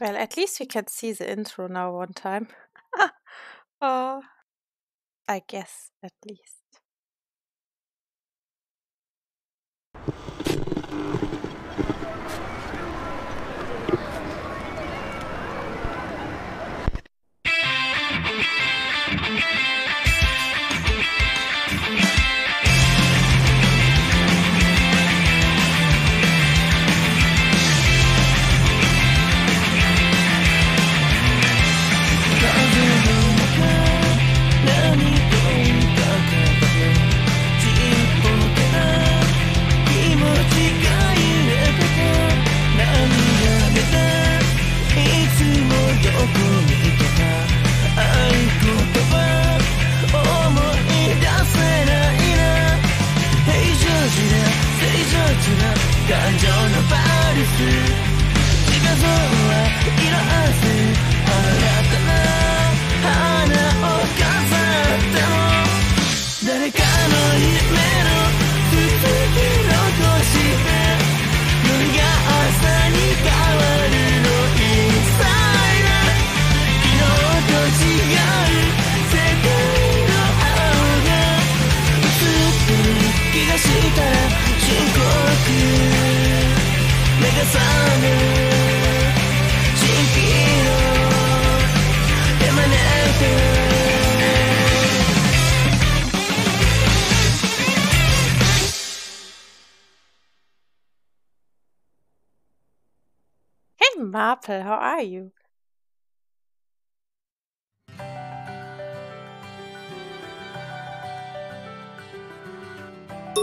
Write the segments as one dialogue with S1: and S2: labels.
S1: Well, at least we can see the intro now one time. I guess, at least. Hey Marple, how are you?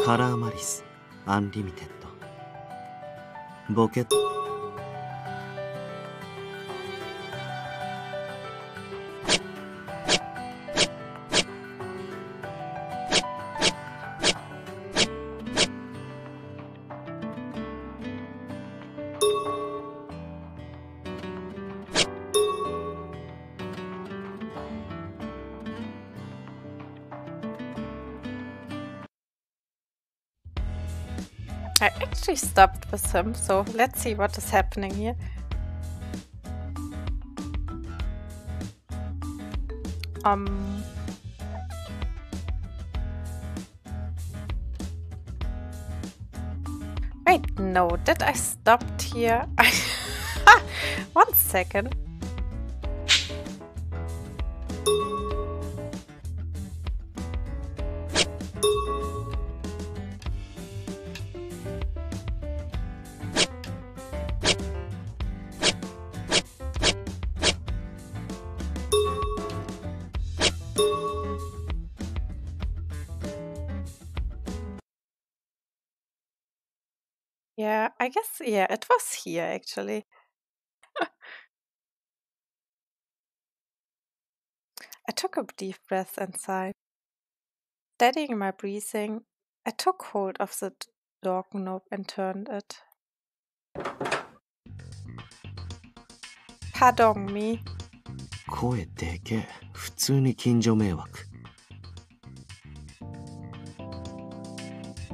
S2: X Malice Unlimited ボケット
S1: I actually stopped with him, so let's see what is happening here. Wait, no, did I stop here? 1 second. Yeah, I guess, yeah, it was here actually. I took a deep breath and sighed. Steadying my breathing, I took hold of the door knob and turned it. Pardon me.
S2: 声でけえ普通に近所迷惑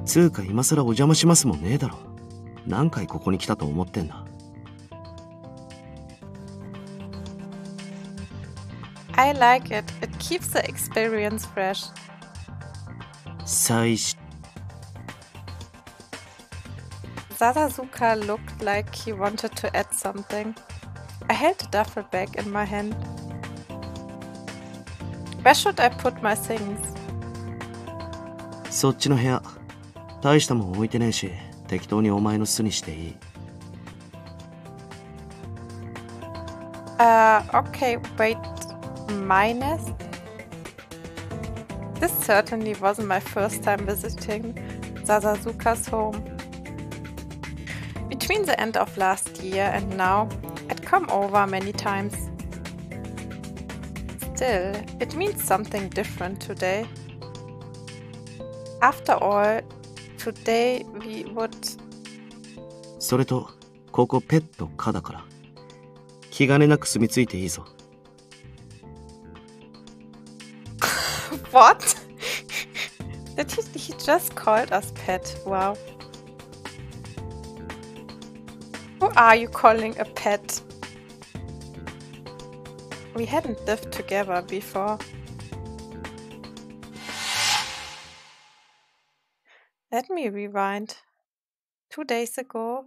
S2: つうか今さらお邪魔しますもねえだろ何回ここに来たと思ってんだ
S1: I like it. It keeps the experience fresh.
S2: 最初
S1: Sadazuka looked like he wanted to add something. I held the duffel bag in my hand. Where should I put my things?
S2: そっちの部屋大したもん置いてねえし適当にお前の巣にしていい
S1: Okay, wait. My nest? This certainly wasn't my first time visiting Sadazuka's home. Between the end of last year and now, I'd come over many times. Still, it means something different today. After all, today we would...
S2: それとここペット可だから気兼ねなく住み着いていいぞ
S1: What? Did he just called us pet? Wow. Who are you calling a pet? We hadn't lived together before. Let me rewind. 2 days ago,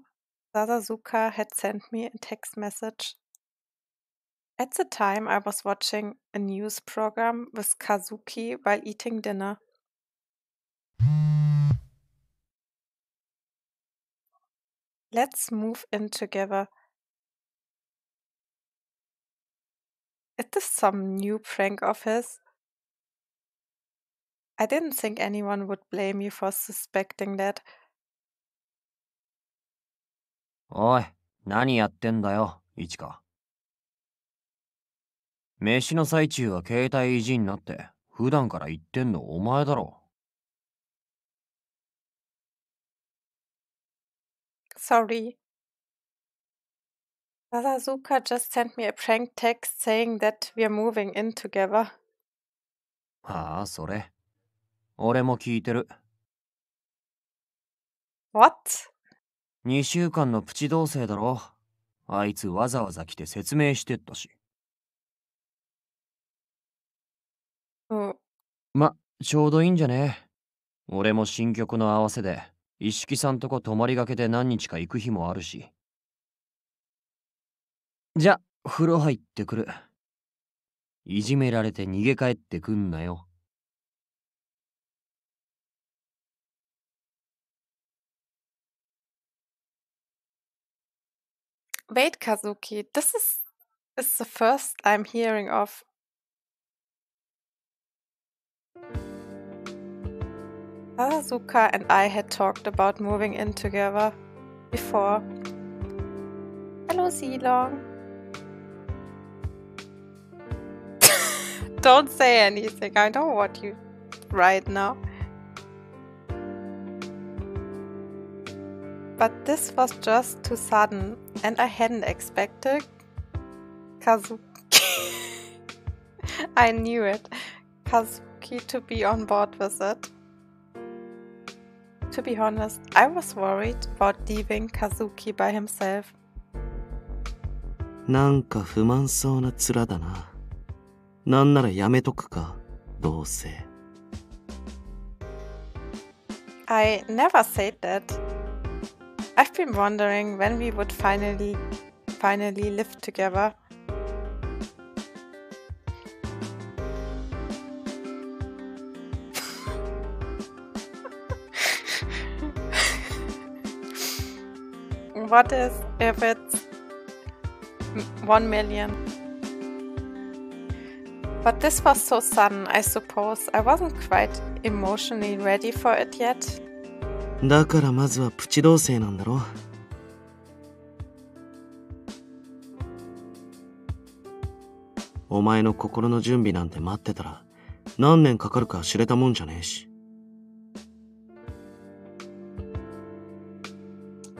S1: Sadazuka had sent me a text message. At the time, I was watching a news program with Kazuki while eating dinner. Let's move in together. Is this some new prank of his? I didn't think anyone would blame you for suspecting that.
S3: おい、何やってんだよ、イチカ。飯の最中は携帯いじんなって普段から言ってんのお前だろ。
S1: Sorry. Sadazuka just sent me a prank text saying that we're moving in together.
S3: はあ、それ。俺も聞いてる。
S1: What?
S3: 2週間のプチ同棲だろ。あいつわざわざ来て説明してったし。ま、ちょうどいいんじゃね。俺も新曲の合わせで、一色さんとこ泊まりがけで何日か行く日もあるし。じゃ、風呂入ってくる。いじめられて逃げ帰ってくんなよ。
S1: Wait, Kazuki, this is the first I'm hearing of. Sadazuka and I had talked about moving in together before. Hello, Zilong. Don't say anything, I know what you right now. But this was just too sudden, and I hadn't expected Kazuki. I knew it. Kazuki to be on board with it. To be honest, I was worried about leaving Kazuki by himself.
S2: なんか不満そうな面だな。なんならやめとくか、どうせ。
S1: I never said that. I've been wondering when we would finally live together. What is if it's 1 million? But this was so sudden, I suppose. I wasn't quite emotionally ready for it yet.
S2: だからまずはプチ同棲なんだろ。お前の心の準備なんて待ってたら何年かかるか知れたもんじゃねえし。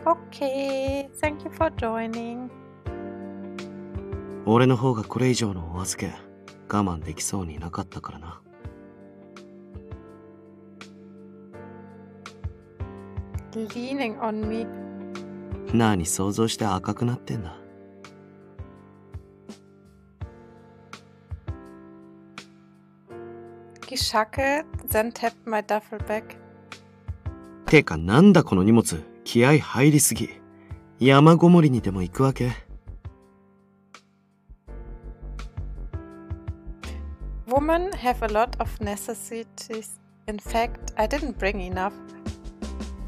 S1: Okay, thank you for joining.
S2: 俺の方がこれ以上のお預け我慢できそうになかったからな。
S1: Leaning on me.
S2: 何想像して赤くなってんだ。
S1: Geschackelt, then tapped my duffel bag.
S2: てかなんだこの荷物、気合入りすぎ。山ごもりにでも行くわけ。
S1: Women have a lot of necessities. In fact, I didn't bring enough.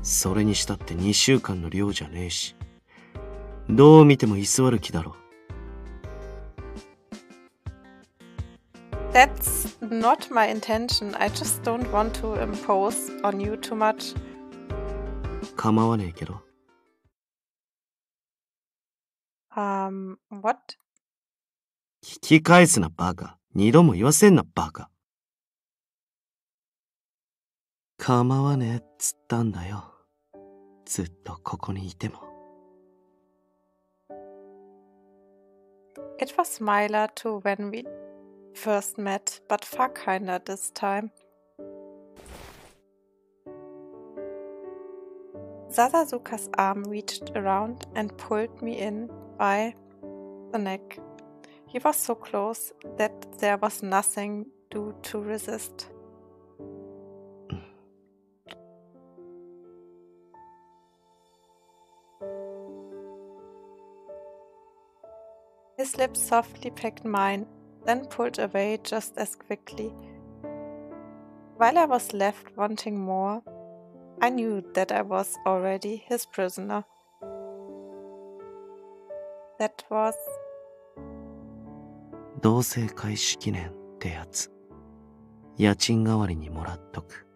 S2: それにしたって2週間の量じゃねえし。どう見ても居座る気だろ。
S1: That's not my intention. I just don't want to impose on you too much.
S2: 構わねえけど。
S1: What?
S2: 聞き返すなバカ。二度も言わせんなバカ。構わねえっつったんだよ。ずっとここにいても。
S1: It was milder too when we first met, but far kinder this time. Sadazuka's arm reached around and pulled me in by the neck. He was so close that there was nothing to resist. His lips softly pecked mine, then pulled away just as quickly. While I was left wanting more, I knew that I was already his prisoner. That was
S2: 同棲開始記念ってやつ。家賃代わりにもらっとく。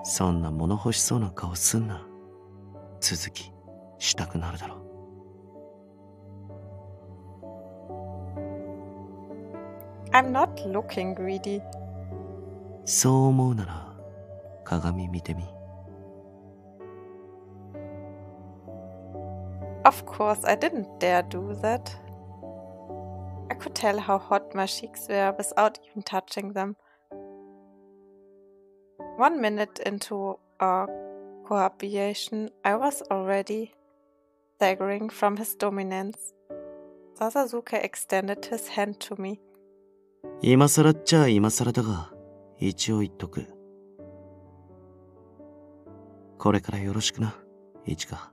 S2: そんな物欲しそうな顔すんな。続きしたくなるだろう。
S1: I'm not looking greedy.
S2: そう思うなら鏡見てみ。
S1: Of course, I didn't dare do that. I could tell how hot my cheeks were without even touching them. 1 minute into our cohabitation, I was already staggering from his dominance. Sasasuke extended his hand to me.
S2: 今さらっちゃ今さらだが、一応言っとく。これからよろしくな、イチカ。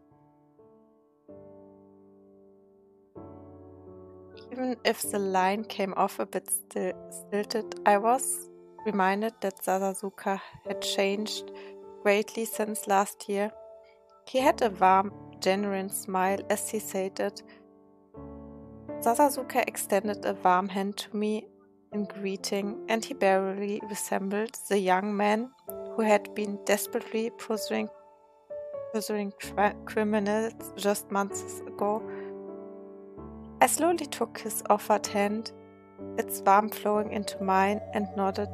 S1: Even if the line came off a bit stilted, I was reminded that Sasasuke had changed greatly since last year. He had a warm, genuine smile as he said it. Sasasuke extended a warm hand to me in greeting, and he barely resembled the young man who had been desperately pursuing criminals just months ago. I slowly took his offered hand, its warmth flowing into mine, and nodded.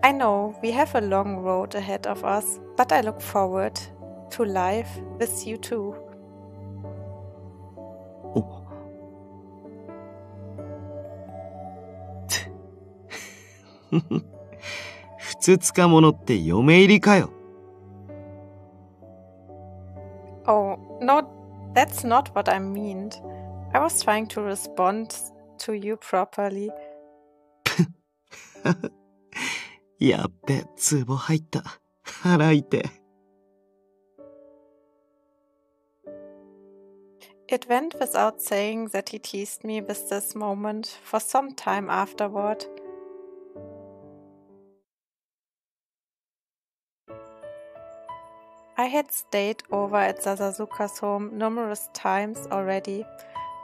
S1: I know we have a long road ahead of us, but I look forward to life with you too.
S2: ふつつか者って嫁入りかよ。
S1: Oh, no, that's not what I meant. I was trying to respond to you properly.
S2: やっべ、ツボ入った。腹痛い。
S1: It went without saying that he teased me with this moment for some time afterward. I had stayed over at Sasasuka's home numerous times already,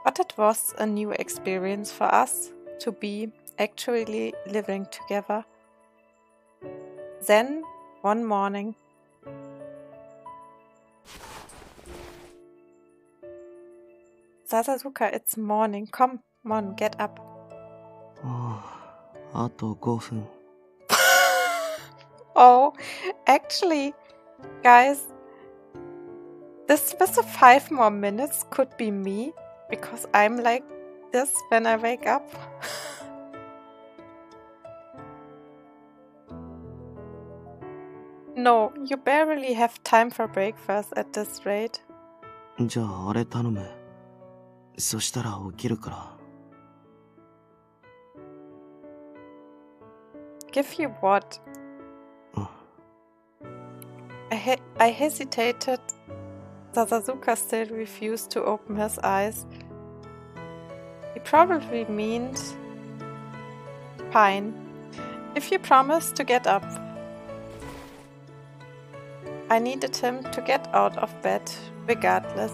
S1: but it was a new experience for us to be actually living together. Then, one morning, Sasasuke, it's morning. Come on, get up.
S2: あと5分。
S1: Oh, actually, guys, this with the 5 more minutes could be me, because I'm like this when I wake up. No, you barely have time for breakfast at this rate.
S2: じゃああれ頼む。そしたら起きるから。
S1: Give you what? I hesitated. Sasasuke still refused to open his eyes. He probably meant, fine, if you promise to get up. I needed him to get out of bed, regardless.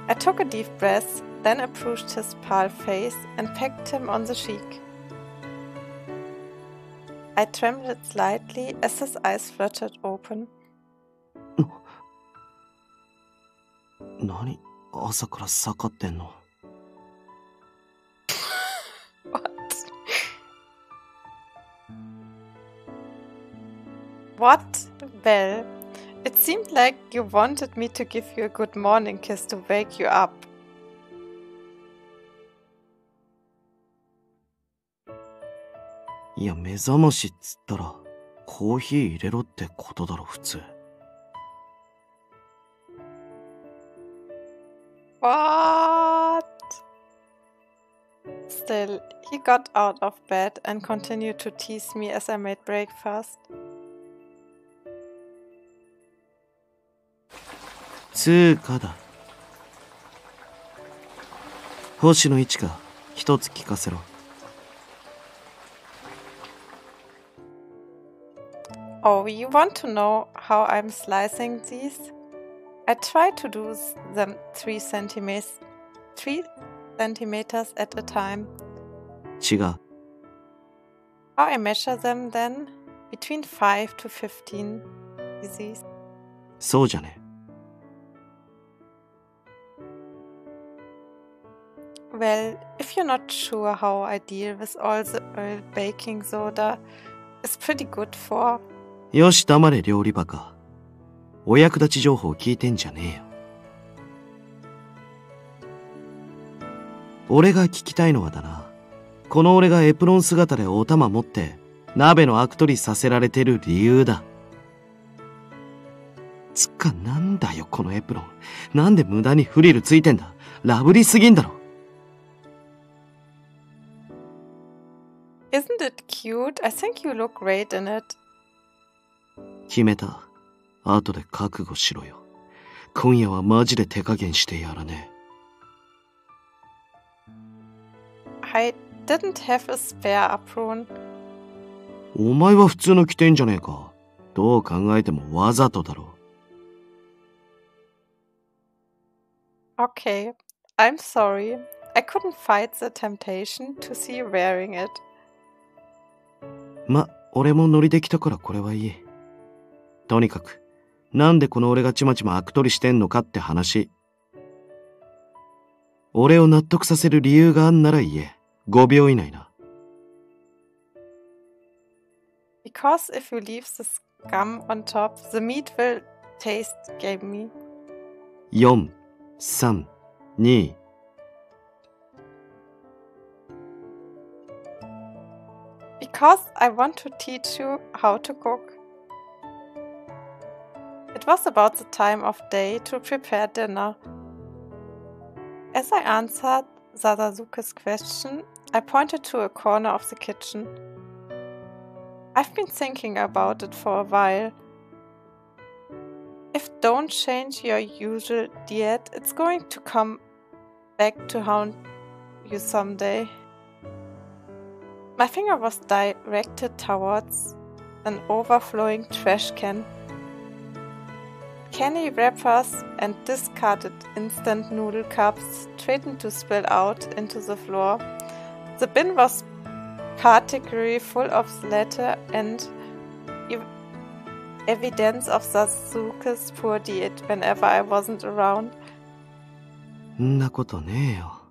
S1: I took a deep breath, then approached his pale face and pecked him on the cheek. I trembled slightly as his eyes fluttered open.
S2: 何朝から盛ってんの
S1: What? Well, it seemed like you wanted me to give you a good morning kiss to wake you up.
S2: いや目覚ましっつったらコーヒー入れろってことだろ普通。
S1: What? Still, he got out of bed and continued to tease me as I made breakfast.
S2: つうかだ。星の位置か一つ聞かせろ。
S1: Oh, you want to know how I'm slicing these? I try to do them 3 centimeters at a time.
S2: 違う。
S1: How I measure them then? Between 5 to 15 cc's.
S2: そうじゃね。
S1: Well, if you're not sure how I deal with all the oil baking soda, it's pretty good for.
S2: よし黙れ料理バカ。お役立ち情報聞いてんじゃねえよ。俺が聞きたいのはだな。この俺がエプロン姿でお玉持って鍋のアク取りさせられてる理由だ。つっかなんだよこのエプロン。なんで無駄にフリルついてんだ。ラブリーすぎんだろ。
S1: Isn't it cute? I think you look great in it.
S2: 決めた。後で覚悟しろよ。今夜はマジで手加減してやらね
S1: え。I didn't have a spare apron.
S2: お前は普通の着てんじゃねえか。どう考えてもわざとだろ。
S1: Okay, I'm sorry. I couldn't fight the temptation to see you wearing it.
S2: ま、俺もノリできたからこれはいい。とにかく、なんでこの俺がちまちま悪取りしてんのかって話。俺を納得させる理由があんなら言え。5秒以内な。
S1: Because if you leave the scum on top, the meat will taste gamey.
S2: 4、3、2。Because
S1: I want to teach you how to cook. It was about the time of day to prepare dinner. As I answered Sadazuke's question, I pointed to a corner of the kitchen. I've been thinking about it for a while. If don't change your usual diet, it's going to come back to haunt you someday. My finger was directed towards an overflowing trash can. Candy wrappers and discarded instant noodle cups threatened to spill out into the floor. The bin was particularly full of the latter and evidence of Sasuke's poor diet whenever I wasn't around.
S2: んなことねえよ。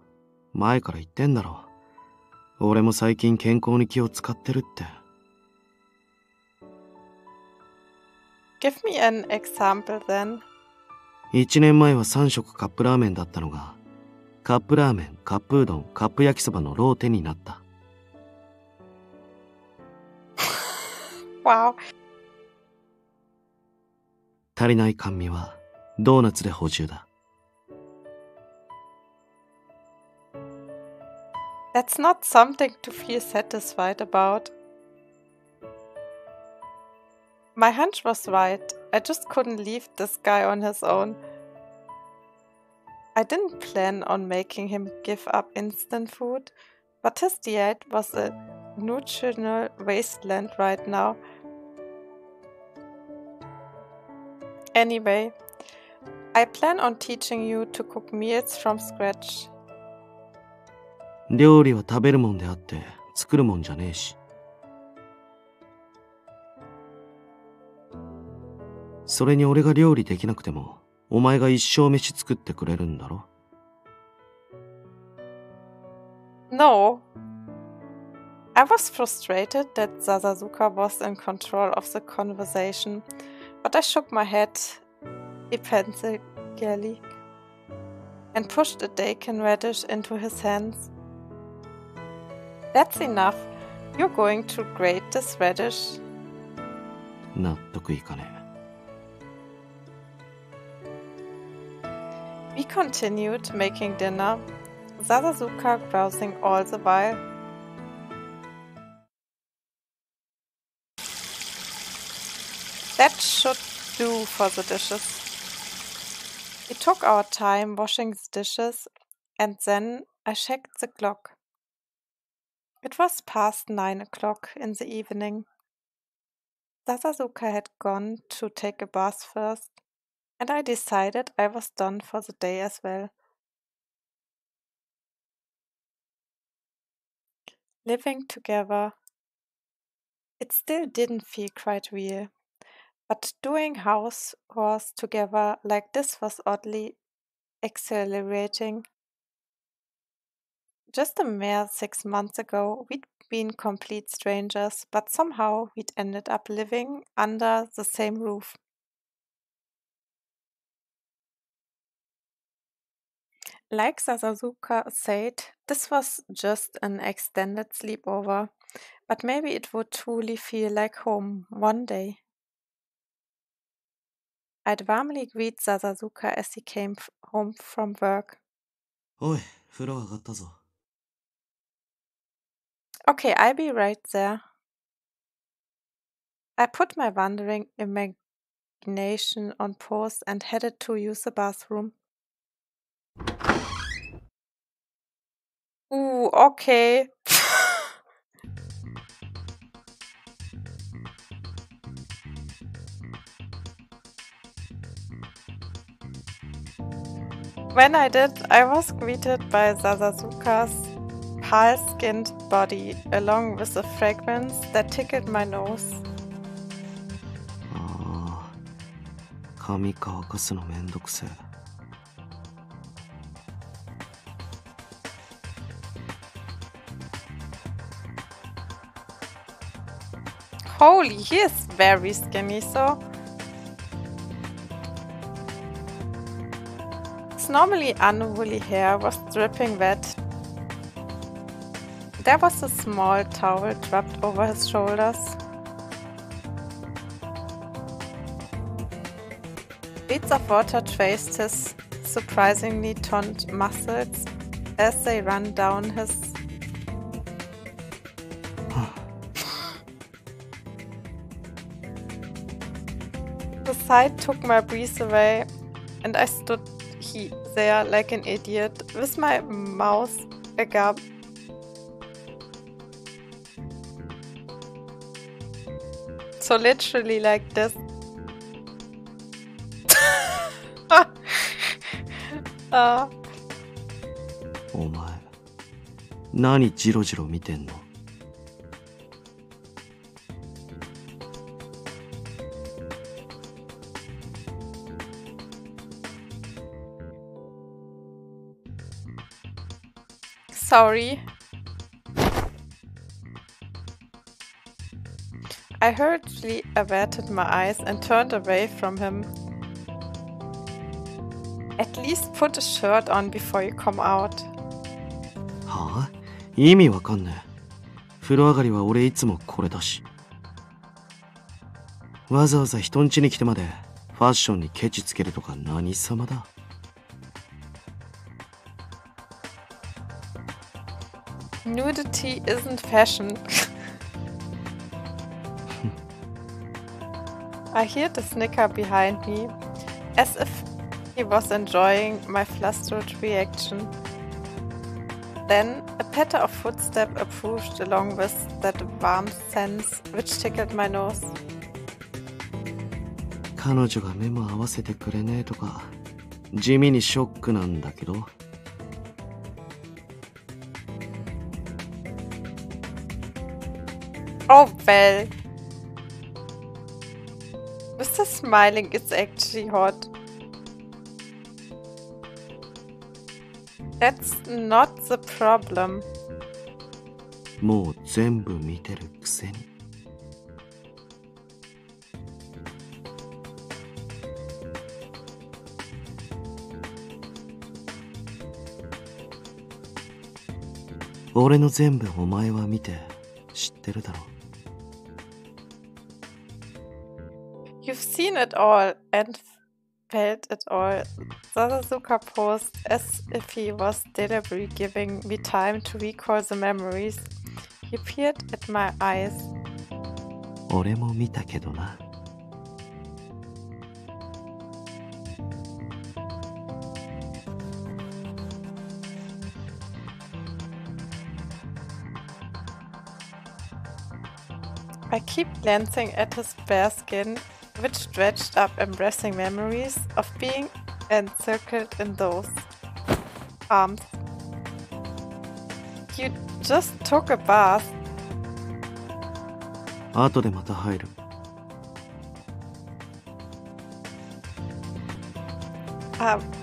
S2: 前から言ってんだろ。俺も最近健康に気を使ってるって。
S1: Give me an example then.
S2: 1年前は3食カップラーメンだったのが、カップラーメン、カップうどん、カップ焼きそばのローテになった。
S1: Wow.
S2: 足りない甘味はドーナツで補充だ。
S1: That's not something to feel satisfied about. My hunch was right. I just couldn't leave this guy on his own. I didn't plan on making him give up instant food, but his diet was a nutritional wasteland right now. Anyway, I plan on teaching you to cook meals from scratch.
S2: 料理は食べるもんであって作るもんじゃねえし。それに俺が料理できなくてもお前が一生飯作ってくれるんだろ。
S1: No. I was frustrated that Sadazuka was in control of the conversation, but I shook my head defensively and pushed a daikon radish into his hands. That's enough. You're going to grate this radish.
S2: 納得いかね
S1: We continued making dinner, Sadazuka browsing all the while. That should do for the dishes. We took our time washing the dishes, and then I checked the clock. It was past 9 o'clock in the evening. Sadazuka had gone to take a bath first, and I decided I was done for the day as well. Living together. It still didn't feel quite real, but doing house chores together like this was oddly exhilarating. Just a mere 6 months ago, we'd been complete strangers, but somehow we'd ended up living under the same roof. Like Sadazuka said, this was just an extended sleepover, but maybe it would truly feel like home one day. I'd warmly greet Sadazuka as he came home from work.
S2: おい、風呂上がったぞ。
S1: Okay, I'll be right there. I put my wandering imagination on pause and headed to use the bathroom. Ooh, okay. When I did, I was greeted by Sadazuka's pale-skinned body, along with a fragrance that tickled my nose.
S2: ああ、髪乾かすのめんどくせえ。
S1: Holy, he is very skinny, so. His normally unruly hair was dripping wet. There was a small towel dropped over his shoulders. Beads of water traced his surprisingly toned muscles as they ran down his. The sight took my breath away, and I stood there like an idiot with my mouth agape. So literally like this. あ
S2: お前、何ジロジロ見てんの？
S1: Sorry. I hurriedly averted my eyes and turned away from him. At least put a shirt on before you come out.
S2: はあ？意味わかんねえ。風呂上がりは俺いつもこれだし。わざわざ人ん家に来てまでファッションにケチつけるとか何様だ。
S1: Nudity isn't fashion. I heard a snicker behind me, as if he was enjoying my flustered reaction. Then a patter of footsteps approached along with that warm sense which tickled my nose.
S2: 彼女が目も合わせてくれねえとか地味にショックなんだけど。
S1: Oh well. Mr. Smiling is actually hot. That's not the problem.
S2: もう全部見てるくせに。俺の全部お前は見て知ってるだろ。
S1: You've seen it all, and felt it all. Sasuke posed as if he was deliberately giving me time to recall the memories. He peered at my eyes.
S2: 俺も見たけどな。
S1: I keep glancing at his bare skin, which dredged up embarrassing memories of being encircled in those arms. You just took a bath.
S2: 後でまた入る。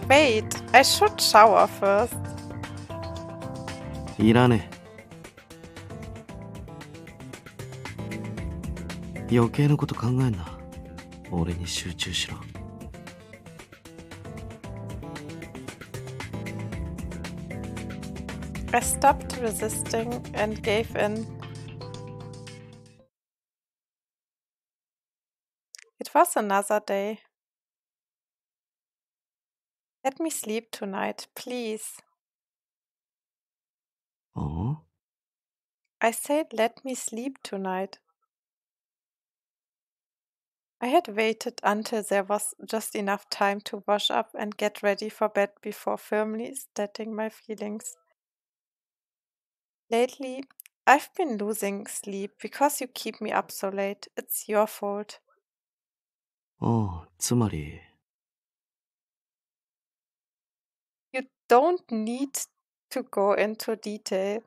S1: Wait, I should shower first.
S2: いらねえ。余計なこと考えんな。俺に集中しろ。
S1: I stopped resisting and gave in. It was another day. Let me sleep tonight, please.
S2: ああ
S1: I said let me sleep tonight. I had waited until there was just enough time to wash up and get ready for bed before firmly stating my feelings. Lately, I've been losing sleep because you keep me up so late. It's your fault.
S2: ああ、つまり。
S1: You don't need to go into detail.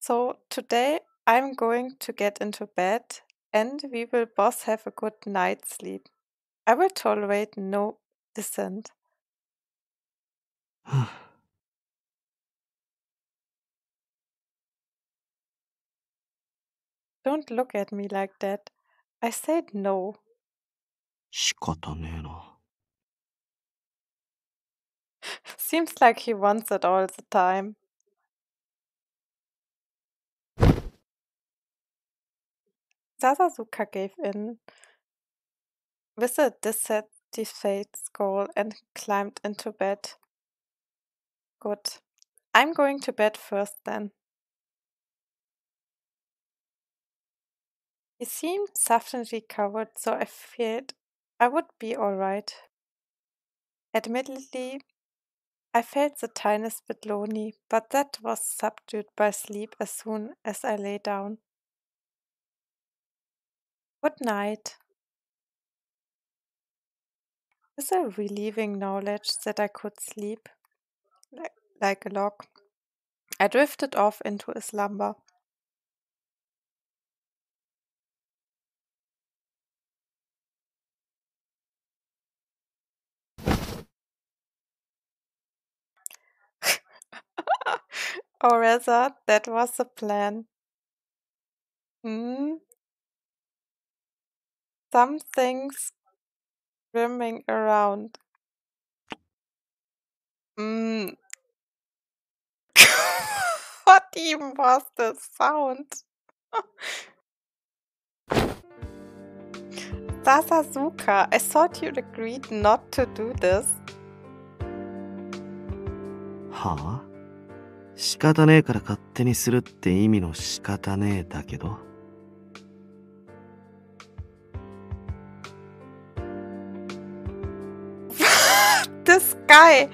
S1: So today I'm going to get into bed and we will both have a good night's sleep. I will tolerate no dissent. Don't look at me like that. I said no.
S2: 仕方ねえな。
S1: Seems like he wants it all the time. Sasuke gave in with a dissatisfied scowl and climbed into bed. Good. I'm going to bed first then. He seemed sufficiently covered, so I feared I would be all right. Admittedly, I felt the tiniest bit lonely, but that was subdued by sleep as soon as I lay down. Good night. With a relieving knowledge that I could sleep like a log, I drifted off into a slumber. Or rather, that was the plan. Something's swimming around. What even was the sound? Sasuke, I thought you'd agreed not to do this.
S2: はあ？仕方ねえから勝手にするって意味の仕方ねえだけど。
S1: This guy!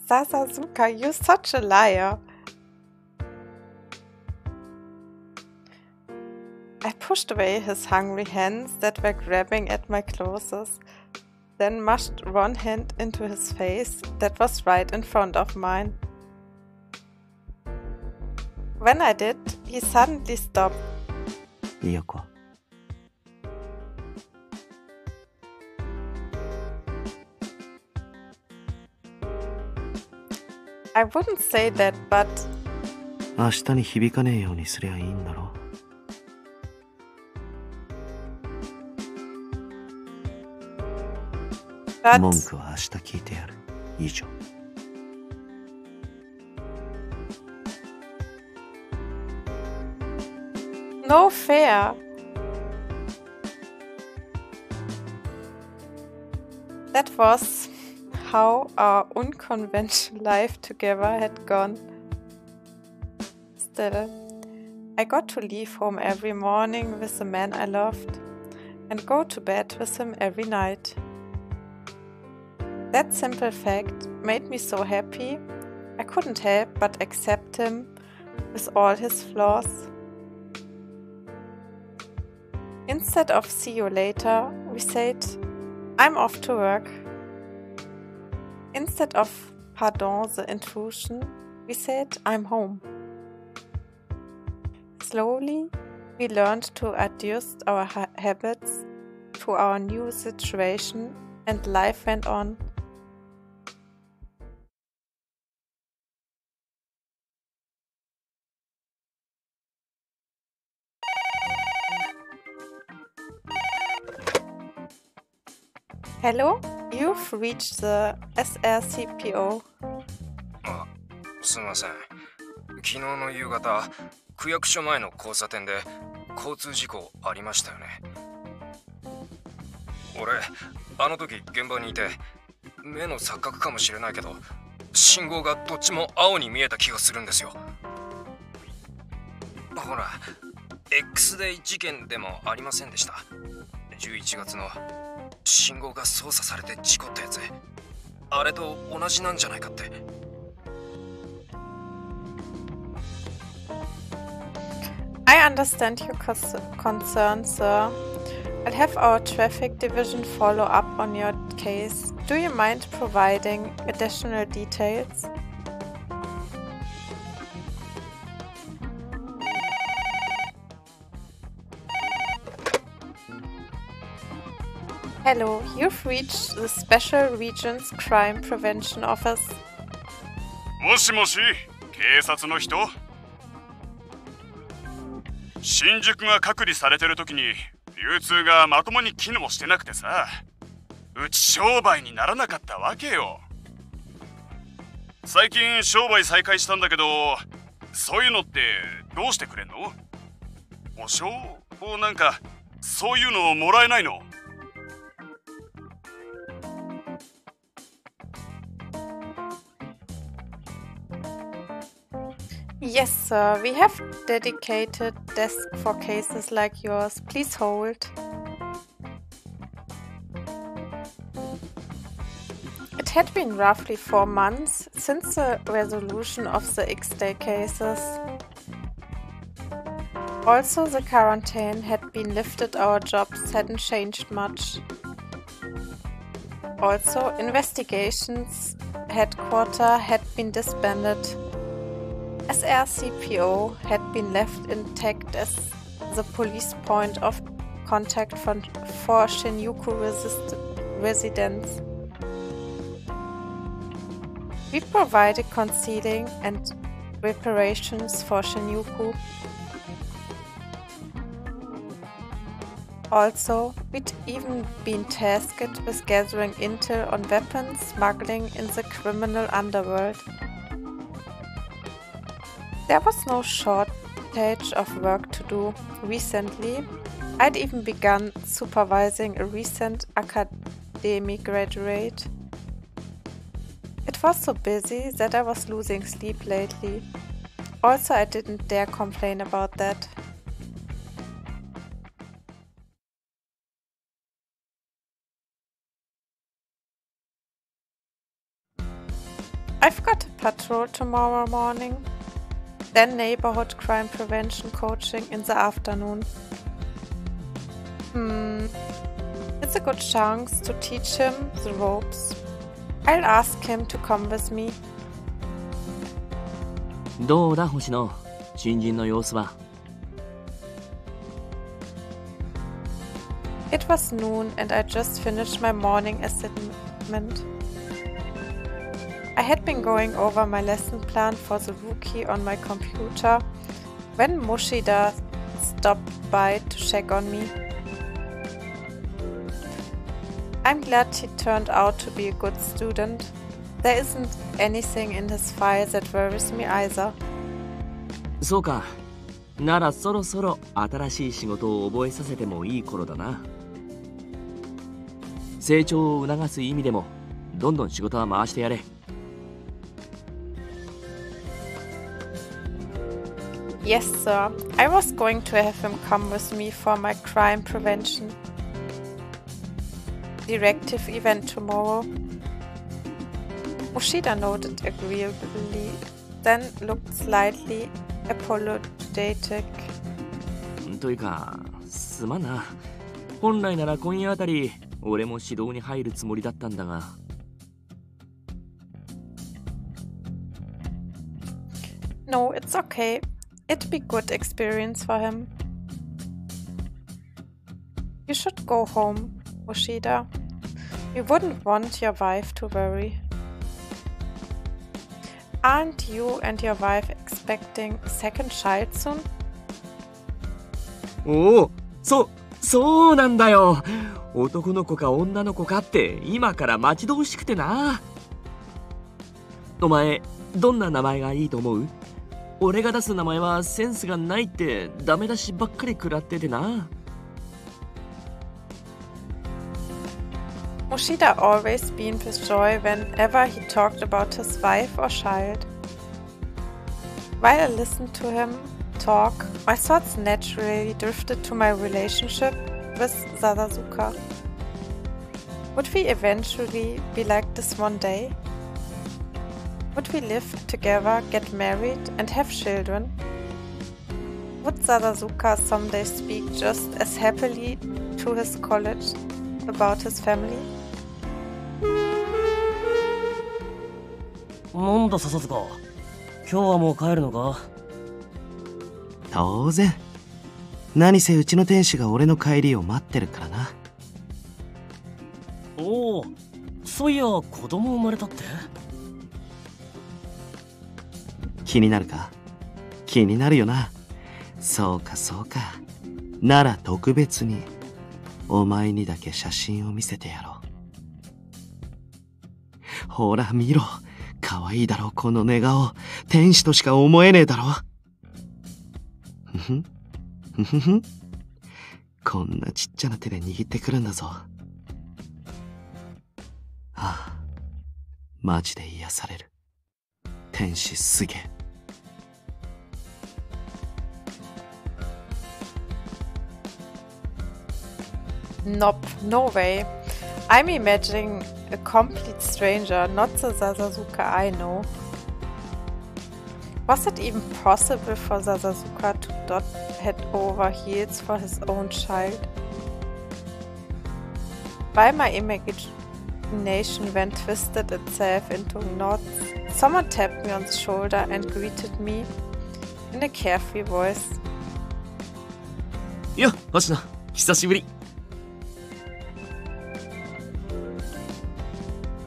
S1: Sasuke, you're such a liar. I pushed away his hungry hands that were grabbing at my clothes, then mushed one hand into his face that was right in front of mine. When I did, he suddenly stopped.
S2: いやか。
S1: I wouldn't say that, but
S2: 明日に響かねえようにすりゃいいんだろ。文句は明日聞いてやる。以上。
S1: No fair! That was how our unconventional life together had gone. Still, I got to leave home every morning with the man I loved and go to bed with him every night. That simple fact made me so happy I couldn't help but accept him with all his flaws. Instead of see you later, we said, I'm off to work. Instead of pardon the intrusion, we said, I'm home. Slowly, we learned to adjust our habits to our new situation and life went on. Hello, you've reached the SRCPO.
S4: あ、すみません。昨日の夕方、区役所前の交差点で交通事故ありましたよね。俺、あの時現場にいて、目の錯覚かもしれないけど、信号がどっちも青に見えた気がするんですよ。ほら、X デイ事件でもありませんでした。11月の信号が操作されて事故ったやつ、あれと同じなんじゃないかって。
S1: I understand your concern, sir. I'll have our traffic division follow up on your case. Do you mind providing additional details? Hello, you've reached the Special Regions Crime Prevention Office.
S5: もしもし、警察の人？新宿が隔離されてる時に流通がまともに機能してなくてさ、うち商売にならなかったわけよ。最近商売再開したんだけど、そういうのってどうしてくれんの？保証？なんかそういうのもらえないの
S1: ？Yes, sir. We have dedicated desk for cases like yours. Please hold. It had been roughly 4 months since the resolution of the X-Day cases. Also, the quarantine had been lifted, our jobs hadn't changed much. Also, investigations headquarters had been disbanded. SRCPO had been left intact as the police point of contact for Shinjuku residents. We provided counseling and reparations for Shinjuku. Also, we'd even been tasked with gathering intel on weapons smuggling in the criminal underworld. There was no shortage of work to do. Recently, I'd even begun supervising a recent academic graduate. It was so busy that I was losing sleep lately. Also, I didn't dare complain about that. I've got a patrol tomorrow morning. Then neighborhood crime prevention coaching in the afternoon. It's a good chance to teach him the ropes. I'll ask him to come with me.
S6: どうだ星野、新人の様子は。
S1: It was noon and I just finished my morning assignment. I had been going over my lesson plan for the rookie on my computer when Mushida stopped by to check on me. I'm glad he turned out to be a good student. There isn't anything in his file that worries me either.
S6: そうか。ならそろそろ新しい仕事を覚えさせてもいい頃だな。成長を促す意味でもどんどん仕事は回してやれ。
S1: Yes, sir. I was going to have him come with me for my crime prevention directive event tomorrow. Ushida nodded agreeably, then looked slightly apologetic.
S6: というか、すまんな。本来なら今夜あたり俺も指導に入るつもりだったんだが。
S1: No, it's okay. It'd be good experience for him. You should go home, Ushida. You wouldn't want your wife to worry. Aren't you and your wife expecting a second child soon?
S6: おお、そうなんだよ。男の子か女の子かって今から待ち遠しくてな。お前、どんな名前がいいと思う？俺が出す名前はセンスがないってダメ出しばっかり食らっててな。
S1: Ushida always beamed with joy whenever he talked about his wife or child. While I listened to him talk, my thoughts naturally drifted to my relationship with Sadazuka. Would we eventually be like this one day? Would we live together, get married, and have children? Would Sadazuka someday speak just as happily to his college about his family?
S3: なんだ笹塚、今日はもう帰るのか？
S2: 当然。何せうちの天使が俺の帰りを待ってるからな。
S3: おお、そういや子供生まれたって？
S2: 気になるか？気になるよな。そうかそうか。なら特別にお前にだけ写真を見せてやろう。ほら見ろ。可愛いだろこの寝顔。天使としか思えねえだろ。ふふんふふふん。こんなちっちゃな手で握ってくるんだぞ。はあ、マジで癒される。天使すげえ。
S1: Nope, no way. I'm imagining a complete stranger, not the Sadazuka I know. Was it even possible for Sadazuka to dot head over heels for his own child? While my imagination then twisted itself into knots, someone tapped me on the shoulder and greeted me in a carefree voice.
S6: よっ、星野、久しぶり。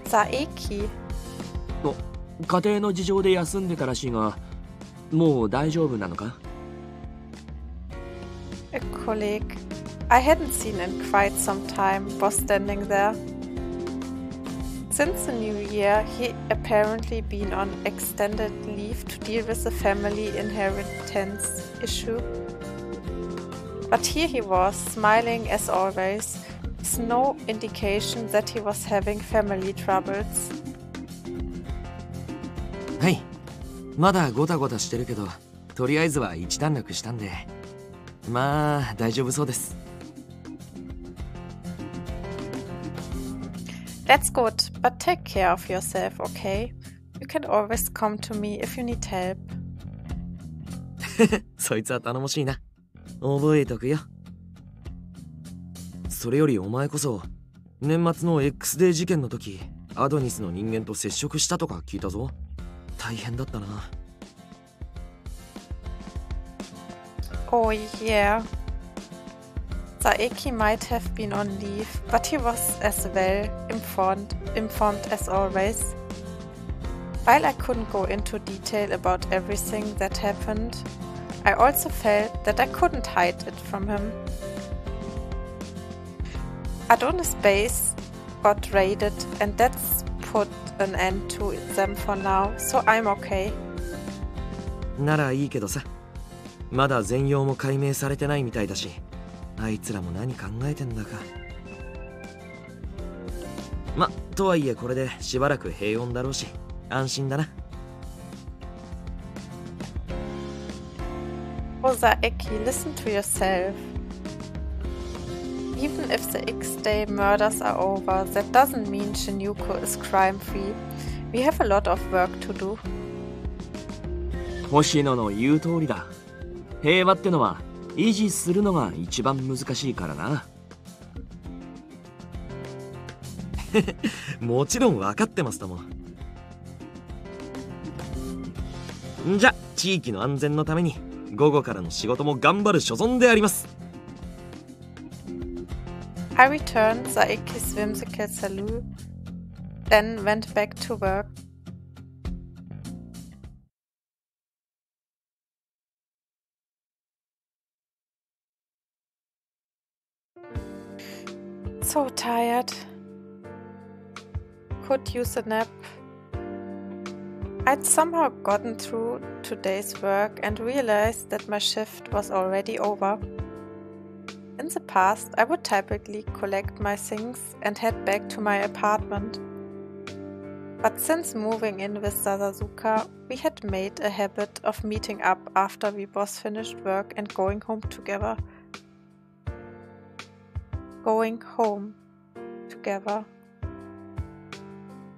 S1: Saeki.
S6: 家庭の事情で休んでたらしいが、もう大丈夫なのか？
S1: A colleague I hadn't seen in quite some time was standing there. Since the new year, he apparently been on extended leave to deal with a family inheritance issue. But here he was, smiling as always, with no indication that he was having family troubles.
S6: はい、まだゴタゴタしてるけど、とりあえずは一段落したんで、まあ大丈夫そうです。
S1: That's good, but take care of yourself, okay? You can always come to me if you need help.
S6: そいつは頼もしいな。覚えとくよ。それよりお前こそ、年末の X デー事件の時、アドニスの人間と接触したとか聞いたぞ。大変だったな。
S1: Oh yeah. Saeki might have been on leave, but he was as well informed as always. While I couldn't go into detail about everything that happened, I also felt that I couldn't hide it from him. Adonis' base got raided and that's put an end to them for now, so I'm okay.
S6: ならいいけどさ。まだ全容も解明されてないみたいだし、あいつらも何考えてんだか。とはいえこれでしばらく平穏だろうし、安心だな。
S1: Eki, listen to yourself. Even if the X-Day murders are over, that doesn't mean Shinjuku is crime-free. We have a lot of work to do.
S6: 星野の言う通りだ。平和ってのは維持するのが一番難しいからな。もちろん分かってますとも。じゃ、地域の安全のために午後からの仕事も頑張る所存であります。
S1: I returned Saeki's whimsical salute, then went back to work. So tired. Could use a nap. I'd somehow gotten through today's work and realized that my shift was already over. In the past, I would typically collect my things and head back to my apartment. But since moving in with Sadazuka, we had made a habit of meeting up after we both finished work and going home together.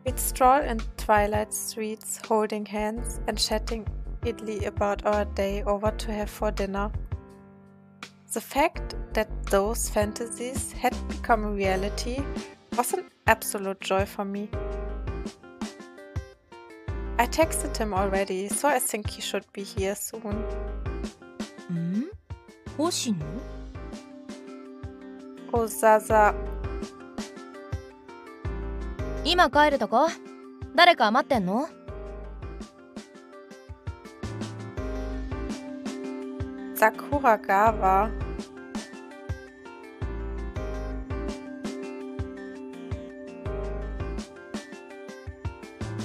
S1: We'd stroll in twilight streets holding hands and chatting idly about our day over to have for dinner. The fact that those fantasies had become reality was an absolute joy for me. I texted him already, so I think he should be here soon.
S7: 星野？
S1: Oh, Zaza.
S7: 今帰るとこ？誰か待ってんの？
S1: Sakuragawa.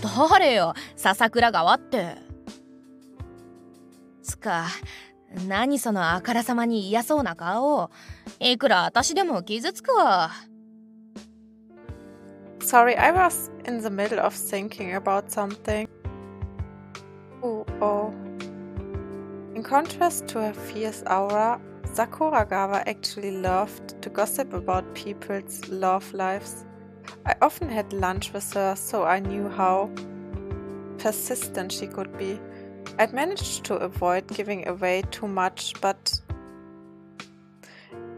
S7: 誰よ、笹倉川って。つか、何そのあからさまに嫌そうな顔。いくら私でも傷つくわ。
S1: Sorry, I was in the middle of thinking about something. Oh. In contrast to her fierce aura, Sakuragawa actually loved to gossip about people's love lives. I often had lunch with her, so I knew how persistent she could be. I'd managed to avoid giving away too much, but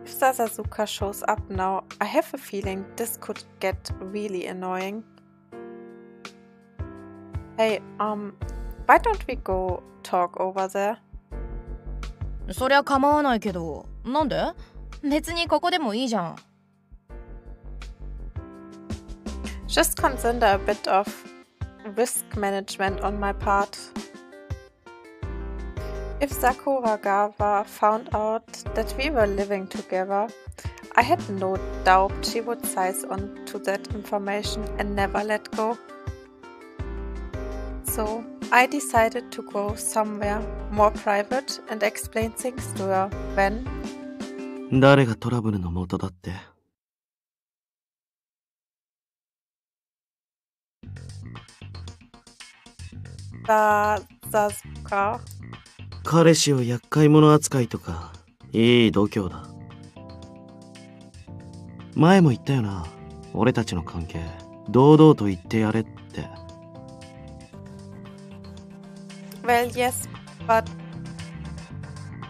S1: if Sadazuka shows up now, I have a feeling this could get really annoying. Hey, why don't we go talk over there?
S7: そりゃ構わないけど、なんで？別にここでもいいじゃん。
S1: Just consider a bit of risk management on my part. If Sakuragawa found out that we were living together, I had no doubt she would seize on to that information and never let go. So I decided to go somewhere more private and explain things to her when...
S2: 誰がトラブルの元だって？Sadazuka. 彼氏を厄介者扱いとかいい度胸だ。前も言ったよな、俺たちの関係堂々と言ってやれって。
S1: Well, yes, but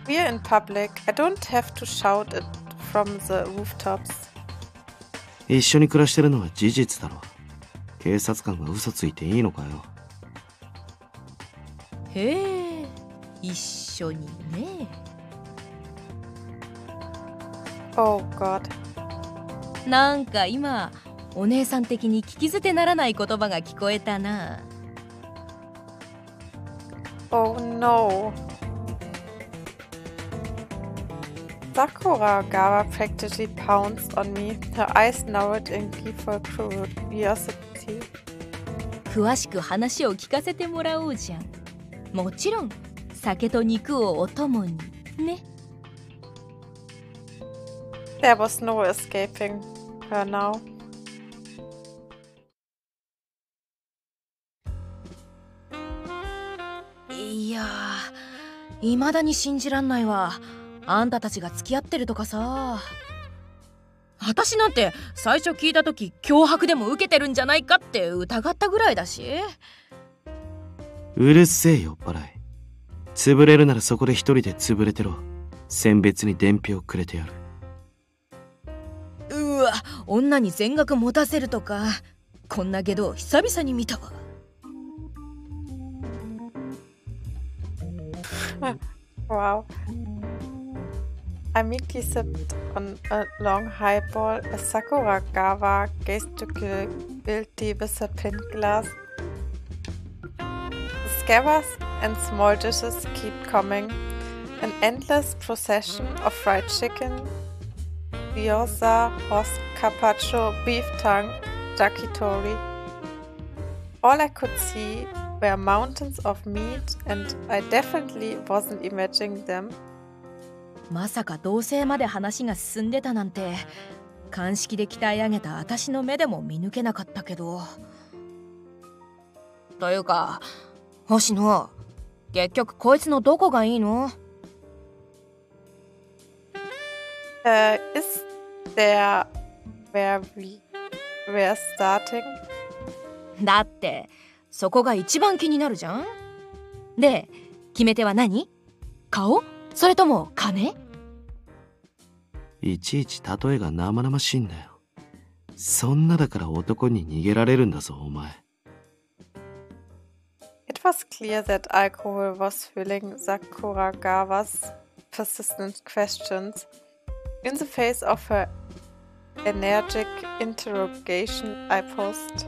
S1: we're in public. I don't have to shout it from the rooftops.
S2: 一緒に暮らしてるのは事実だろ。警察官が嘘ついていいのかよ。
S7: へえ、一緒にね。
S1: Oh God.
S7: なんか今、お姉さん的に聞き捨てならない言葉が聞こえたな。
S1: Oh no. Sakuragawa practically pounced on me, her eyes narrowed in gleeful curiosity.
S7: 詳しく話を聞かせてもらおうじゃん。もちろん、酒と肉をお供にね。
S1: There was no escaping her now.
S7: いやー、未だに信じらんないわ。あんたたちが付き合ってるとかさ。私なんて最初聞いた時脅迫でも受けてるんじゃないかって疑ったぐらいだし。
S2: うるせえ酔っ払い。潰れるならそこで一人で潰れてろ。選別に伝票くれてやる。
S7: うわ、女に全額持たせるとか、こんなゲド久々に見たわ。
S1: Wow. I meekly sipped on a long highball as Sakuragawa gesticulate with her pint glass. The scabbards and small dishes keep coming. An endless procession of fried chicken, gyoza, horse carpaccio, beef tongue, yakitori. All I could see were mountains of meat, and I definitely wasn't imagining them.
S7: まさか同棲まで話が進んでたなんて、鑑識で鍛え上げた私の目でも見抜けなかったけど。というか、星野、結局こいつのどこがいいの？
S1: Is there where we were starting?
S7: だってそこが一番気になるじゃん。で、決め手は何？顔？それとも金？
S2: いちいち例えが生々しいんだよ。そんなだから男に逃げられるんだぞ、お前。
S1: It was clear that alcohol was filling Sakuragawa's persistent questions. In the face of her energetic interrogation, I posed.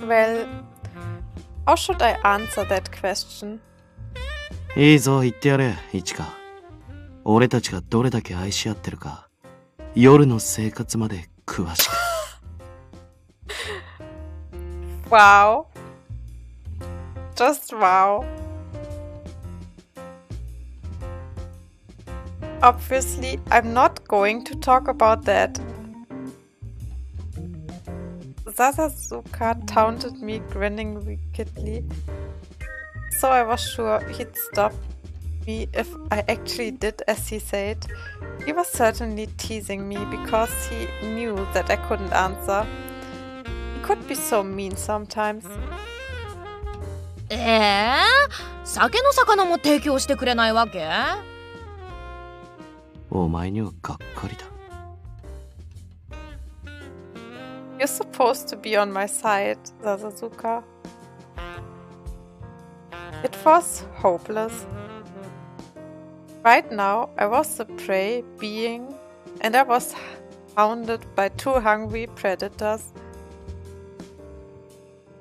S1: Well, how should I answer that question?
S2: いいぞ、言ってやれ、一華。俺たちがどれだけ愛し合ってるか、夜の生活まで詳しく。
S1: Wow. Just wow. Obviously, I'm not going to talk about that. Sasasuka taunted me, grinning wickedly, so I was sure he'd stop me if I actually did as he said. He was certainly teasing me because he knew that I couldn't answer. He could be so mean sometimes.
S7: 酒の魚も提供してくれないわけ？
S2: お前にはがっかりだ。
S1: You're supposed to be on my side, Sasasuka. It was hopeless. Right now, I was the prey being, and I was hounded by two hungry predators.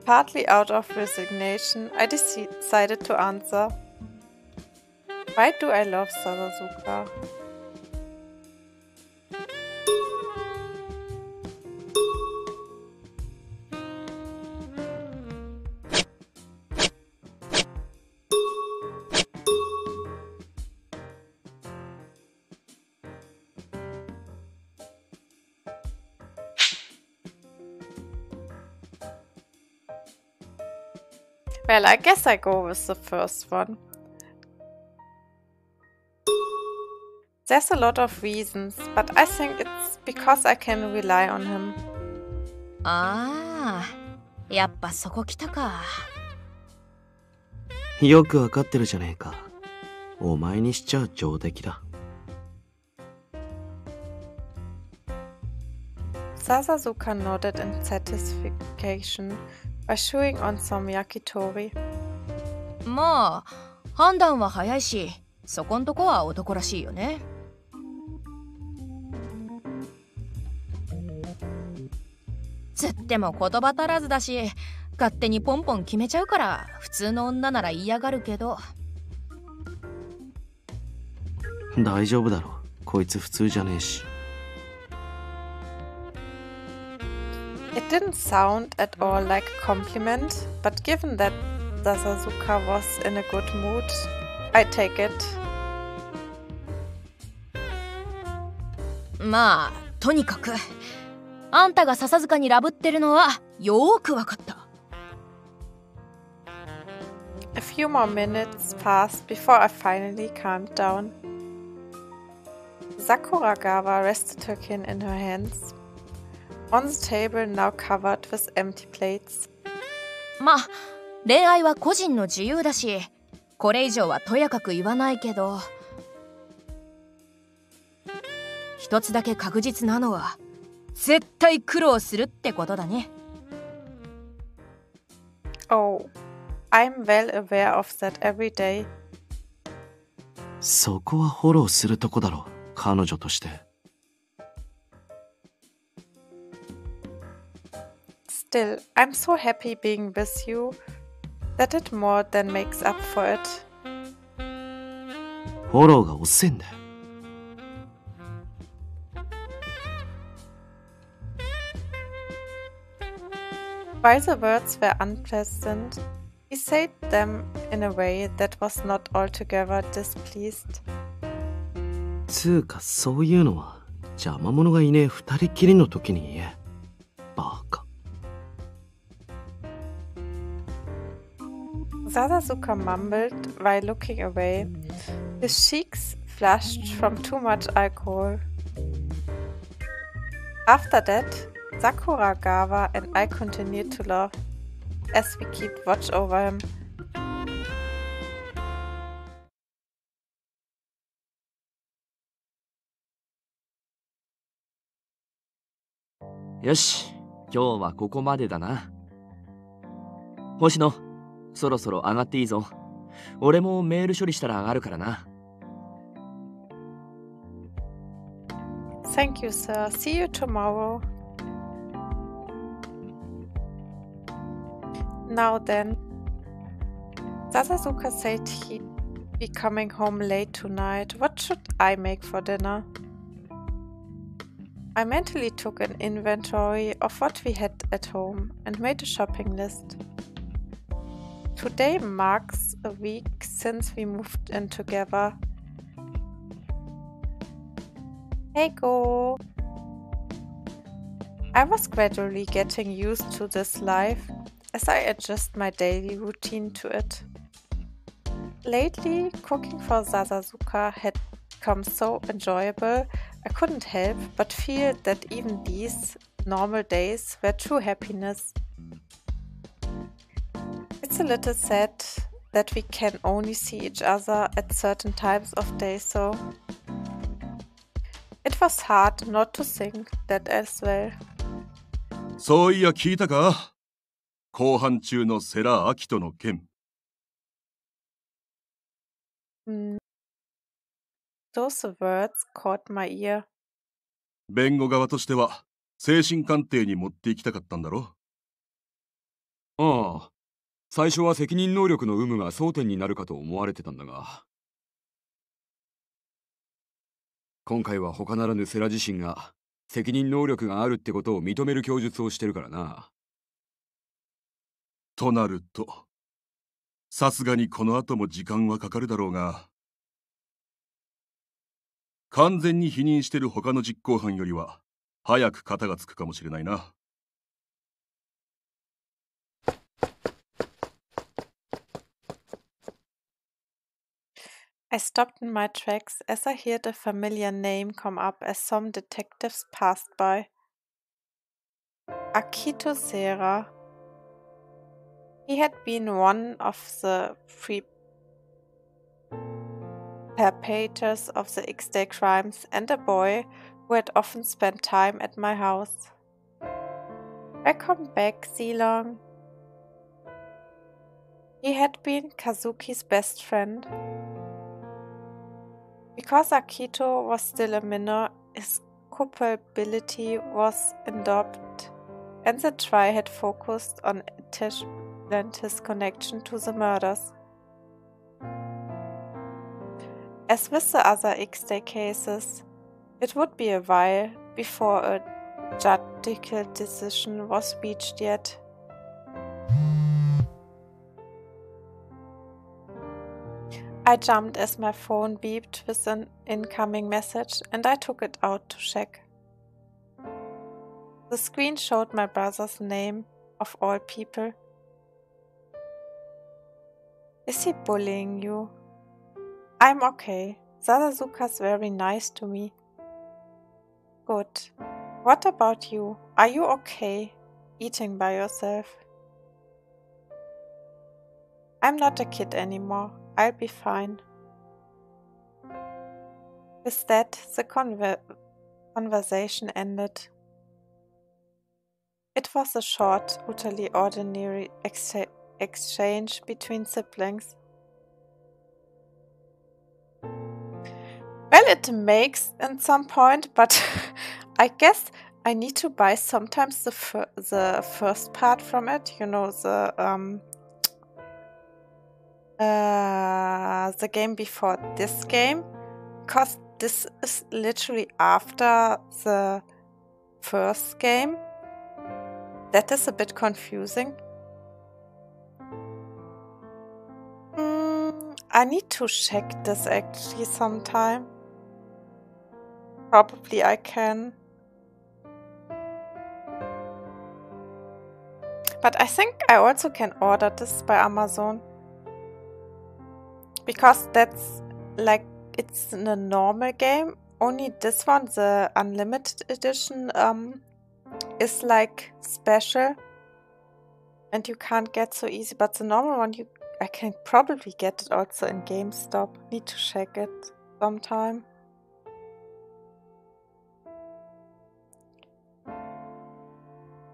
S1: Partly out of resignation, I decided to answer. Why do I love Sasasuka? Well, I guess I go with the first one. There's a lot of reasons, but I think it's because I can rely on him.
S7: ああ、やっぱそこ来たか。
S2: よくわかってるじゃねえか。お前にしちゃ上出来だ。
S1: Sasasuka nodded in satisfaction by chewing on some yakitori.
S7: まあ、判断は早いし、そこんとこは男らしいよね。つっても言葉足らずだし、勝手にポンポン決めちゃうから普通の女なら嫌がるけど。
S2: 大丈夫だろ。こいつ普通じゃねえし。
S1: It didn't sound at all like a compliment, but given that Sasasuka was in a good mood. I take it.
S7: まあとにかくあんたが笹塚にラブってるのはよーくわかった。
S1: A few more minutes passed before I finally calmed down. Sakuragawa rested her kin in her hands. On the table now covered with empty plates.
S7: まあ恋愛は個人の自由だし、これ以上はとやかく言わないけど、一つだけ確実なのは絶対苦労するってことだね。
S1: Oh, I'm well aware of that every day.
S2: そこはフォローするとこだろ、彼女として。
S1: Still, I'm so happy being with you that it more than makes up for it.
S2: フォローが遅いんだよ。
S1: While the words were unpleasant, he said them in a way that was not altogether displeased.
S2: つうかそういうのは邪魔者がいねえ二人きりの時に言え。バカ。
S1: Sasasuka mumbled while looking away. His cheeks flushed from too much alcohol. After that, Sakuragawa and I continued to laugh as we kept watch over him.
S6: よし、今日はここまでだな。星野、そろそろ上がっていいぞ。俺もメール処理したら上がるからな。
S1: Thank you, sir. See you tomorrow. Now then, Sasasuka said he'd be coming home late tonight. What should I make for dinner? I mentally took an inventory of what we had at home and made a shopping list. Today marks a week since we moved in together. Hey, go! I was gradually getting used to this life as I adjust my daily routine to it. Lately, cooking for Sasasuka had become so enjoyable, I couldn't help but feel that even these normal days were true happiness. It's a little sad that we can only see each other at certain times of day, so it was hard not to think that as well.
S5: そういや聞いたか？公判中の世良明人の件。
S1: Those words caught my ear.
S5: 弁護側としては精神鑑定に持っていきたかったんだろ？
S8: ああ、最初は責任能力の有無が争点になるかと思われてたんだが、今回は他ならぬ世良自身が責任能力があるってことを認める供述をしてるからな。
S5: となると、さすがにこの後も時間はかかるだろうが、完全に否認してる他の実行犯よりは早く片がつくかもしれないな。
S1: I stopped in my tracks as I heard a familiar name come up as some detectives passed by. Akito Sera. He had been one of the perpetrators of the X-Day crimes and a boy who had often spent time at my house. Welcome back, Zilong. He had been Kazuki's best friend. Because Akito was still a minor, his culpability was indubted, and the trial had focused on his connection to the murders. As with the other X-Day cases, it would be a while before a judicial decision was reached yet. I jumped as my phone beeped with an incoming message and I took it out to check. The screen showed my brother's name, of all people. Is he bullying you? I'm okay. Sadazuka's very nice to me. Good. What about you? Are you okay? Eating by yourself? I'm not a kid anymore. I'll be fine. With that, the conversation ended. It was a short, utterly ordinary exchange between siblings. Well, it makes at some point, but I guess I need to buy sometimes the first part from it. You know, the game before this game, because this is literally after the first game. That is a bit confusing. I need to check this actually sometime. Probably I can. But I think I also can order this by Amazon. Because that's like, it's in a normal game. Only this one, the Unlimited Edition, is like special. And you can't get so easy. But the normal one, I can probably get it also in GameStop. Need to check it sometime.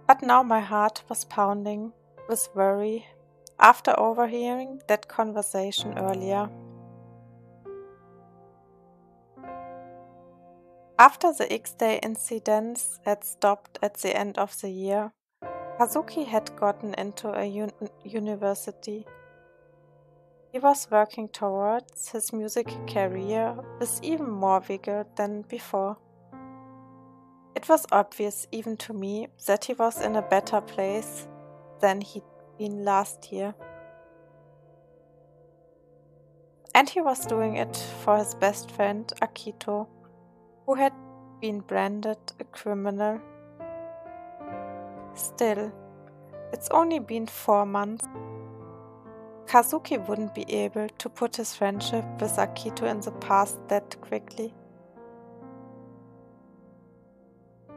S1: But now my heart was pounding with worry after overhearing that conversation earlier. After the X-Day incidents had stopped at the end of the year, Kazuki had gotten into a university. He was working towards his music career with even more vigor than before. It was obvious even to me that he was in a better place than he'd been last year. And he was doing it for his best friend Akito, who had been branded a criminal. Still, it's only been 4 months. Kazuki wouldn't be able to put his friendship with Akito in the past that quickly.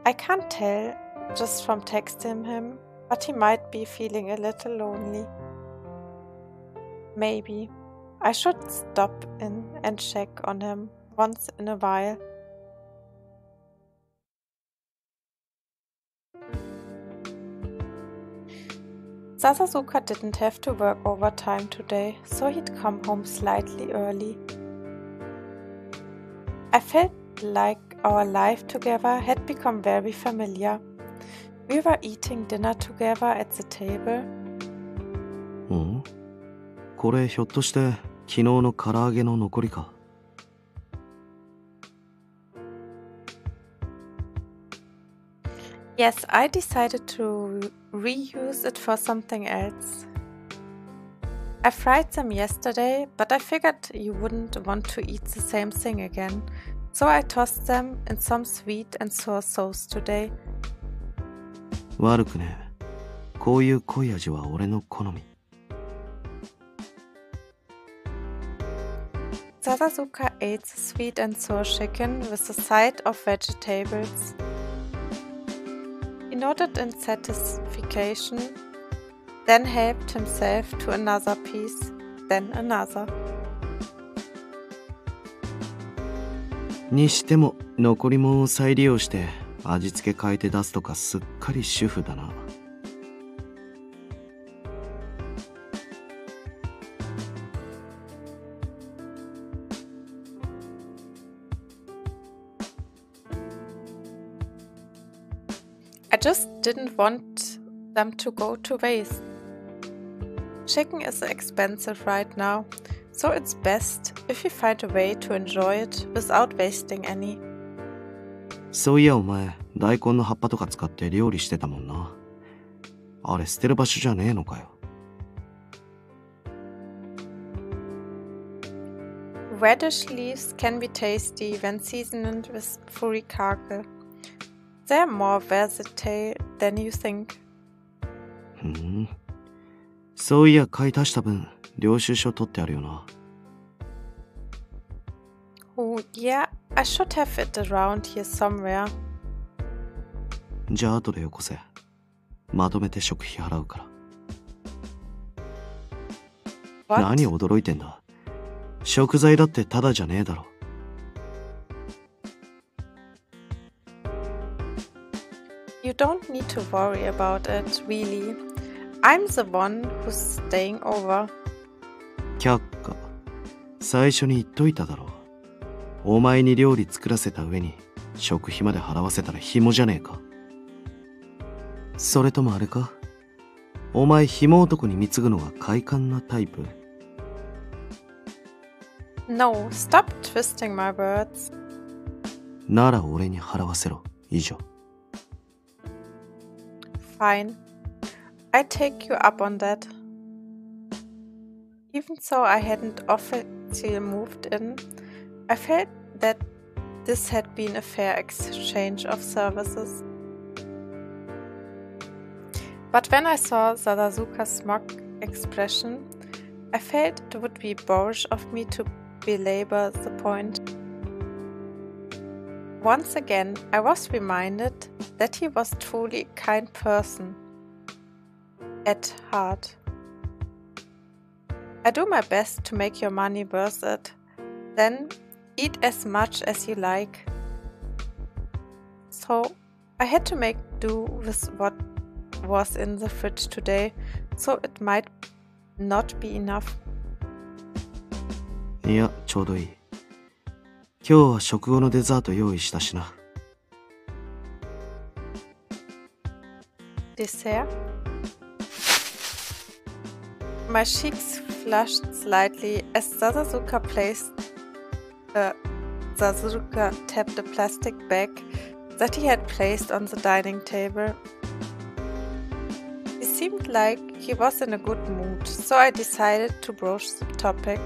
S1: I can't tell just from texting him, but he might be feeling a little lonely. Maybe I should stop in and check on him once in a while. Sadazuka didn't have to work overtime today, so he'd come home slightly early. I felt like our life together had become very familiar. We were eating dinner together at the table.
S2: これひょっとして昨日の唐揚げの残りか?
S1: Yes, I decided to reuse it for something else. I fried them yesterday, but I figured you wouldn't want to eat the same thing again, so I tossed them in some sweet and sour sauce today.
S2: 悪くね。こういう濃い味は俺の好み。
S1: Sadazuka ate the sweet and sour chicken with a side of vegetables. He nodded in satisfaction, then helped himself to another piece, then another.
S2: にしても残り物を再利用して味付け変えて出すとかすっかり主婦だな。
S1: I just didn't want them to go to waste. Chicken is expensive right now, so it's best if we find a way to enjoy it without wasting any.
S2: そういやお前、大根の葉っぱとか使って料理してたもんな。あれ捨てる場所じゃねえのかよ。
S1: Radish leaves can be tasty when seasoned with furikake. They're more versatile than you think.
S2: ふん。そういや買い足した分、領収書取ってあるよな。
S1: Oh, yeah, I should have it around here somewhere.
S2: じゃあ後でよこせ。まとめて食費払うから。
S1: What?
S2: 何驚いてんだ。食材だってタダじゃねえだろ。
S1: You don't need to worry about it, really. I'm the one who's staying over.
S2: 却下。最初に言っといただろう。お前に料理作らせた上に食費まで払わせたら紐じゃねえか。それともあれか。お前紐男に貢ぐのが快感なタイプ。
S1: No, stop twisting my words.
S2: なら俺に払わせろ。以上。
S1: Fine. I take you up on that. Even though I hadn't officially moved in, I felt that this had been a fair exchange of services. But when I saw Sadazuka's smug expression, I felt it would be boorish of me to belabor the point. Once again, I was reminded that he was truly a kind person. At heart. I do my best to make your money worth it. Then eat as much as you like. So I had to make do with what was in the fridge today, so it might not be enough.
S2: いや、ちょうどいい。今日は食後のデザート用意したしな。
S1: Dessert? My cheeks flushed slightly as Sadazuka tapped a plastic bag that he had placed on the dining table. He seemed like he was in a good mood, so I decided to broach the topic.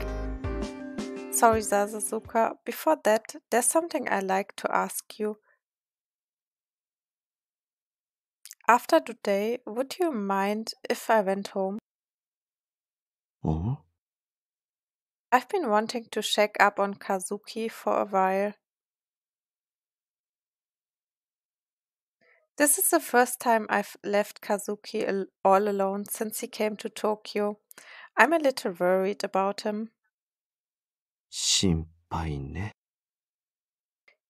S1: Sorry, Sadazuka, before that, there's something I'd like to ask you. After today, would you mind if I went home?
S2: お？
S1: I've been wanting to check up on Kazuki for a while. This is the first time I've left Kazuki all alone since he came to Tokyo. I'm a little worried about him.
S2: 心配ね。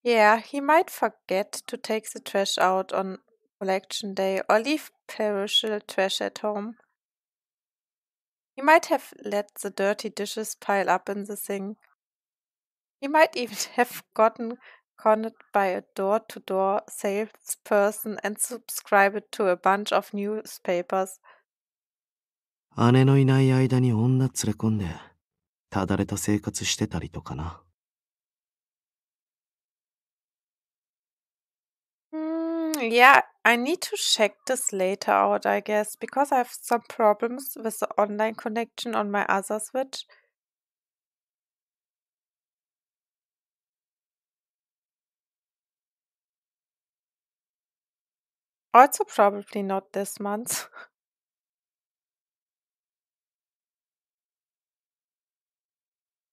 S1: Yeah, he might forget to take the trash out on collection day or leave perishable trash at home. He might have let the dirty dishes pile up in the sink. He might even have gotten conned by a door-to-door salesperson and subscribed to a bunch of newspapers.
S2: 姉のいない間に女連れ込んで、ただれた生活してたりとかな。
S1: Yeah, I need to check this later out, I guess, because I have some problems with the online connection on my other Switch. Also, probably not this month.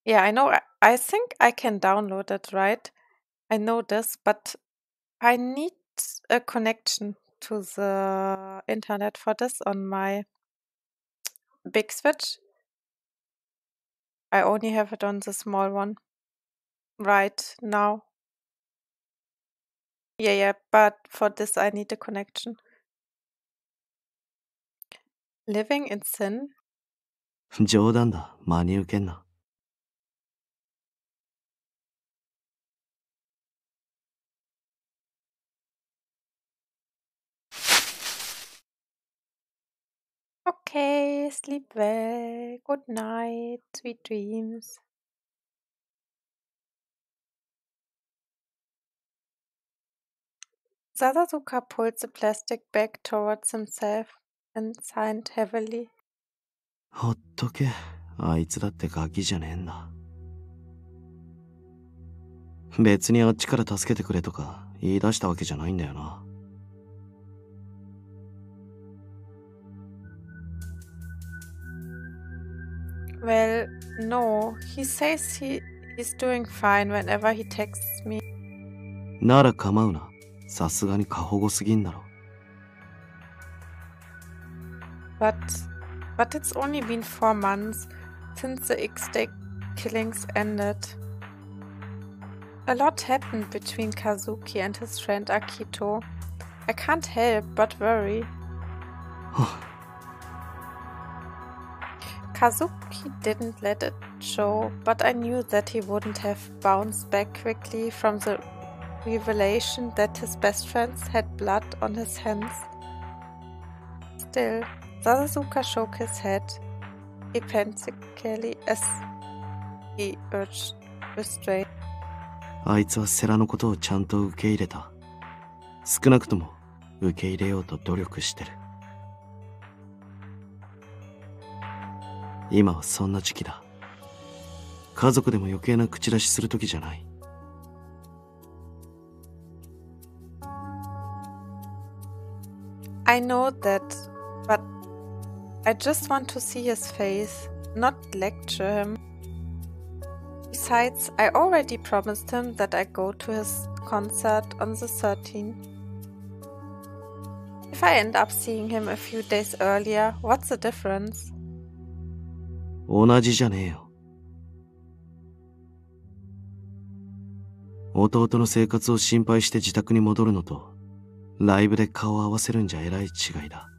S1: Yeah, I know. I think I can download it, right? I know this, but I need a connection to the internet for this on my big Switch. I only have it on the small one right now. Yeah, but for this I need a connection. Living in sin?
S2: 冗談だ。真に受けんな。
S1: Okay, sleep well. Good night. Sweet dreams. Sadazuka pulled the plastic bag towards himself and sighed heavily.
S2: ほっとけ。あいつだってガキじゃねえんだ。別にあっちから助けてくれとか言い出したわけじゃないんだよな。
S1: Well, no. He says he's doing fine whenever he texts me.
S2: なら構うな。さすがに過保護すぎんだろ。
S1: But it's only been 4 months since the X-Day killings ended. A lot happened between Kazuki and his friend Akito. I can't help but worry. Kazuki didn't let it show, but I knew that he wouldn't have bounced back quickly from the revelation that his best friends had blood on his hands. Still, Sasuke shook his head, epentically as he urged restraint.
S2: あいつはセラのことをちゃんと受け入れた。少なくとも受け入れようと努力してる。今はそんな時期だ。家族でも余計な口出しする時じゃない。
S1: I know that, but I just want to see his face, not lecture him. Besides, I already promised him that I go to his concert on the 13th. If I end up seeing him a few days earlier, what's the difference?
S2: 同じじゃねえよ。弟の生活を心配して自宅に戻るのと、ライブで顔を合わせるんじゃえらい違いだ。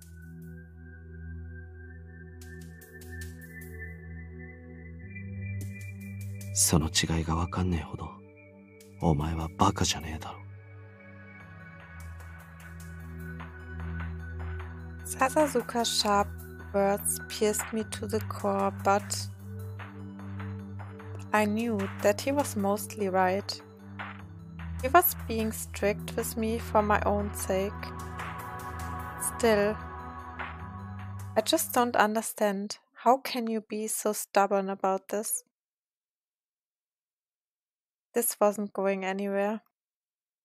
S2: その違いがわかんねえほど、お前はバカじゃねえだろ。
S1: Sasuke's sharp words pierced me to the core, but I knew that he was mostly right. He was being strict with me for my own sake. Still, I just don't understand. How can you be so stubborn about this? This wasn't going anywhere.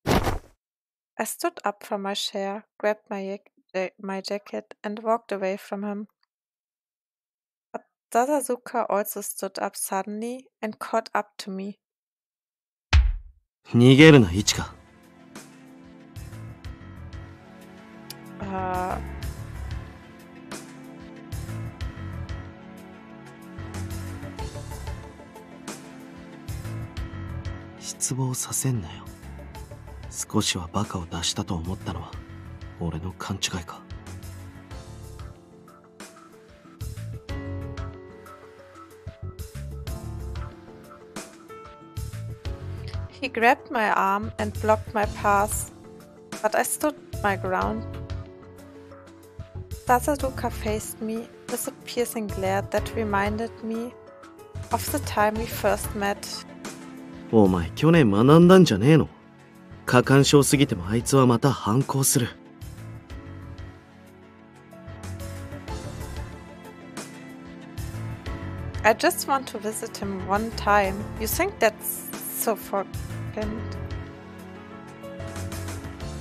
S1: I stood up from my chair, grabbed my jacket, and walked away from him. But Sasuke also stood up suddenly and caught up to me.
S2: 逃げるな、イチカ。失望させんなよ。少しはバカを出したと思ったのは俺の勘違いか。
S1: He grabbed my arm and blocked my path, but I stood my ground. Sasuke faced me with a piercing glare that reminded me of the time we first met.
S2: お前去年学んだんじゃねえの？過干渉すぎてもあいつはまた反抗する。
S1: I just want to visit him one time. You think that's so flippant?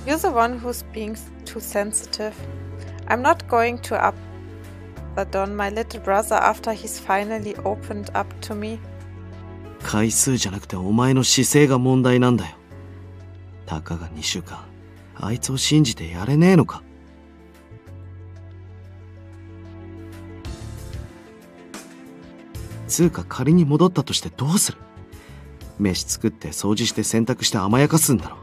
S1: You're the one who's being too sensitive. I'm not going to abandon my little brother after he's finally opened up to me.
S2: 回数じゃなくてお前の姿勢が問題なんだよ。たかが2週間、あいつを信じてやれねえのか。つうか仮に戻ったとしてどうする？飯作って掃除して洗濯して甘やかすんだろ。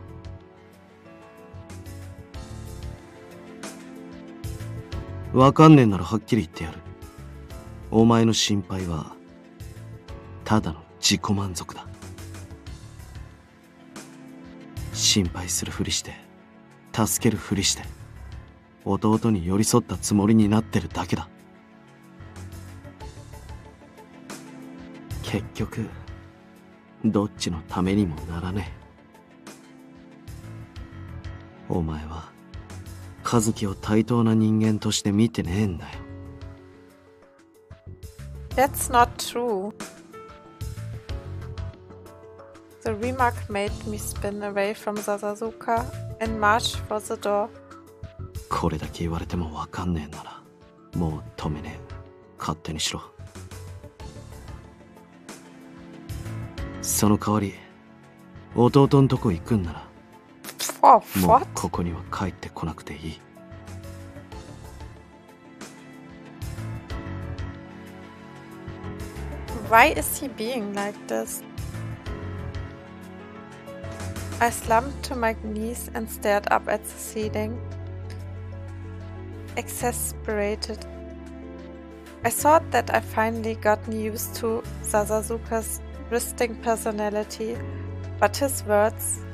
S2: わかんねえならはっきり言ってやる。お前の心配はただの自己満足だ。心配するふりして助けるふりして弟に寄り添ったつもりになってるだけだ。結局どっちのためにもならねえ。お前は和樹を対等な人間として見てねえんだよ。
S1: That's not true. The remark made me spin away from Sasazuka and march for the door.
S2: これだけ言われてもわかんねえならもう止めねえ。勝手にしろ。その代わり弟んとこ行くんなら
S1: Oh,
S2: もう
S1: what?
S2: ここには帰ってこなくていい。
S1: Why is he being like this? I slumped to my knees and stared up at the ceiling. Exasperated. I thought that I finally gotten used to Sasazuka's twisting personality, but his words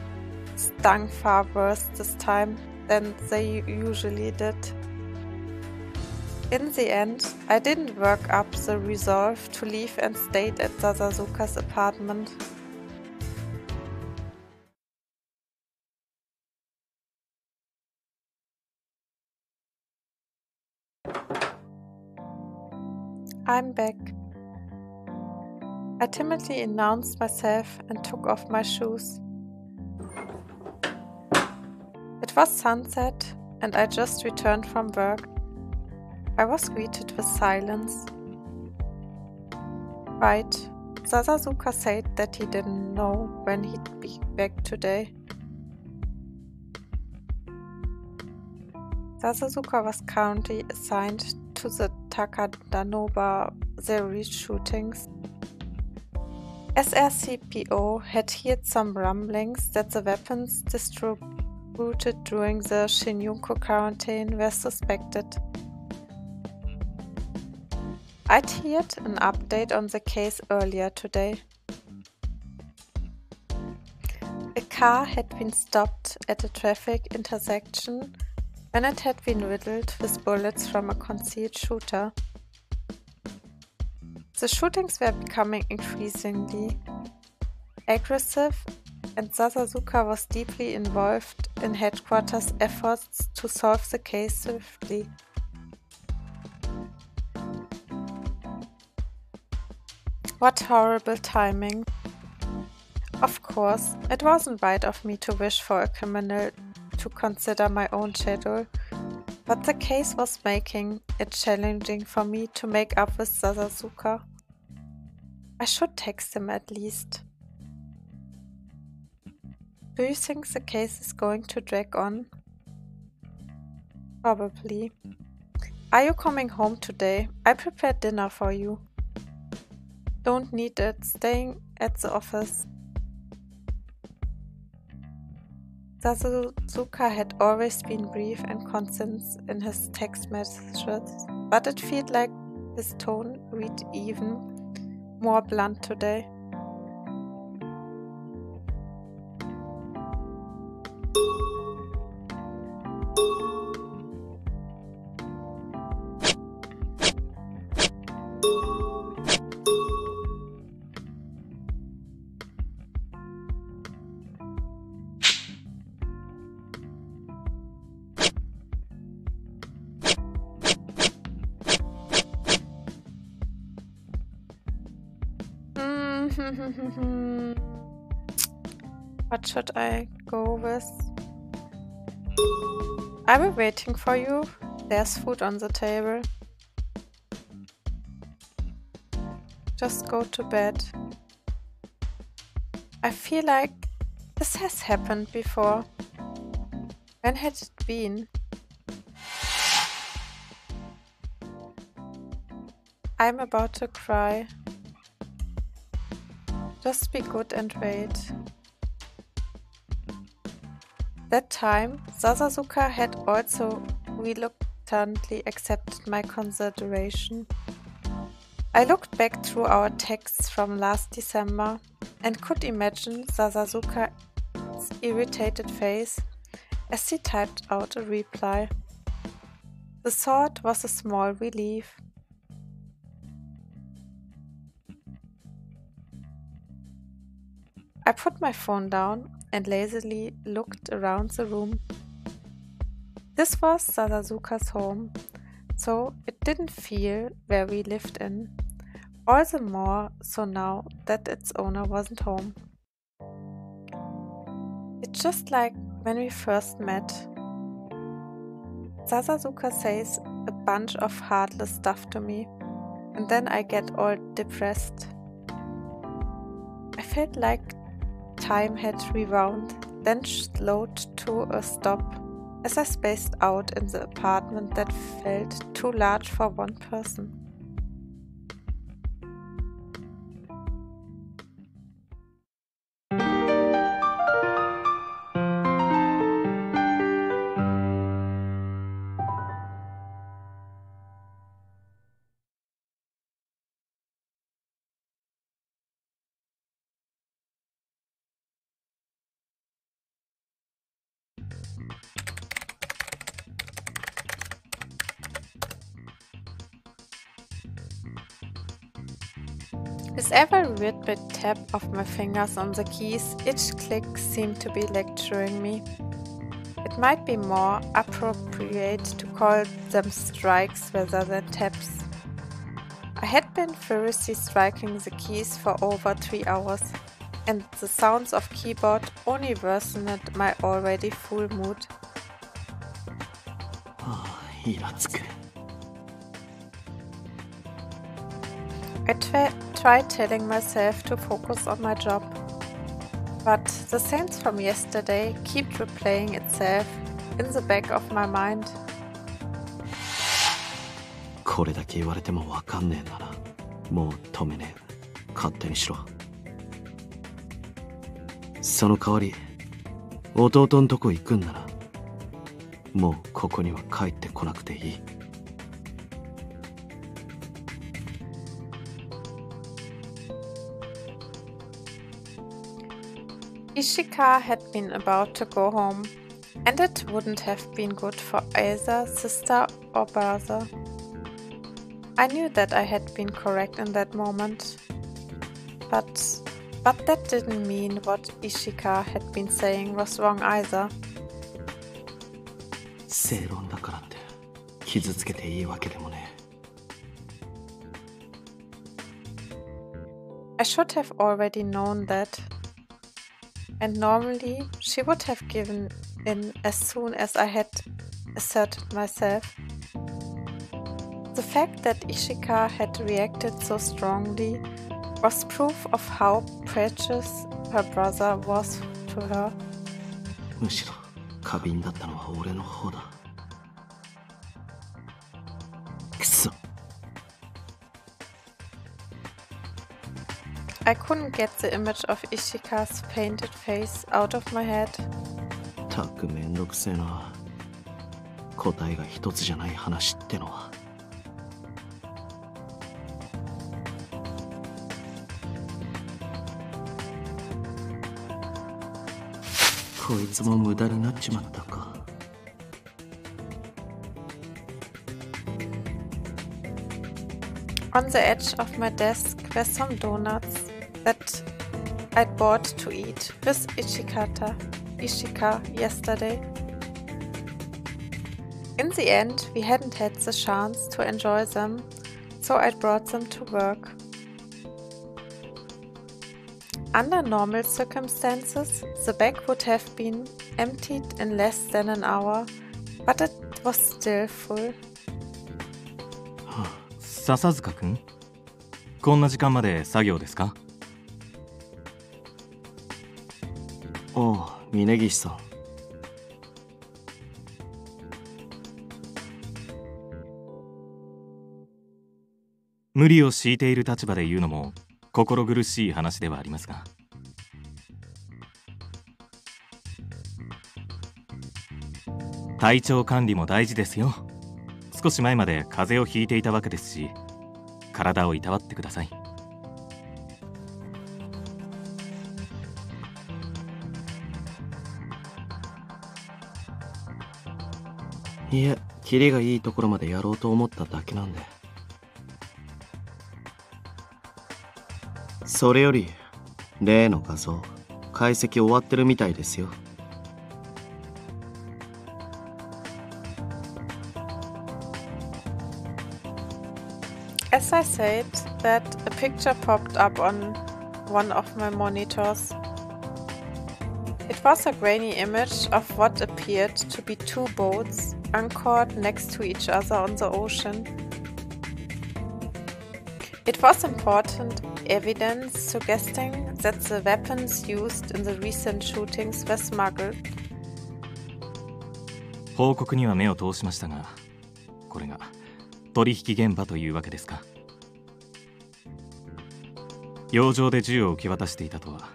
S1: stung far worse this time than they usually did. In the end, I didn't work up the resolve to leave and stayed at Sasazuka's apartment. I'm back. I timidly announced myself and took off my shoes. It was sunset and I just returned from work. I was greeted with silence. Right, Sasazuka said that he didn't know when he'd be back today. Sasazuka was currently assigned to the Takadanoba Zeri shootings. SRCPO had heard some rumblings that the weapons distributed during the Shinjuku quarantine were suspected. I'd heard an update on the case earlier today. A car had been stopped at a traffic intersection when it had been riddled with bullets from a concealed shooter. The shootings were becoming increasingly aggressive, and Sasazuka was deeply involved in headquarters' efforts to solve the case swiftly. What horrible timing. Of course, it wasn't right of me to wish for a criminal to consider my own schedule, but the case was making it challenging for me to make up with Sasazuka. I should text him at least. Do you think the case is going to drag on? Probably. Are you coming home today? I prepared dinner for you. Don't need it, staying at the office. Sasazuka had always been brief and concise in his text messages, but it felt like his tone read even more blunt today. What should I go with? I will waiting for you. There's food on the table. Just go to bed. I feel like this has happened before. When had it been? I'm about to cry. Just be good and wait. That time, Sasazuka had also reluctantly accepted my consideration. I looked back through our texts from last December and could imagine Sasazuka's irritated face as he typed out a reply. The thought was a small relief. I put my phone down and lazily looked around the room. This was Sasazuka's home, so it didn't feel where we lived in, all the more so now that its owner wasn't home. It's just like when we first met. Sasasuka says a bunch of heartless stuff to me, and then I get all depressed. I felt like time had rewound, then slowed to a stop as I spaced out in the apartment that felt too large for one person. With every rhythmic tap of my fingers on the keys, each click seemed to be lecturing me. It might be more appropriate to call them strikes rather than taps. I had been furiously striking the keys for over 3 hours, and the sounds of keyboard only worsened my already full mood.
S2: イラつく。
S1: I tried telling myself to focus on my job, but the scenes from yesterday keep replaying itself in the back of my mind.
S2: これだけ言われてもわかんねえなら、もう止めねえ。勝手にしろ。その代わり、弟んとこ行くんなら、もうここには帰ってこなくていい。
S1: Ishika had been about to go home, and it wouldn't have been good for either sister or brother. I knew that I had been correct in that moment, but that didn't mean what Ishika had been saying was wrong either.
S2: 正論だからって傷つけていいわけでもね。
S1: I should have already known that. And normally she would have given in as soon as I had asserted myself. The fact that Ishika had reacted so strongly was proof of how precious her brother was to her.
S2: むしろ過敏だったのは俺の方だ。くそ。
S1: I couldn't get the image of Ishika's painted face out of my head.
S2: たくめんどくせえな。答えが一つじゃない話ってのは。こいつも無駄になっちまったか。
S1: On the edge of my desk were some donuts that I'd bought to eat with Ishika yesterday. In the end, we hadn't had the chance to enjoy them, so I'd brought them to work. Under normal circumstances, the bag would have been emptied in less than an hour, but it was still full.
S9: 笹塚くん、こんな時間まで作業ですか？
S2: おう、峯岸さん。
S9: 無理を強いている立場で言うのも心苦しい話ではありますが、体調管理も大事ですよ。少し前まで風邪をひいていたわけですし、体をいたわってください。
S2: いえ、キリがいいところまでやろうと思っただけなんで。それより例の画像解析終わってるみたいですよ。
S1: As I said that, a picture popped up on one of my monitors. It It was a grainy image of what appeared to be two boats anchored next to each other on the ocean. It was important evidence suggesting that the weapons used in the recent shootings were smuggled.
S9: 報告には目を通しましたが、これが取引現場というわけですか。洋上で銃を受け渡していたとは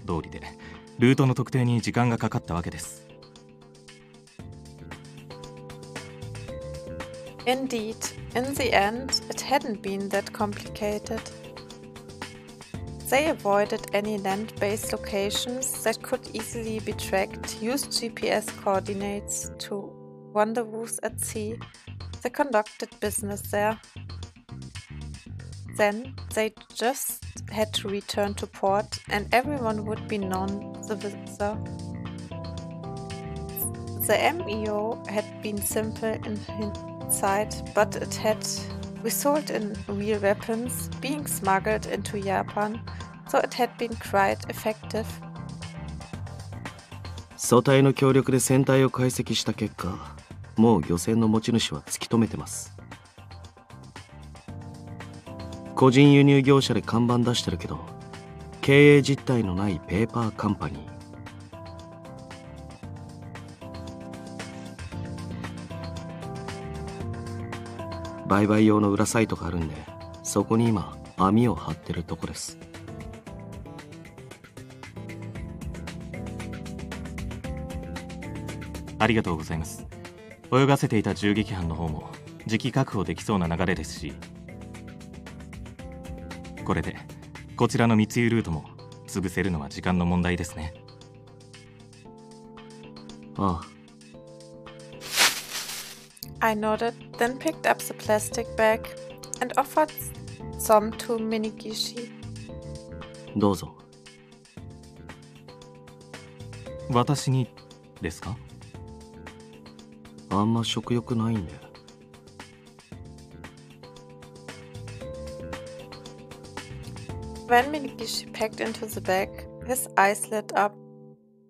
S9: 道理でルートの特定に時間がかかったわけです。
S1: Indeed, in the end, it hadn't been that complicated. They avoided any land-based locations that could easily be tracked, used GPS coordinates to rendezvous at sea. They conducted business there. Then they just had to return to port and everyone would be known the visitor. The MEO had been simple in hindsight, but it had resulted in real weapons being smuggled into Japan, so it had been quite effective.
S2: 組対の協力で船体を解析した結果、もう漁船の持ち主は突き止めてます。個人輸入業者で看板出してるけど、経営実態のないペーパーカンパニー。売買用の裏サイトがあるんで、そこに今網を張ってるとこです。
S9: ありがとうございます。泳がせていた銃撃犯の方も時期確保できそうな流れですし、これでこちらの密輸ルートも潰せるのは時間の問題ですね。
S2: ああ。
S1: I nodded, then picked up the plastic bag and offered some to Minigishi.
S2: どうぞ。
S9: 私にですか？
S2: あんま食欲ないんで。
S1: When Minigishi peeked into the bag, his eyes lit up.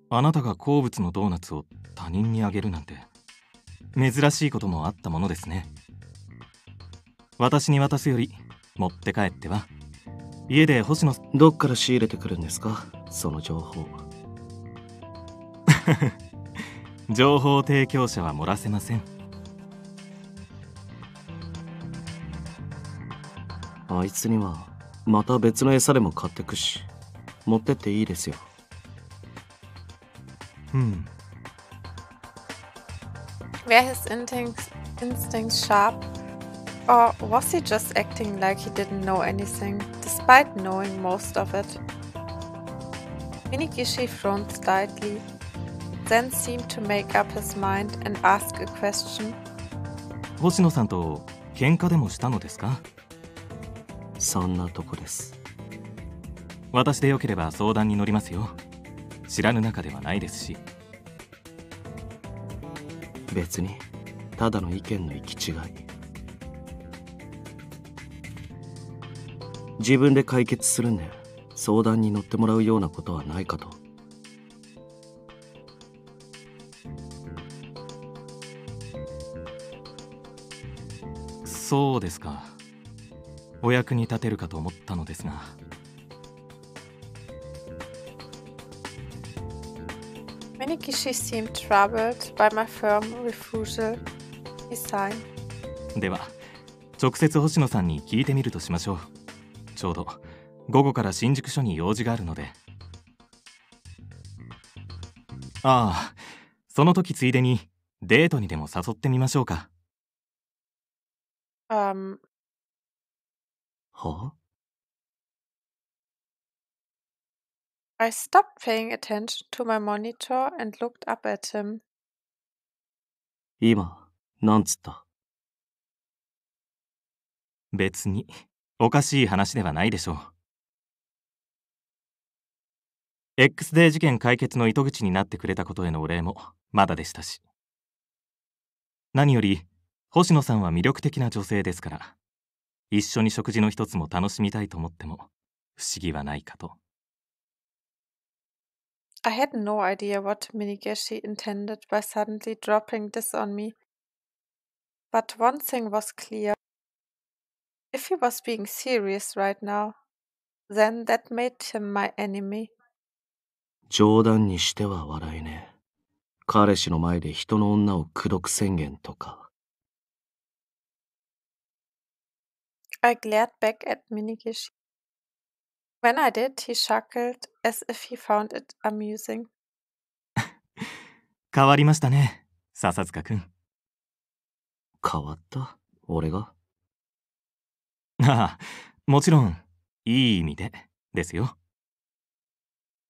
S9: あなたが好物のドーナツを他人にあげるなんて珍しいこともあったものですね。私に渡すより持って帰っては。家で星野。
S2: どっから仕入れてくるんですか、その情報。
S9: 情報提供者は漏らせません。
S2: あいつにはまた別の餌でも買ってくし、持ってっていいですよ。
S1: Were his instincts sharp, or was he just acting like he didn't know anything, despite knowing most of it? Minigishi frowned slightly, then seemed to make up his mind and ask a question.
S9: 星野さんと喧嘩でもしたのですか？
S2: そんなとこです。
S9: 私でよければ相談に乗りますよ。知らぬ仲ではないですし。
S2: 別にただの意見の行き違い。自分で解決するんで相談に乗ってもらうようなことはないかと。
S9: そうですか。お役に立てるかと思ったのですが。
S1: Minigishi seemed troubled by my firm refusal. He sighed.
S9: では、直接星野さんに聞いてみるとしましょう。ちょうど午後から新宿署に用事があるので。ああ、その時ついでにデートにでも誘ってみましょうか。
S2: は
S1: I stopped paying attention to my monitor and looked up at him.
S2: 今、なんつった？
S9: 別におかしい話ではないでしょう。X デー事件解決の糸口になってくれたことへのお礼もまだでしたし。何より星野さんは魅力的な女性ですから、一緒に食事の一つも楽しみたいと思っても不思議はないかと。
S1: I had no idea what Minigishi intended by suddenly dropping this on me. But one thing was clear. If he was being serious right now, then that made him my enemy.
S2: 冗談にしては笑えねえ。彼氏の前で人の女を口説く宣言とか。
S1: I glared back at Minigishi. When I did, he chuckled as if he found it amusing.
S9: 変わりましたね、笹塚くん。
S2: 変わった？俺が？
S9: ああ、もちろん、いい意味で、ですよ。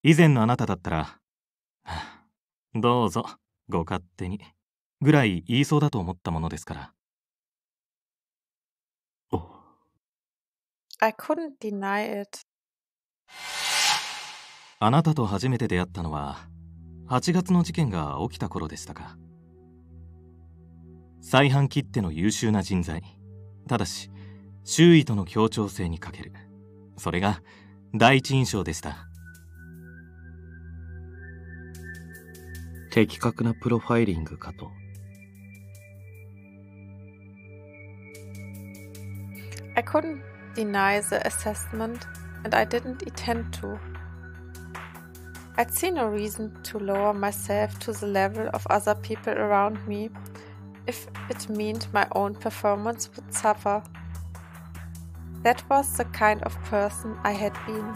S9: 以前のあなただったら、どうぞ、ご勝手に、ぐらい言いそうだと思ったものですから。
S1: I couldn't deny it.
S9: あなたと初めて出会ったのは、8月の事件が起きた頃でしたか。再犯切っての優秀な人材。ただし、周囲との協調性に欠ける。それが第一印象でした。
S2: 的確なプロファイリングかと。
S1: I couldn't deny the assessment, and I didn't intend to. I'd see no reason to lower myself to the level of other people around me if it meant my own performance would suffer. That was the kind of person I had been.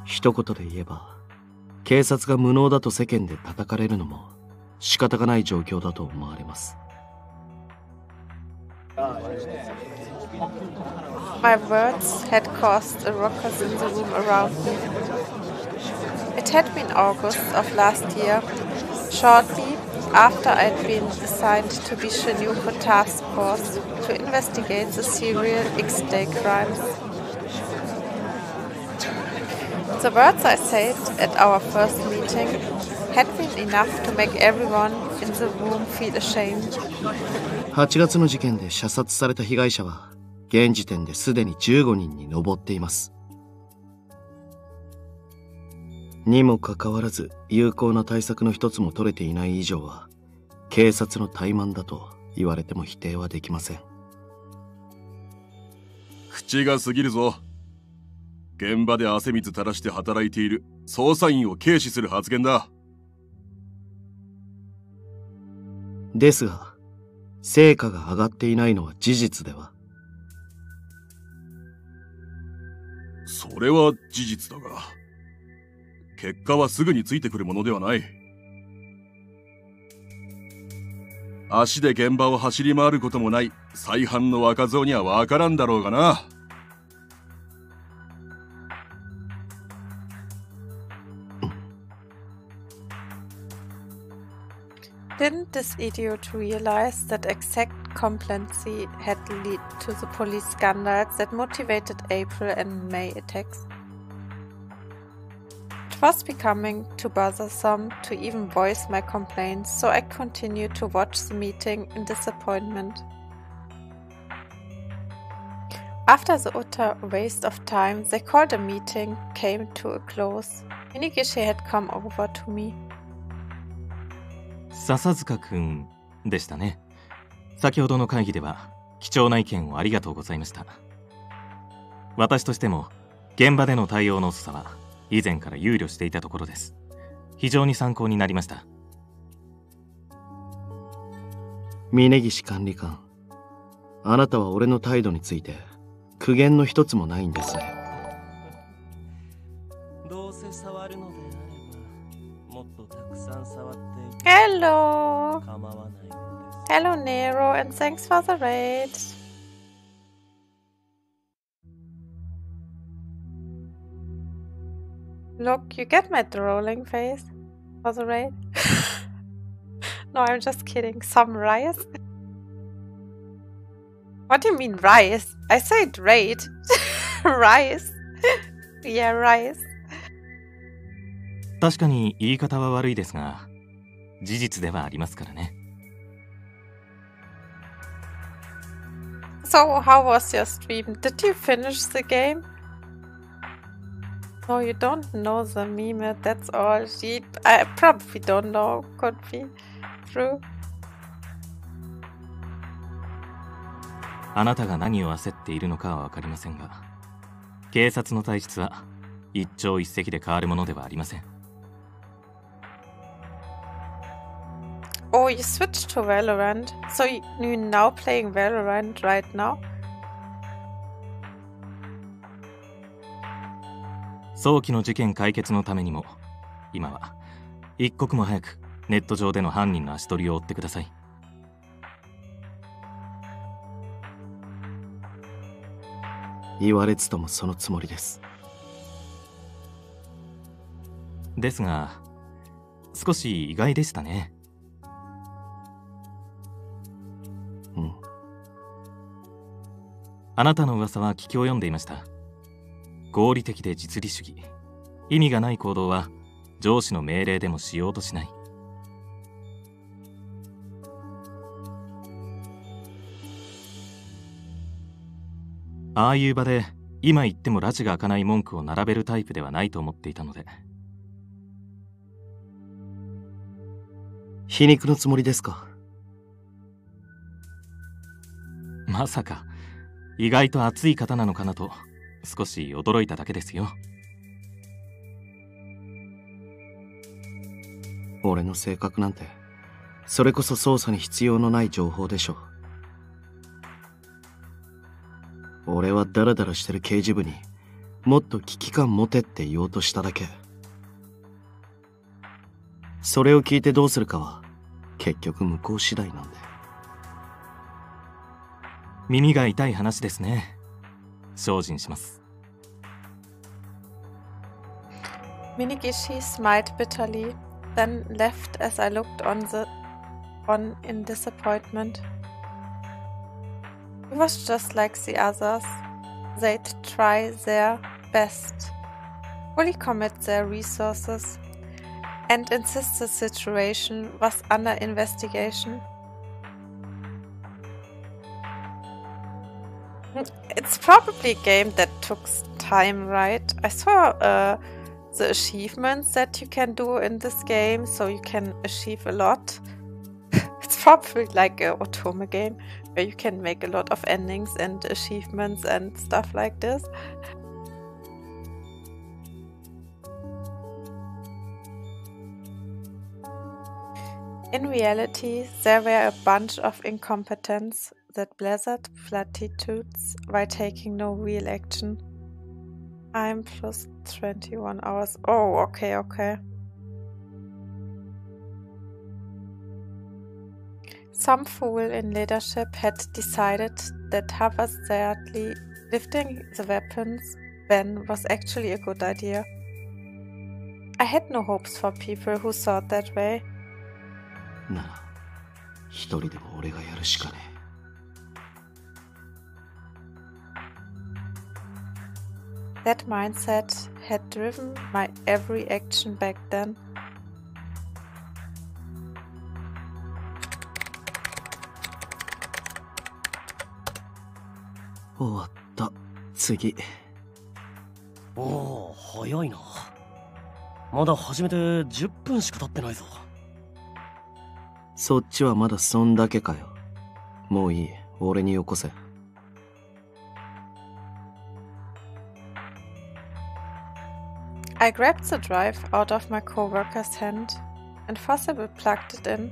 S2: 一言で言えば、警察が無能だと世間で叩かれるのも仕方がない状況だと思われます。
S1: My words had caused a ruckus in the room around me. It had been August of last year, shortly after I'd been assigned to be Shinjuku Task Force to investigate the serial X-Day crimes. The words I said at our first meeting had been enough to make everyone in the room feel ashamed.
S2: 8月の事件で射殺された被害者は現時点ですでに15人に上っています。にもかかわらず有効な対策の一つも取れていない以上は警察の怠慢だと言われても否定はできません。
S8: 口が過ぎるぞ。現場で汗水垂らして働いている捜査員を軽視する発言だ。
S2: ですが成果が上がっていないのは事実では？
S8: それは事実だが、結果はすぐについてくるものではない。足で現場を走り回ることもない再犯の若造には分からんだろうがな。
S1: Didn't this idiot realize that exact complacency had led to the police scandals that motivated April and May attacks? It was becoming too bothersome to even voice my complaints, so I continued to watch the meeting in disappointment. After the utter waste of time, they called a meeting came to a close. Minigishi had come over to me.
S9: 笹塚くんでしたね。先ほどの会議では貴重な意見をありがとうございました。私としても現場での対応の遅さは以前から憂慮していたところです。非常に参考になりました。
S2: 峯岸管理官、あなたは俺の態度について苦言の一つもないんですね。
S3: どうせ触るのであればもっとたくさん触っていて
S1: Hello!
S3: 構わないのです。
S1: Hello Nero, and thanks for the raid. Look, you get my drooling face for the raid? No, I'm just kidding. Some rice? What do you mean rice? I said raid. Rice. Yeah, rice.
S9: 確かに言い方は悪いですが、事実ではありますからね。
S1: So, how was your stream? Did you finish the game? No, you don't know the meme, that's all. I probably don't know, could be true.
S9: あなたが何を焦っているのかは分かりませんが、警察の体質は一朝一夕で変わるものではありません。
S1: Oh, you switched to Valorant. So you're now playing Valorant right now?
S9: 早期の事件解決のためにも、今は一刻も早くネット上での犯人の足取りを追ってください。
S2: 言われつともそのつもりです。
S9: ですが、少し意外でしたね。
S2: うん。
S9: あなたの噂は聞き及んでいました。合理的で実利主義。意味がない行動は上司の命令でもしようとしない。ああいう場で今言っても拉致が開かない文句を並べるタイプではないと思っていたので。
S2: 皮肉のつもりですか？
S9: まさか意外と熱い方なのかなと少し驚いただけですよ。
S2: 俺の性格なんてそれこそ捜査に必要のない情報でしょ。俺はダラダラしてる刑事部にもっと危機感持てって言おうとしただけ。それを聞いてどうするかは結局向こう次第なんで。
S9: 耳が痛い話ですね。精進します。
S1: Minigishi smiled bitterly, then left as I looked on in disappointment. He was just like the others. They'd try their best, fully commit their resources, and insist the situation was under investigation. It's probably a game that took time, right? I saw the achievements that you can do in this game, so you can achieve a lot. It's probably like a Otome game where you can make a lot of endings and achievements and stuff like this. In reality, there were a bunch of incompetents that blathered platitudes while taking no real action. I'm plus 21 hours. Oh, okay. Some fool in leadership had decided that haphazardly lifting the weapons ban was actually a good idea. I had no hopes for people who thought that way.
S2: なら、一人でも俺がやるしかねえ。
S1: That mindset had driven my every action back then.
S2: 終わった。次。
S3: おお、早いな。まだ始めて10分しか経ってないぞ。
S2: そっちはまだそんだけかよ。もういい。俺によこせ。
S1: I grabbed the drive out of my coworker's hand and forcibly plugged it in.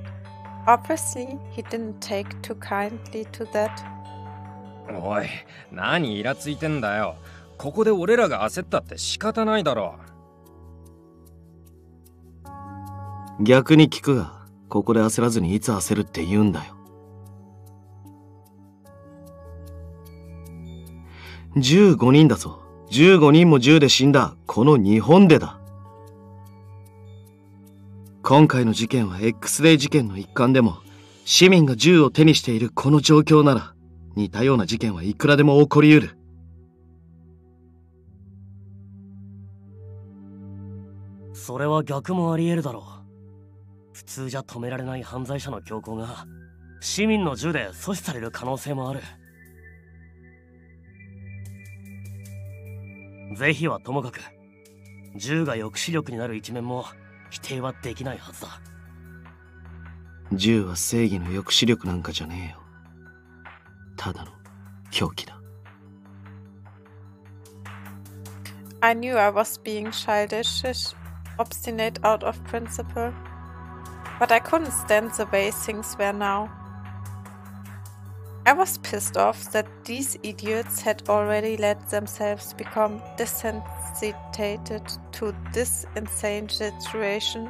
S1: Obviously, he didn't take too kindly to that.
S4: おい、何イラついてんだよ。ここで俺らが焦ったって仕方ないだろ。
S2: 逆に聞くが、ここで焦らずにいつ焦るって言うんだよ。15人だぞ。15人も銃で死んだ。この日本でだ。今回の事件は X デー事件の一環でも、市民が銃を手にしているこの状況なら、似たような事件はいくらでも起こりうる。
S3: それは逆もあり得るだろう。普通じゃ止められない犯罪者の強行が市民の銃で阻止される可能性もある。是非はともかく、銃が抑止力になる一面も否定はできないはずだ。
S2: 銃は正義の抑止力なんかじゃねえよ。ただの狂気だ。
S1: I knew I was being childish, obstinate out of principle, but I couldn't stand the way things were now. I was pissed off that these idiots had already let themselves become desensitized to this insane situation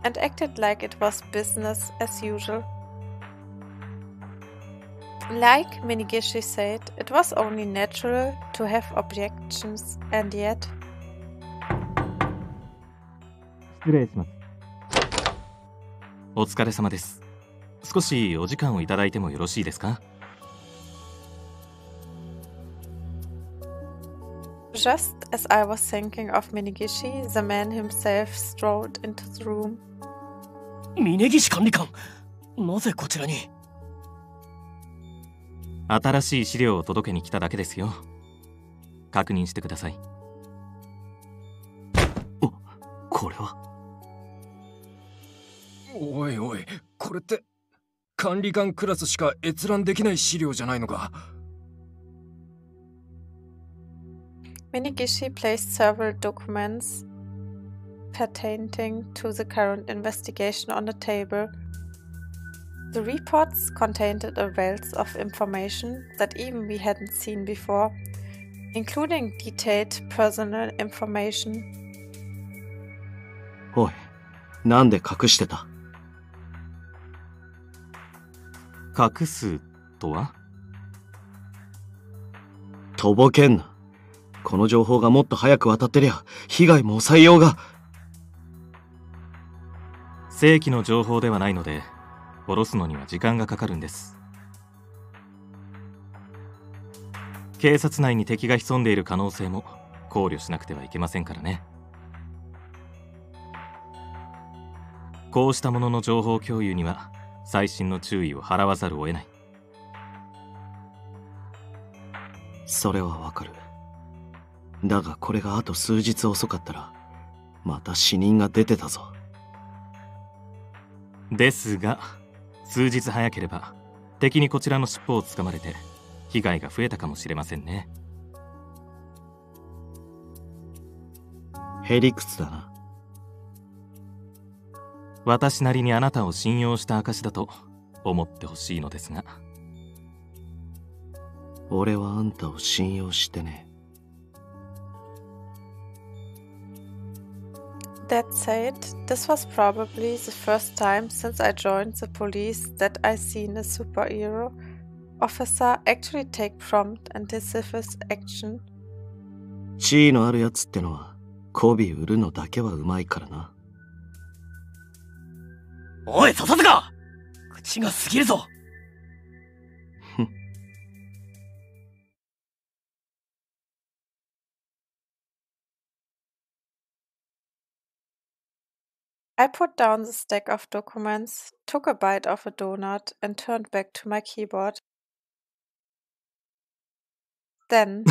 S1: and acted like it was business as usual. Like Minigishi said, it was only natural to have objections, and yet...
S9: 失礼します。お疲れ様です。少しお時間をいただいてもよろしいですか？
S1: Just as I was thinking of Minigishi, the man himself strolled into the room.
S3: 峯岸管理官、なぜこちらに？
S9: 新しい資料を届けに来ただけですよ。確認してください。
S2: これは。
S4: おいおい、これって管理官クラスしか閲覧できない資料じゃないのか。
S1: Minigishi placed several documents pertaining to the current investigation on the table. The reports contained a wealth of information that even we hadn't seen before, including detailed personal information.
S2: おい、なんで隠してた？
S9: 隠すとは？
S2: とぼけんな。この情報がもっと早く渡ってりゃ被害も抑えようが。
S9: 正規の情報ではないので下ろすのには時間がかかるんです。警察内に敵が潜んでいる可能性も考慮しなくてはいけませんからね。こうしたものの情報共有には細心の注意を払わざるを得ない。
S2: それはわかる。だがこれがあと数日遅かったらまた死人が出てたぞ。
S9: ですが数日早ければ敵にこちらの尻尾をつかまれて被害が増えたかもしれませんね。
S2: へりくつだな。
S9: 私なりにあなたを信用した証だと思ってほしいのですが。
S2: 俺はあんたを信用してね。
S1: That said, this was probably the first time since I joined the police that I seen a superhero officer actually take prompt and decisive action.
S2: 地位のあるやつってのは媚び売るのだけはうまいからな。
S3: おい、笹塚！口が過ぎるぞ。
S1: I put down the stack of documents, took a bite of a donut, and turned back to my keyboard. Then...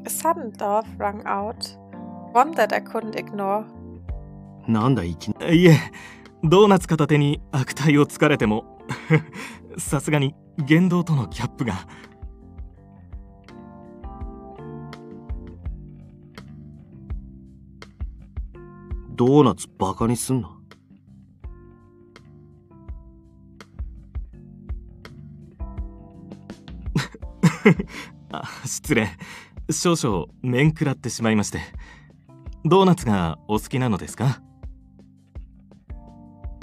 S1: a sudden thought rang out, one that I couldn't ignore.
S2: なんだいきなり。
S9: いえ、ドーナツ片手に悪態をつかれてもさすがに言動とのギャップが。
S2: ドーナツバカにすんな。
S9: あ、失礼。少々面食らってしまいまして。ドーナツがお好きなのですか？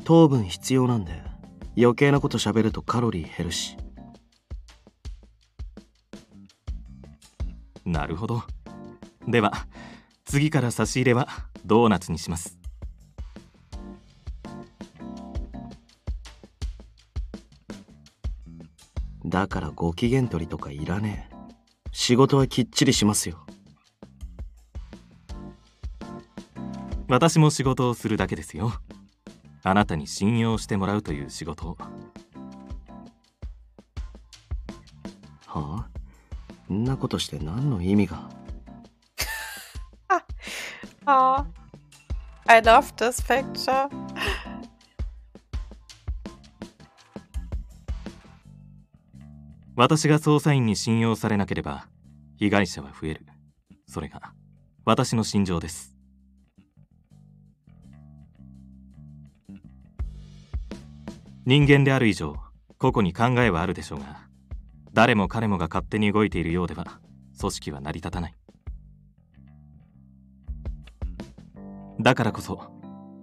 S2: 糖分必要なんで余計なこと喋るとカロリー減るし。
S9: なるほど。では次から差し入れはドーナツにします。
S2: だからご機嫌取りとかいらねえ。仕事はきっちりしますよ。
S9: 私も仕事をするだけですよ。あなたに信用してもらうという仕事を。
S2: はあ、んなことして何の意味が。
S1: Oh, I love this picture.
S9: 私が捜査員に信用されなければ被害者は増える。それが私の心情です。人間である以上個々に考えはあるでしょうが、誰も彼もが勝手に動いているようでは組織は成り立たない。だからこそ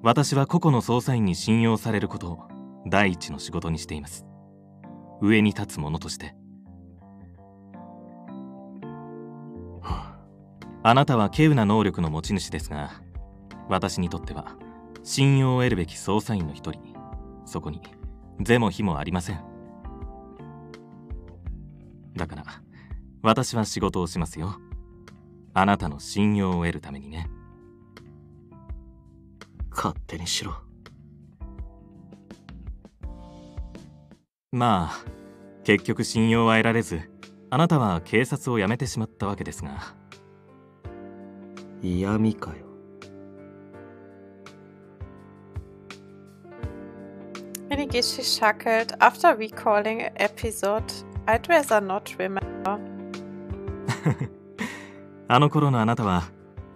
S9: 私は個々の捜査員に信用されることを第一の仕事にしています。上に立つ者として。あなたは稀有な能力の持ち主ですが、私にとっては信用を得るべき捜査員の一人。そこに是も非もありません。だから私は仕事をしますよ。あなたの信用を得るためにね。
S2: 勝手にしろ。
S9: まあ結局信用は得られず、あなたは警察を辞めてしまったわけですが。
S2: 嫌味かよ。
S1: Minigishi chuckled after recalling an episode I'd rather not remember.
S9: あの頃のあなたは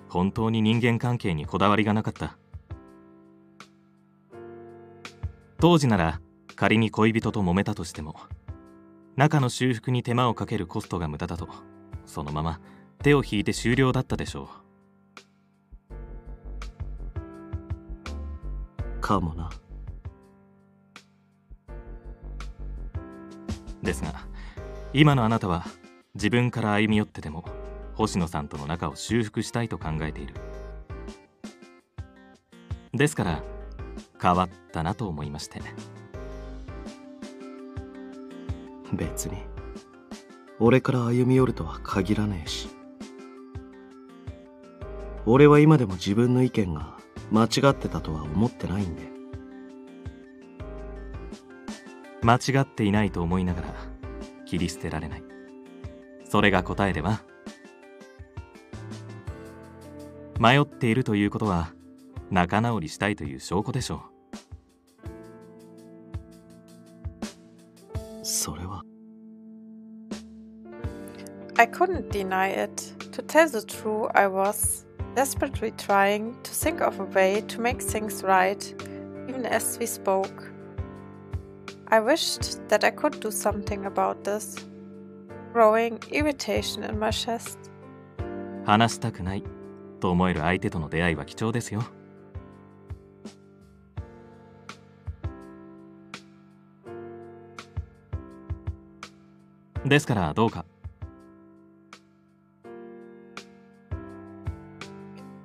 S9: 本当に人間関係にこだわりがなかった。当時なら仮に恋人と揉めたとしても、仲の修復に手間をかけるコストが無駄だと、そのまま手を引いて終了だったでしょ
S2: う。かもな。
S9: ですが今のあなたは自分から歩み寄ってでも星野さんとの仲を修復したいと考えている。ですから変わったなと思いまして。
S2: 別に俺から歩み寄るとは限らねえし、俺は今でも自分の意見が間違ってたとは思ってないんで。
S9: 間違っていないと思いながら切り捨てられない。それが答えでは。迷っているということは仲直りしたいという証拠でしょ
S2: う。それは。
S1: I couldn't deny it. To tell the truth, I was desperately trying to think of a way to make things right, even as we spoke. I wished that I could do something about this growing irritation in my chest.
S9: 話したくないと思える相手との出会いは貴重ですよ。ですからどうか。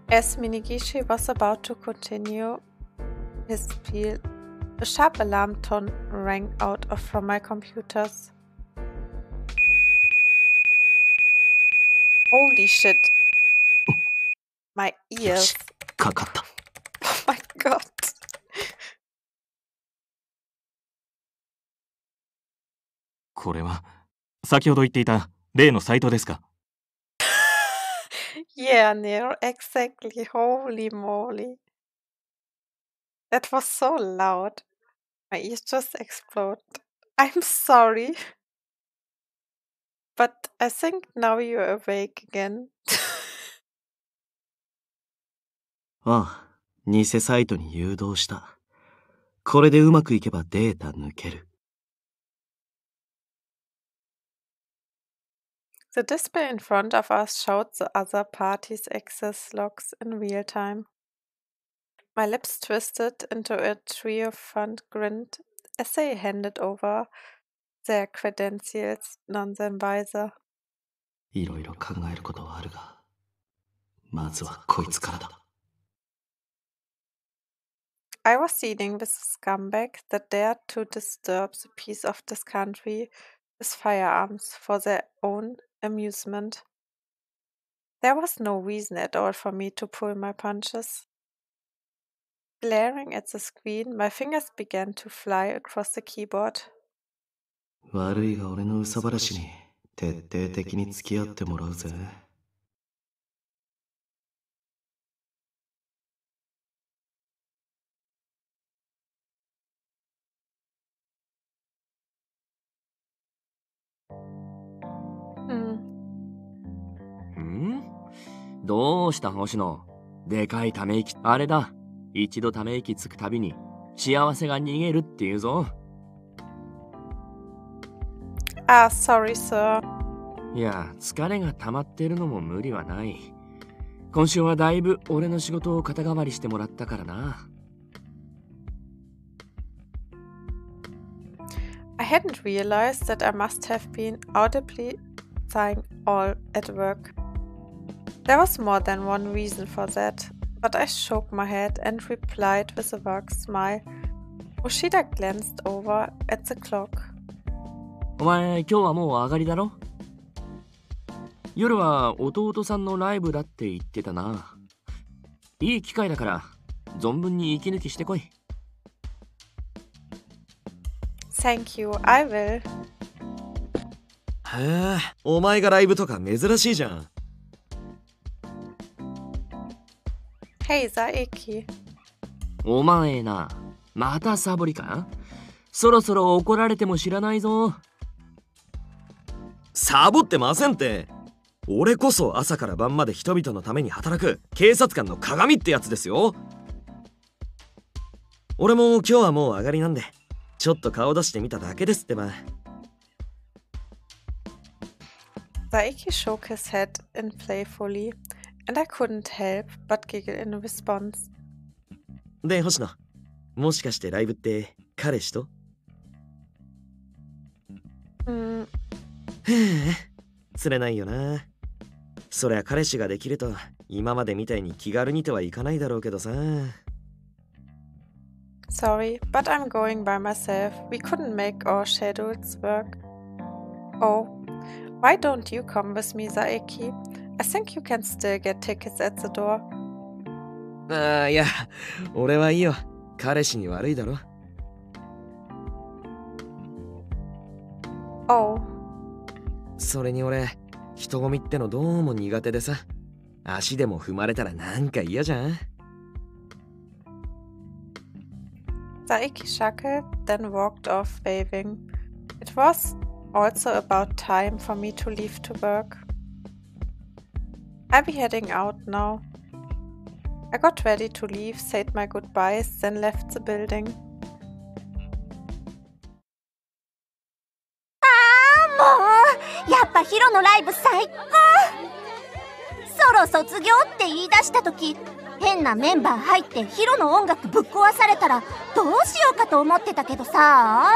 S1: As Minigishi was about to continue his spiel, a sharp alarm tone rang out from my computers. Holy shit. My ears.
S2: かかった。
S1: Oh my god.
S9: これは先ほど言っていた例のサイトですか？
S1: Yeah, Neil, exactly. Holy moly. That was so loud. My ears just exploded. I'm sorry. But I think now you're awake again.
S2: ああ、偽サイトに誘導した。これでうまくいけばデータ抜ける。
S1: The display in front of us showed the other party's access logs in real time. My lips twisted into a triumphant grin as they handed over their credentials nonsense.
S2: いろいろ考えることはあるが、まずはこいつからだ。
S1: I was dealing with a scumbag that dared to disturb the peace of this country with firearms for their own amusement. There was no reason at all for me to pull my punches. Glaring at the screen, my fingers began to fly across the keyboard.
S2: 悪いが俺の憂さ晴らしに徹底的に付き合ってもらうぜ。
S6: どうした星野。でかいため息。あれだ。一度ため息つくたびに幸せが逃げるっていうぞ。
S1: Sorry, sir.
S6: いや、疲れが溜まってるのも無理はない。今週はだいぶ俺の仕事を肩代わりしてもらったからな。
S1: I hadn't realized that I must have been audibly sighing all at work. There was more than one reason for that, but I shook my head and replied with a vague smile. Ushida glanced over at the clock.
S6: お前、今日はもう上がりだろ？夜は弟さんのライブだって言ってたな。いい機会だから存分に息抜きしてこい。
S1: Thank you, I will.
S2: へえ、お前がライブとか珍しいじゃん。
S1: Hey, Saeki.
S6: お前な、またサボりか？そろそろ怒られても知らないぞ。
S2: サボってませんって。俺こそ朝から晩まで人々のために働く警察官の鏡ってやつですよ。俺も今日はもう上がりなんで、ちょっと顔出してみただけですってば。
S1: Saeki shook his head in playfully, and I couldn't help but giggle in response.
S2: で、星野、もしかしてライブって彼氏と？へえ、釣れないよな。そりゃ彼氏ができると今までみたいに気軽にとはいかないだろうけどさ。
S1: Sorry, but I'm going by myself. We couldn't make our schedules work. Oh, why don't you come with me, Saeki? I think you can still get tickets at the door.
S2: いや、俺はいいよ。彼氏に悪いだろ。
S1: Oh.
S2: それに俺、人混みってのどうも苦手でさ。足でも踏まれたらなんか嫌じゃん。
S1: Saeki chuckled, then walked off waving. It was also about time for me to leave to work. I'll be heading out now. I got ready to leave, said my goodbyes, then left the building.
S10: やっぱヒロのライブ最高。ソロ卒業って言い出した時、変なメンバー入ってヒロの音楽ぶっ壊されたらどうしようかと思ってたけどさ、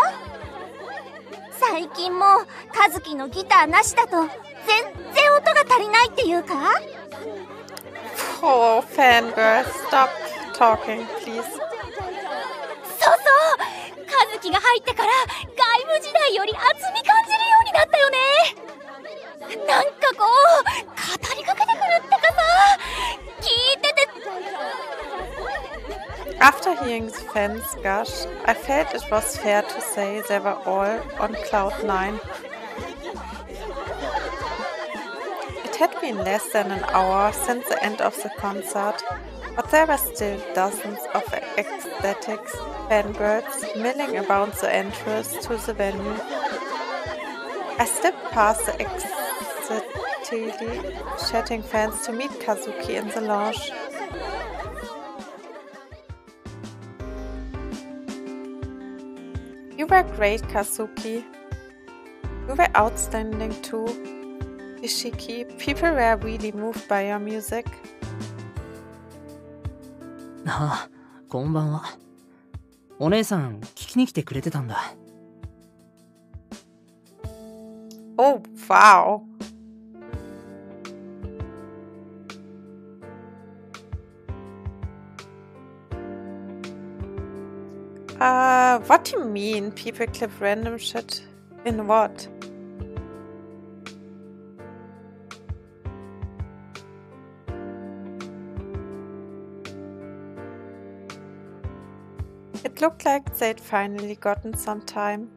S10: 最近も和樹のギターなしだと全然音が足りないっていうか。
S1: Oh, fangirl, stop talking, please.
S10: そうそう、和樹が入ってから外部時代より厚み感じるようになったよね。なんかこう語りかけてくるってかさ、聞いてて。
S1: After hearing the fans gush, I felt it was fair to say they were all on cloud 9. It had been less than an hour since the end of the concert, but there were still dozens of ecstatic fangirls milling about the entrance to the venue. I stepped past the excitedly chatting fans to meet Kazuki in the lounge. You were great, Kazuki. You were outstanding too, Ishiki. People were really moved by your music.
S11: ああ、こんばんは。お姉さん、聞きに来てくれてたんだ。
S1: Oh, wow. What do you mean? People clip random shit in what? It looked like they'd finally gotten some time.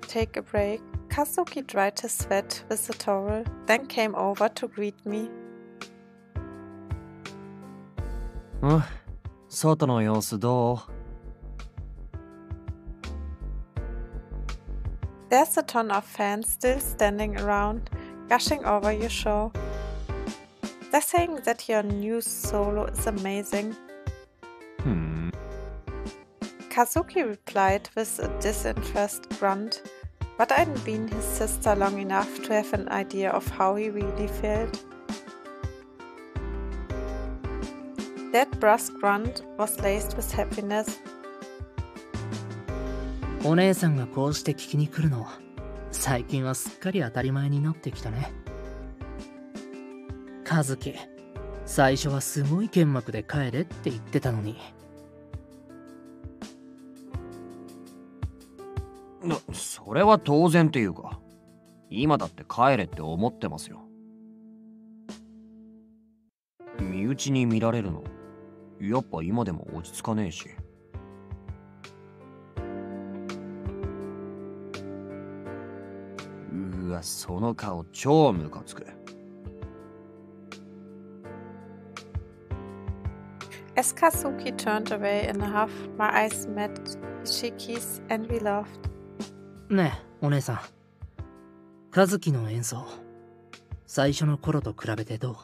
S1: Take a break. Kazuki dried his sweat with a towel, then came over to greet me.
S3: 外の様子どう？
S1: There's a ton of fans still standing around, gushing over your show. They're saying that your new solo is amazing. Kazuki replied with a disinterested grunt, but I hadn't been his sister long enough to have an idea of how he really felt. That brusque grunt was laced with happiness.
S11: お姉さんがこうして聞きに来るの最近はすっかり当たり前になってきたね。和樹、最初はすごい剣幕で帰れって言ってたのに。
S3: それは当然っていうか、今だって帰れって思ってますよ。身内に見られるのやっぱ今でも落ち着かねえし。うわ、その顔超ムカつく。
S1: As Kazuki turned away in a huff, my eyes met Ishiki's and we laughed.
S11: ねえ、お姉さん。和樹の演奏、最初の頃と比べてどう？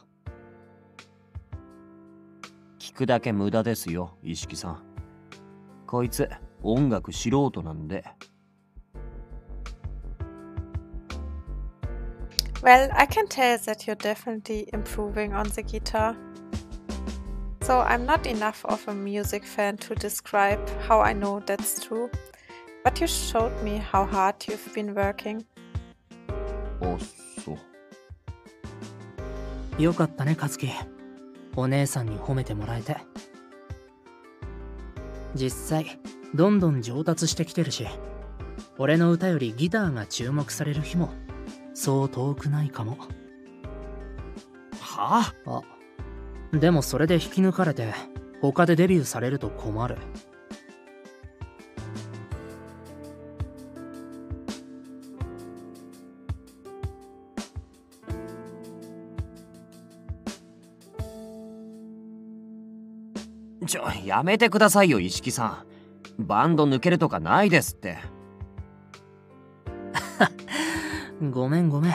S3: 聞くだけ無駄ですよ、一色さん。こいつ、音楽素人なんで。
S1: Well, I can tell that you're definitely improving on the guitar. So I'm not enough of a music fan to describe how I know that's true, but you showed me how hard you've been working.
S3: あ、そう。
S11: よかったね、和樹。お姉さんに褒めてもらえて。実際、どんどん上達してきてるし、俺の歌よりギターが注目される日も、そう遠くないかも。
S3: はあ？
S11: あ、でもそれで引き抜かれて、他でデビューされると困る。
S3: やめてくださいよ、一色さん。バンド抜けるとかないですって。
S11: ごめんごめん。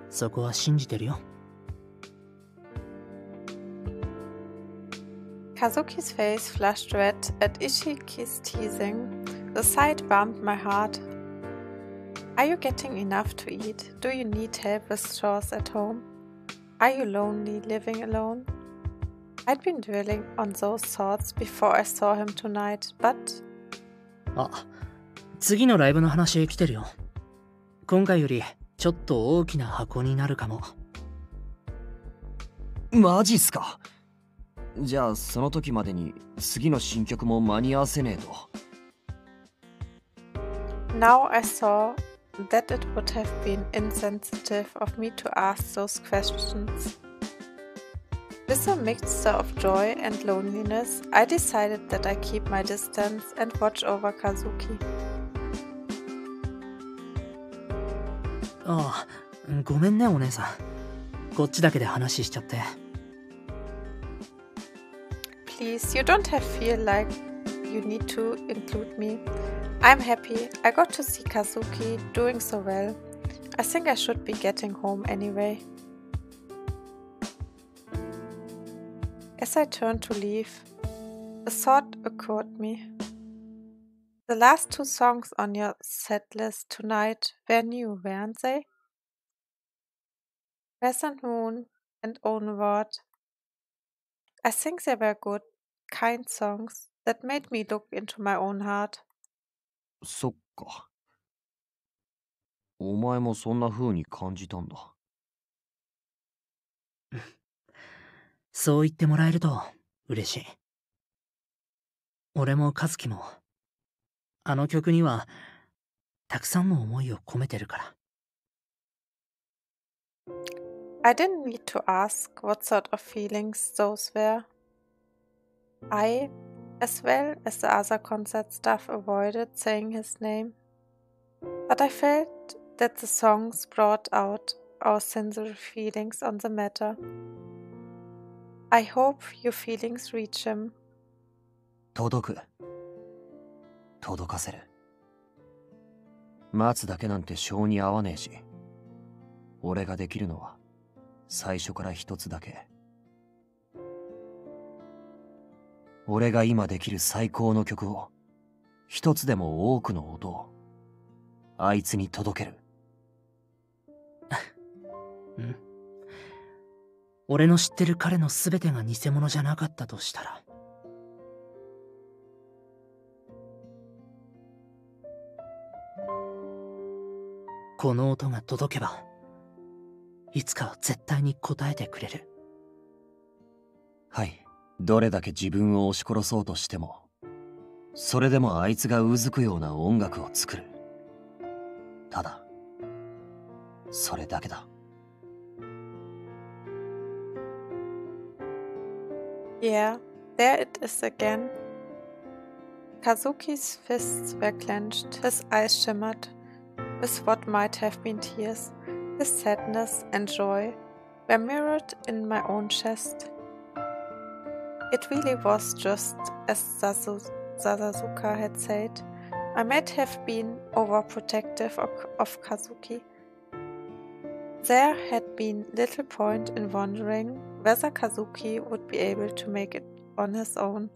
S11: そこは信じてるよ。
S1: Kazuki's face flushed red at Ishiki's teasing. The sight warmed my heart. Are you getting enough to eat? Do you need help with chores at home? Are you lonely living alone? I'd been dwelling on those thoughts before I saw him tonight, but...
S11: あ、次のライブの話来てるよ。今回よりちょっと大きな箱になるかも。
S3: マジっすか？じゃあその時までに次の新曲も間に合わせねえと。
S1: Now I saw that it would have been insensitive of me to ask those questions. With a mixture of joy and loneliness, I decided that I keep my distance and watch over Kazuki.
S11: ああ、ごめんねお姉さん。こっちだけで話しちゃって。
S1: Please, you don't have feel like you need to include me. I'm happy. I got to see Kazuki doing so well. I think I should be getting home anyway. As I turned to leave, a thought occurred me. The last two songs on your set list tonight were new, weren't they? Crescent Moon and Onward. I think they were good, kind songs that made me look into my own heart.
S3: そっか。お前もそんな風に感じたんだ。
S11: そう言ってもらえると嬉しい。俺も和樹も、あの曲にはたくさんの思いを込めてるから。
S1: I didn't need to ask what sort of feelings those were. I, as well as the other concert staff, avoided saying his name. But I felt that the songs brought out our sensory feelings on the matter. I hope your feelings reach him.
S3: 届く。届かせる。待つだけなんて性に合わねえし、俺ができるのは最初から一つだけ。俺が今できる最高の曲を、一つでも多くの音をあいつに届ける。
S11: 俺の知ってる彼の全てが偽物じゃなかったとしたら。この音が届けば、いつかは絶対に答えてくれる。
S3: はい。どれだけ自分を押し殺そうとしても、それでもあいつがうずくような音楽を作る。ただ、それだけだ。
S1: Yeah, there it is again. Kazuki's fists were clenched, his eyes shimmered with what might have been tears. His sadness and joy were mirrored in my own chest. It really was just as Sadazuka had said. I might have been overprotective of Kazuki. There had been little point in wondering whether Kazuki would be able to make it on his own.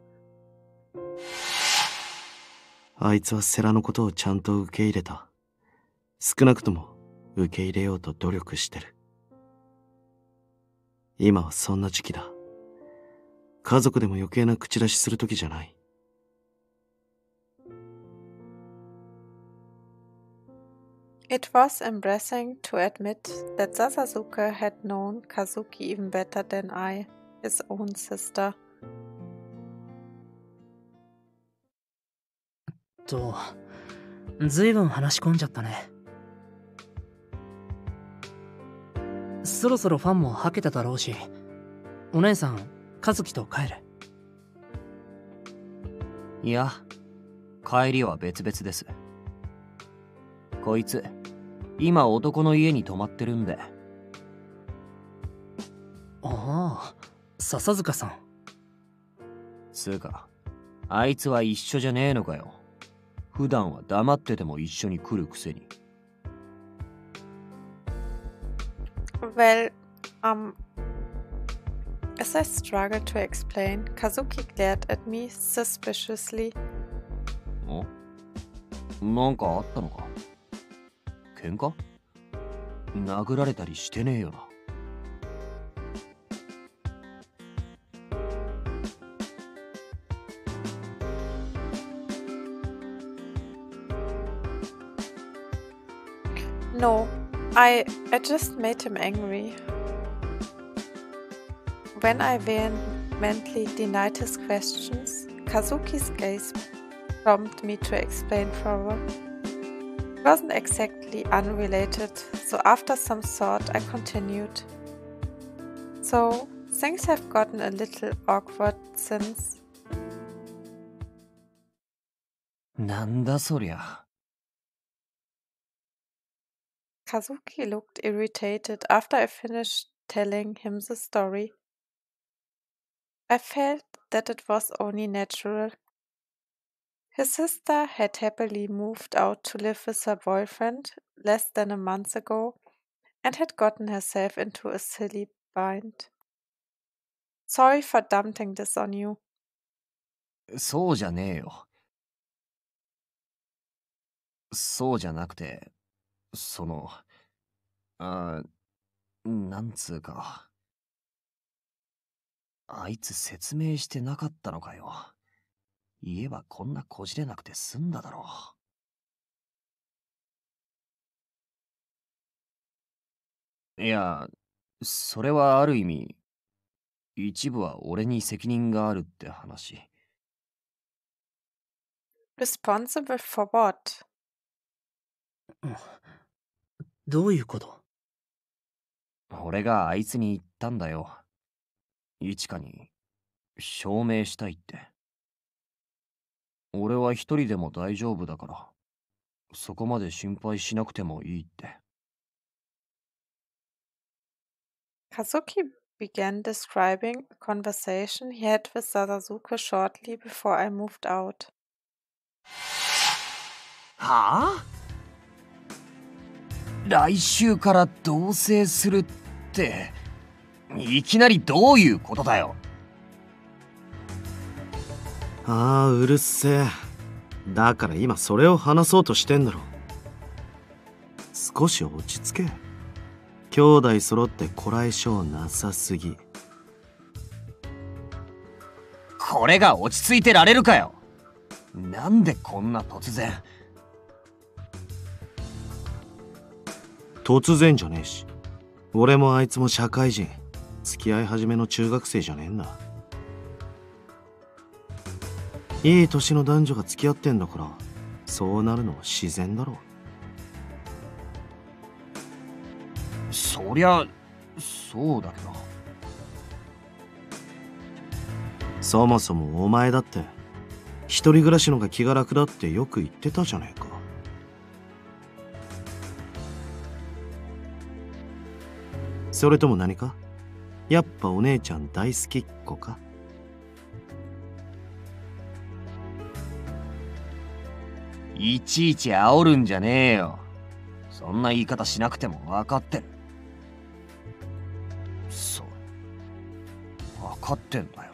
S2: あいつはセラのことをちゃんと受け入れた。少なくとも受け入れようと努力してる。今はそんな時期だ。家族でも余計な口出しする時じゃない。
S1: It was embarrassing to admit that Sadazuka had known Kazuki even better than I, his own sister.
S11: ずいぶん話し込んじゃったね。そろそろファンもはけただろうし、お姉さん、和樹と帰る。
S3: いや、帰りは別々です。こいつ、今男の家に泊まってるんで。
S11: ああ、笹塚さん。
S3: つうか、あいつは一緒じゃねえのかよ。普段は黙ってても一緒に来るくせに。
S1: Well, as I struggled to explain, Kazuki glared at me suspiciously.
S3: なんかあったのか？喧嘩？殴られたりしてねえよな。
S1: No, I just made him angry. When I vehemently denied his questions, Kazuki's gaze prompted me to explain further. It wasn't exactly unrelated, so after some thought I continued. So, things have gotten a little awkward since.
S3: なんだそりゃ。
S1: Kazuki looked irritated after I finished telling him the story. I felt that it was only natural. His sister had happily moved out to live with her boyfriend less than a month ago and had gotten herself into a silly bind. Sorry for dumping this on you.
S3: そうじゃねえよ。そうじゃなくて、なんつうか。あいつ説明してなかったのかよ。言えばこんなこじれなくて済んだだろう。いや、それはある意味、一部は俺に責任があるって話。
S1: Responsible for what?
S11: どういうこと？
S3: 俺があいつに言ったんだよ。一花に証明したいって。俺は一人でも大丈夫だから。そこまで心配しなくてもいいって。
S1: Kazuki began describing a conversation he had with Sadazuke shortly before I moved out.
S3: はあ？来週から同棲するって、いきなりどういうことだよ。
S2: ああ、うるせえ。だから今それを話そうとしてんだろ。少し落ち着け。兄弟揃ってこらえ性なさすぎ。
S3: これが落ち着いてられるかよ。なんでこんな突然。
S2: 突然じゃねえし。俺もあいつも社会人。付き合い始めの中学生じゃねえんだ。いい年の男女が付き合ってんだから、そうなるのは自然だろう。
S3: そりゃそうだけど。
S2: そもそもお前だって一人暮らしのが気が楽だってよく言ってたじゃねえか。それとも何か？やっぱお姉ちゃん大好きっ子か？
S3: いちいち煽るんじゃねえよ。そんな言い方しなくても分かってる。そう、分かってんだよ。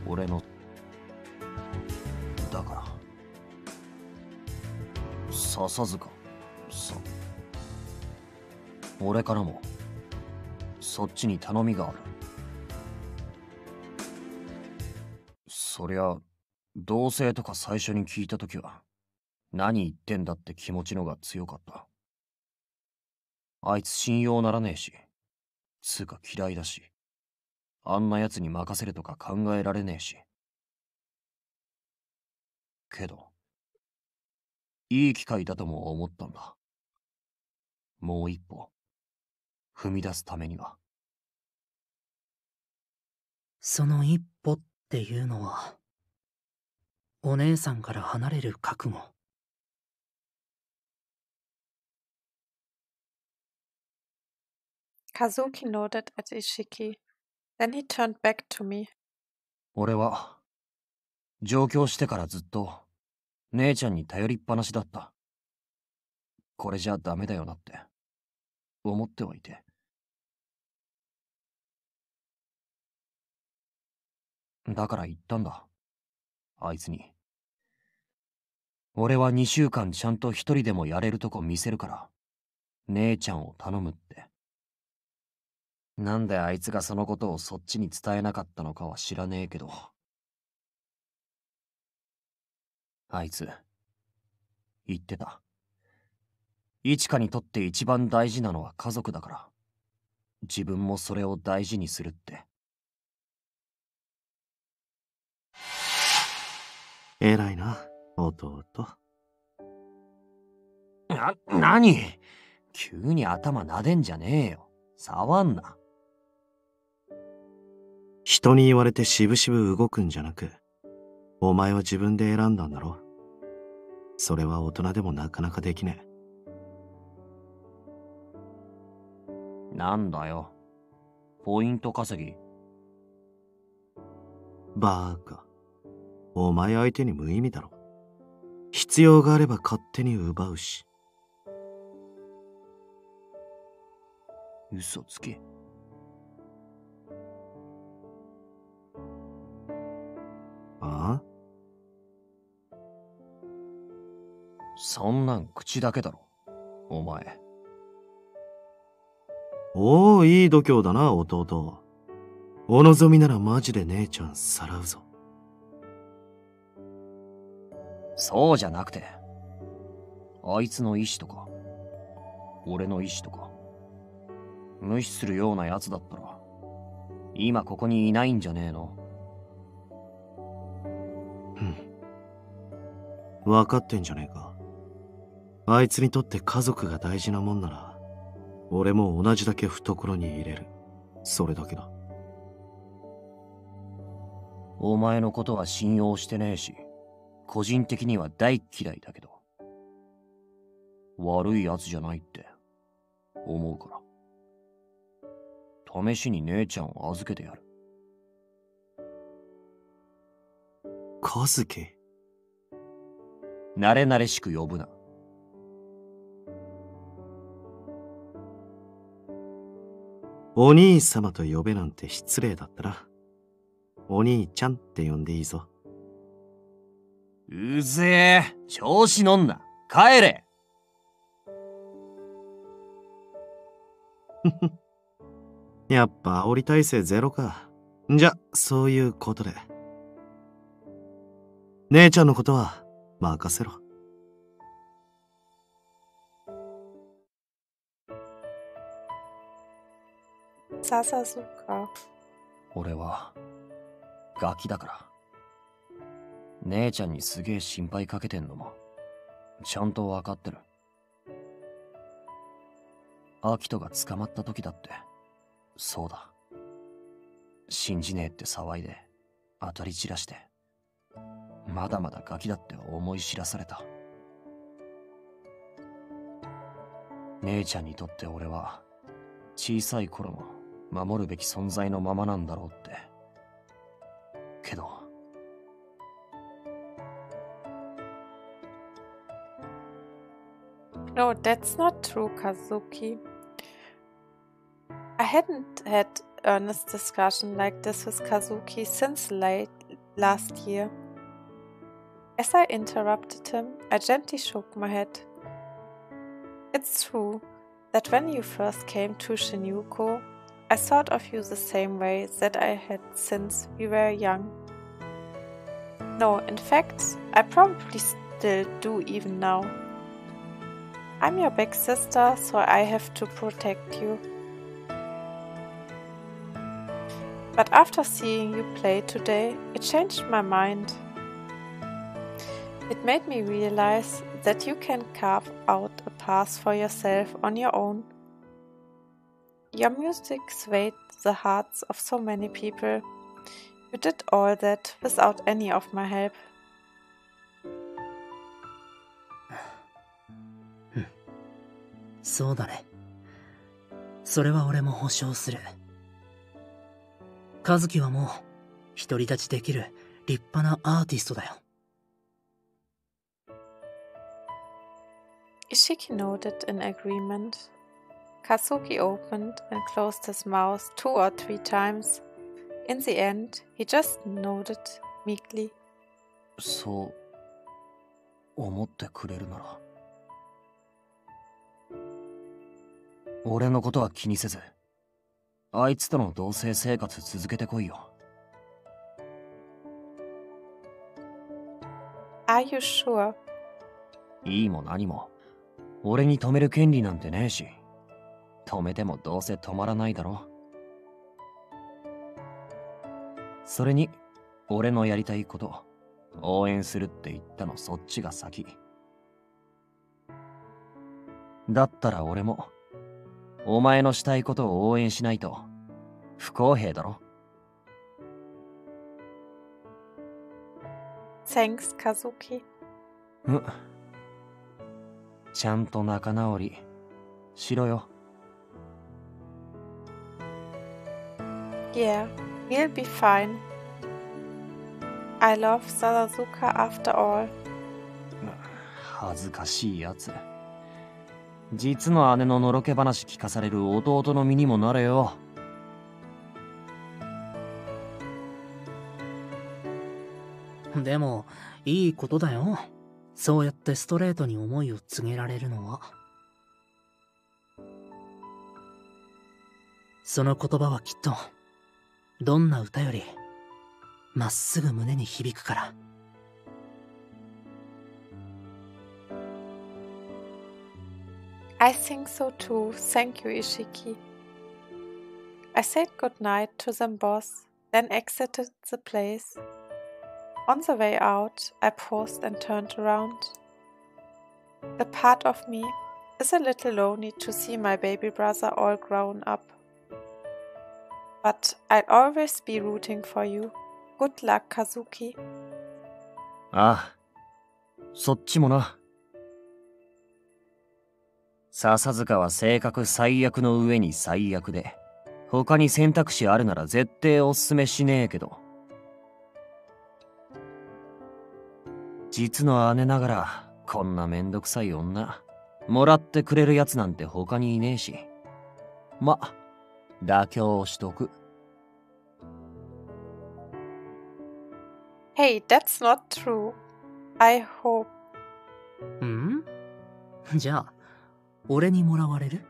S3: 俺のだから笹塚さん、俺からもそっちに頼みがある。そりゃ同棲とか最初に聞いたときは何言ってんだって気持ちのが強かった。あいつ信用ならねえし、つうか嫌いだし、あんな奴に任せるとか考えられねえし。けどいい機会だとも思ったんだ。もう一歩踏み出すためには。
S11: その一歩っていうのは、お姉さんから離れる覚悟。
S1: Kazuki nodded at Ishiki. Then he turned back to me.
S3: 俺は上京してからずっと姉ちゃんに頼りっぱなしだった。これじゃダメだよなって思ってはいて。だから言ったんだ、あいつに。俺は2週間ちゃんと一人でもやれるとこ見せるから姉ちゃんを頼むって。なんであいつがそのことをそっちに伝えなかったのかは知らねえけど、あいつ言ってた。いちかにとって一番大事なのは家族だから、自分もそれを大事にするって。
S2: 偉いな、弟。
S3: 何？急に頭撫でんじゃねえよ。触んな。
S2: 人に言われてしぶしぶ動くんじゃなく、お前は自分で選んだんだろ。それは大人でもなかなかできね
S3: え。なんだよ、ポイント稼ぎ。
S2: バーカ、お前相手に無意味だろ。必要があれば勝手に奪うし。
S3: 嘘つけ。
S2: ああ？
S3: そんなん口だけだろ、お前。
S2: おお、いい度胸だな、弟。お望みならマジで姉ちゃんさらうぞ。
S3: そうじゃなくて、あいつの意志とか俺の意志とか無視するようなやつだったら今ここにいないんじゃねえの？
S2: 分かってんじゃねえか。あいつにとって家族が大事なもんなら、俺も同じだけ懐に入れる。それだけだ。
S3: お前のことは信用してねえし、個人的には大嫌いだけど、悪いやつじゃないって思うから。試しに姉ちゃんを預けてやる。
S2: 和樹。
S3: 慣れ慣れしく呼ぶな。
S2: お兄様と呼べなんて失礼だったな。お兄ちゃんって呼んでいいぞ。
S3: うぜえ、調子乗んな。帰れ。
S2: やっぱ煽り体制ゼロか。じゃ、そういうことで。姉ちゃんのことは任せろ。
S1: Sasasuka.
S3: 俺はガキだから。姉ちゃんにすげえ心配かけてんのもちゃんと分かってる。アキトが捕まった時だってそうだ。信じねえって騒いで当たり散らしてまだまだガキだって思い知らされた。姉ちゃんにとって俺は小さい頃の守るべき存在のままなんだろうって。けど
S1: No, that's not true, Kazuki. I hadn't had earnest discussion like this with Kazuki since late last year. As I interrupted him, I gently shook my head. It's true that when you first came to Shinjuku, I thought of you the same way that I had since we were young. No, in fact, I probably still do even now. I'm your big sister, so I have to protect you. But after seeing you play today, it changed my mind. It made me realize that you can carve out a path for yourself on your own. Your music swayed the hearts of so many people. You did all that without any of my help.
S11: そうだね。それは俺も保証する。和樹はもう独り立ちできる立派なアーティストだよ。
S1: Ishiki nodded in agreement. Kazuki opened and closed his mouth 2 or 3 times. In the end, he just nodded meekly.
S3: そう思ってくれるなら俺のことは気にせずあいつとの同棲生活続けてこいよ。
S1: Are you sure?
S3: いいも何も俺に止める権利なんてねえし止めてもどうせ止まらないだろ。それに俺のやりたいこと応援するって言ったのそっちが先だったら俺もお前のしたいことを応援しないと不公平だろ。
S1: Thanks, Kazuki.
S3: ちゃんと仲直りしろよ。
S1: Yeah, we'll be fine. I love Sasasuka after all.
S3: 恥ずかしいやつ。実の姉ののろけ話聞かされる弟の身にもなれよ。
S11: でもいいことだよ。そうやってストレートに思いを告げられるのは。その言葉はきっとどんな歌よりまっすぐ胸に響くから。
S1: I think so too. Thank you, Ishiki. I said goodnight to them both, then exited the place. On the way out, I paused and turned around. A part of me is a little lonely to see my baby brother all grown up. But I'll always be rooting for you. Good luck, Kazuki.
S3: ああ、そっちもな。笹塚は性格最悪の上に最悪で、他に選択肢あるなら絶対おすすめしねえけど。実の姉ながら、こんなめんどくさい女、もらってくれるやつなんて他にいねえし。ま、妥協しとく。
S1: Hey, that's not true. I hope.
S11: ん？じゃあ、俺にもらわれる？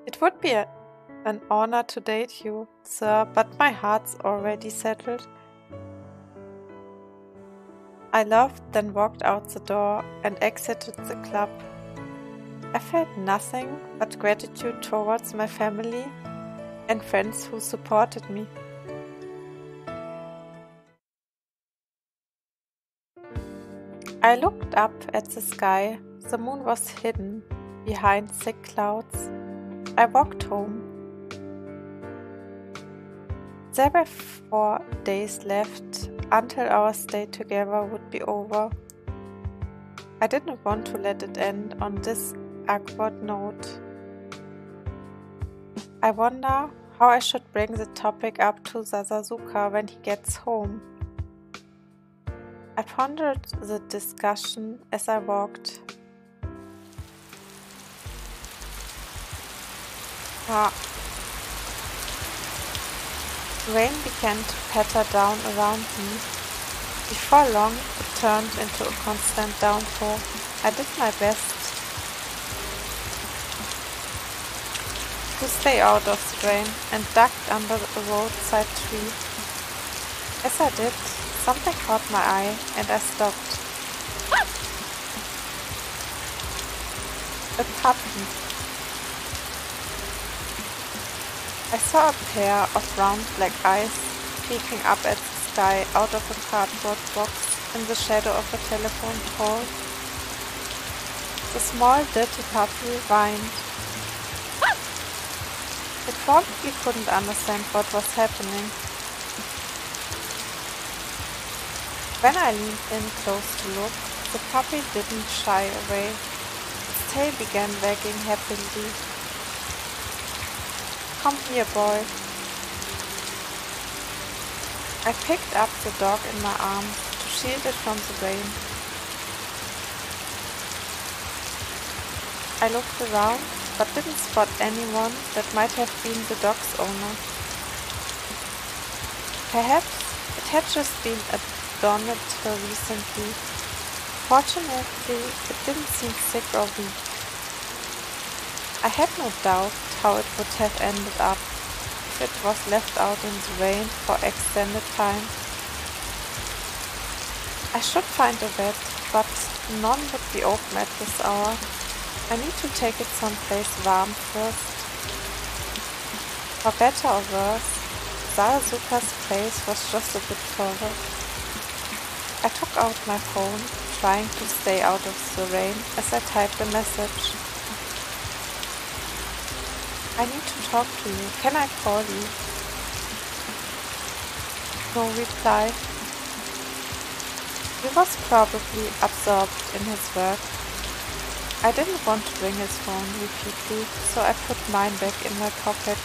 S1: It would be an honor to date you, sir, but my heart's already settled. I laughed, then walked out the door and exited the club. I felt nothing but gratitude towards my family and friends who supported me. I looked up at the sky. The moon was hidden behind thick clouds. I walked home. There were 4 days left until our stay together would be over. I didn't want to let it end on this awkward note. I wonder how I should bring the topic up to Sasuke when he gets home. I pondered the discussion as I walked. Rain began to patter down around me. Before long, it turned into a constant downpour. I did my best to stay out of the rain and ducked under a roadside tree. As I did, something caught my eye and I stopped. A puppy. I saw a pair of round black eyes peeking up at the sky out of a cardboard box in the shadow of a telephone pole. The small dirty puppy whined. It probably couldn't understand what was happening. When I leaned in close to look, the puppy didn't shy away. Its tail began wagging happily. Come here, boy. I picked up the dog in my arms to shield it from the rain. I looked around, but didn't spot anyone that might have been the dog's owner. Perhaps it had just been abandoned recently. Fortunately, it didn't seem sick or weak. I had no doubt how it would have ended up if it was left out in the rain for extended time. I should find a vet, but none would be open at this hour. I need to take it someplace warm first. For better or worse, Sasuke's place was just a bit further. I took out my phone, trying to stay out of the rain as I typed a message. I need to talk to you. Can I call you? No reply. He was probably absorbed in his work. I didn't want to ring his phone repeatedly, so I put mine back in my pocket.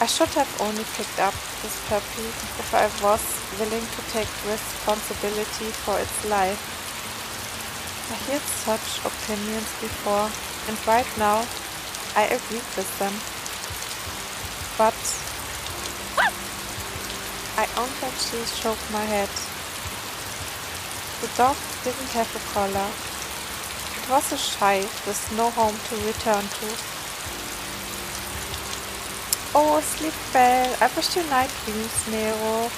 S1: I should have only picked up this puppy if I was willing to take responsibility for its life. I heard such opinions before, and right now I agreed with them. But I unconsciously shook my head. The dog didn't have a collar. It was a shy with no home to return to. Oh, sleep well. I wish you night dreams, Nero.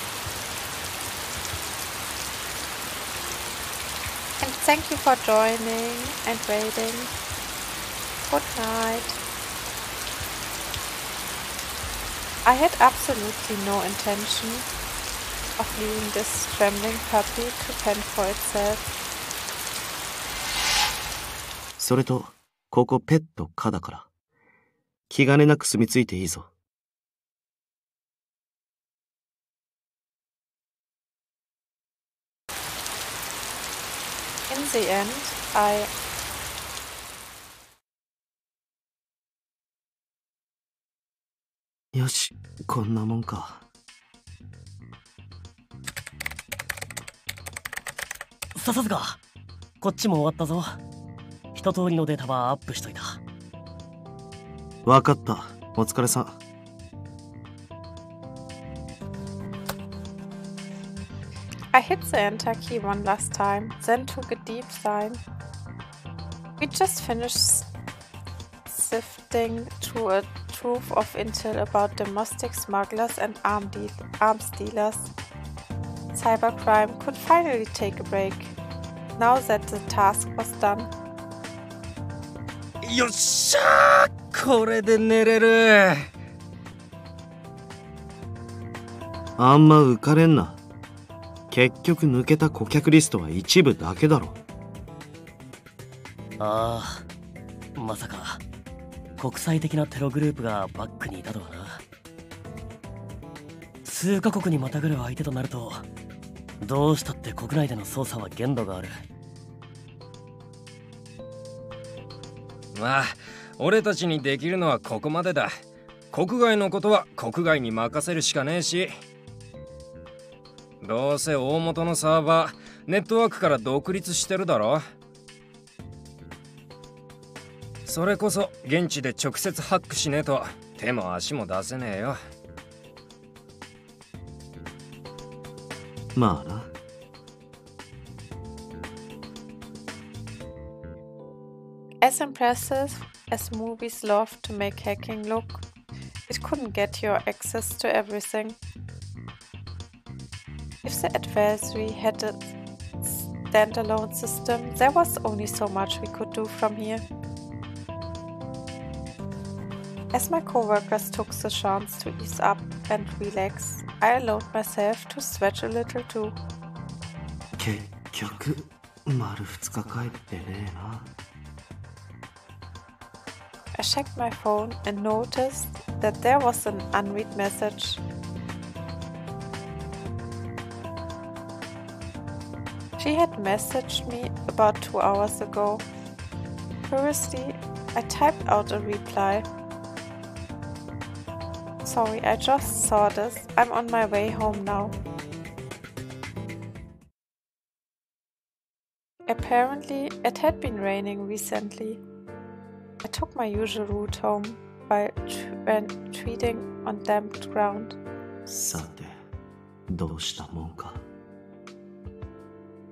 S1: And thank you for joining and waiting. Good night. I had absolutely no intention of leaving this trembling puppy to fend for itself.
S2: それと、ここペット可だから。気兼ねなく住み着いていいぞ。
S1: the end, I
S2: よし、こんなもんか。
S12: 笹塚、こっちも終わったぞ。一通りのデータはアップしといた。
S2: わかった。お疲れさん。
S1: I hit the enter key one last time, then took a deep sigh. We just finished sifting through a trove of intel about domestic smugglers and arms dealers. Cybercrime could finally take a break, now that the task was done.
S4: よっしゃー、これで寝れる。
S2: あんま浮かれんな。結局抜けた顧客リストは一部だけだろ。
S12: ああ、まさか国際的なテログループがバックにいたとはな。数カ国にまたぐる相手となると、どうしたって国内での捜査は限度がある。
S4: まあ俺たちにできるのはここまでだ。国外のことは国外に任せるしかねえし、どうせ大元のサーバーネットワークから独立してるだろ。それこそ現地で直接ハックしねえと手も足も出せねえよ。
S2: まあな。
S1: As impressive as movies love to make hacking look, it couldn't get your access to everything. If the adversary had a standalone system, there was only so much we could do from here. As my coworkers took the chance to ease up and relax, I allowed myself to stretch a little too.
S2: 結局、丸2日帰ってねえな。
S1: I checked my phone and noticed that there was an unread message. She had messaged me about 2 hours ago. Curiously, I typed out a reply. Sorry, I just saw this. I'm on my way home now. Apparently, it had been raining recently. I took my usual route home while treading on damp ground.
S2: さて、どうしたもんか。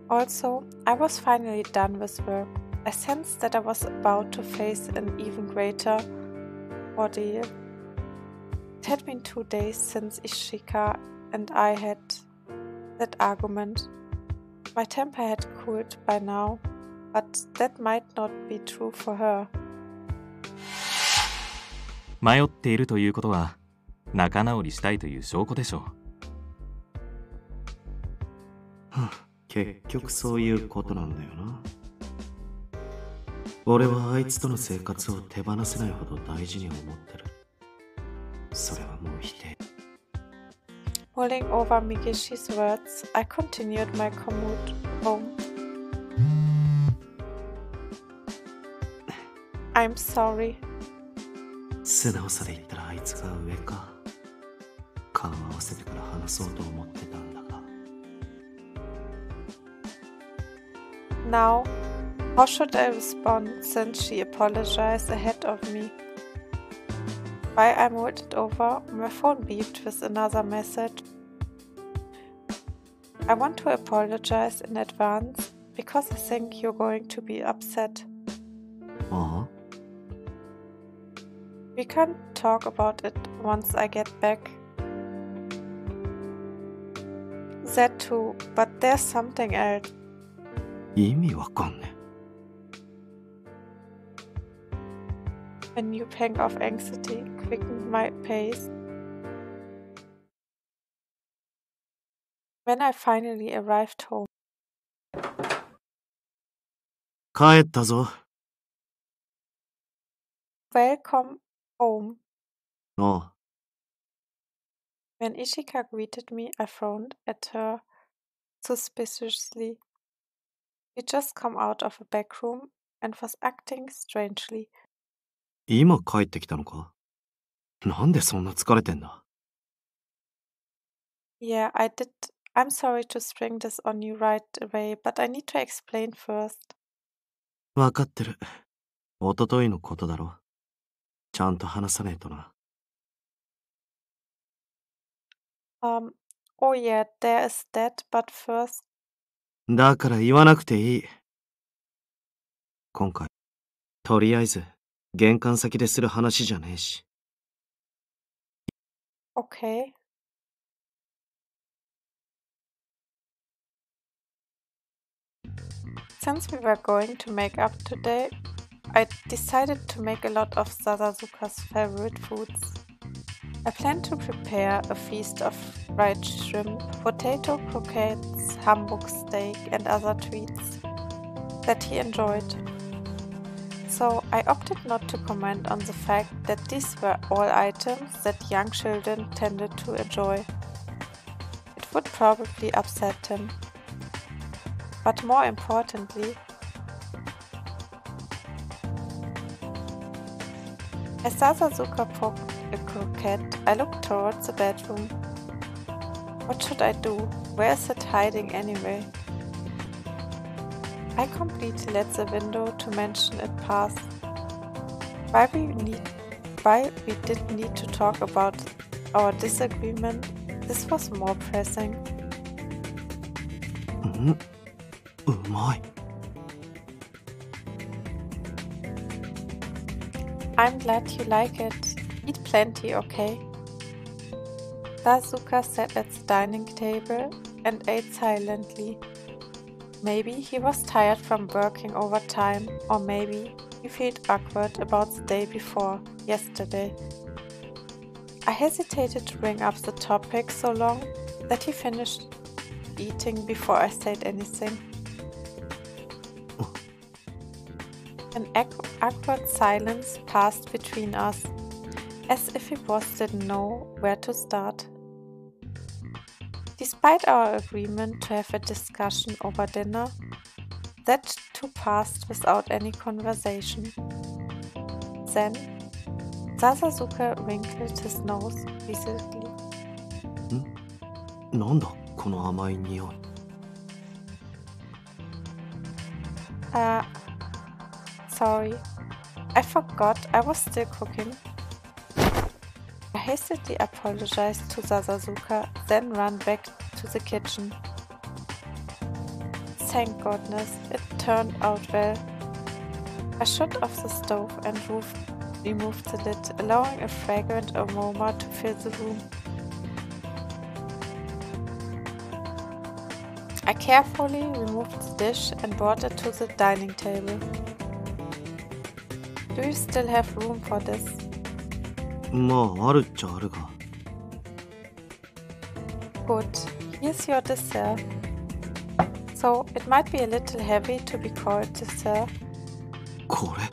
S1: Also, I was finally done with work. I sensed that I was about to face an even greater ordeal. It had been 2 days since Ishika and I had that argument. My temper had cooled by now, but that might not be true for her.
S9: 迷っているということは仲直りしたいという証拠でしょう。
S2: 結局そういうことなんだよな。俺はあいつとの生活を手放せないほど大事に思ってる。それはもう否定。
S1: Mulling over Migishi's words, I continued my commute home. I'm sorry.
S2: 素直さで言ったらあいつが上か。顔を合わせてから話そうと思ってたんだが。
S1: Now, how should I respond since she apologized ahead of me? While I mulled it over, my phone beeped with another message. I want to apologize in advance because I think you're going to be upset. We can talk about it once I get back. That too, but there's something else.
S2: 意味わかんね
S1: え。A new pang of anxiety quickened my pace. When I finally arrived home.
S2: 帰ったぞ。
S1: Welcome home.
S2: ああ。
S1: When Ishika greeted me, I frowned at her suspiciously. He just come out of a back room and was acting strangely.
S2: 今帰ってきたのか？なんでそんな疲れてんだ？
S1: Yeah, I did. I'm sorry to spring this on you right away, but I need to explain first.
S2: わかってる。一昨日のことだろ。ちゃんと話さねえとな。
S1: Oh yeah, there is that, but first.
S2: だから言わなくていい。今回、とりあえず、玄関先でする話じゃねえし。
S1: Okay. Since we were going to make up today, I decided to make a lot of Sadazuka's favorite foods. I plan to prepare a feast of fried shrimp, potato croquettes, Hamburg steak, and other treats that he enjoyed. So I opted not to comment on the fact that these were all items that young children tended to enjoy. It would probably upset him. But more importantly, as Sadazuka poked a croquette, I looked towards the bedroom. What should I do? Where is it hiding anyway? I completely let the window to mention it pass. Why we didn't need to talk about our disagreement, this was more pressing.
S2: うまい。
S1: I'm glad you like it. Eat plenty, okay? Sadazuka sat at the dining table and ate silently. Maybe he was tired from working overtime, or maybe he felt awkward about the day before, yesterday. I hesitated to bring up the topic so long that he finished eating before I said anything. An awkward silence passed between us, as if we both didn't know where to start. Despite our agreement to have a discussion over dinner, that too passed without any conversation. Then, Sadazuka wrinkled his nose visibly.
S2: なんだこの甘い匂い。
S1: Sorry. I forgot I was still cooking. I hastily apologized to Sadazuka, then ran back to the kitchen. Thank goodness, it turned out well. I shut off the stove and removed the lid, allowing a fragrant aroma to fill the room. I carefully removed the dish and brought it to the dining table. Do you still have room for this?
S2: まあ、あるっちゃあるが。
S1: Good. Here's your dessert. So, it might be a little heavy to be called dessert.
S2: これ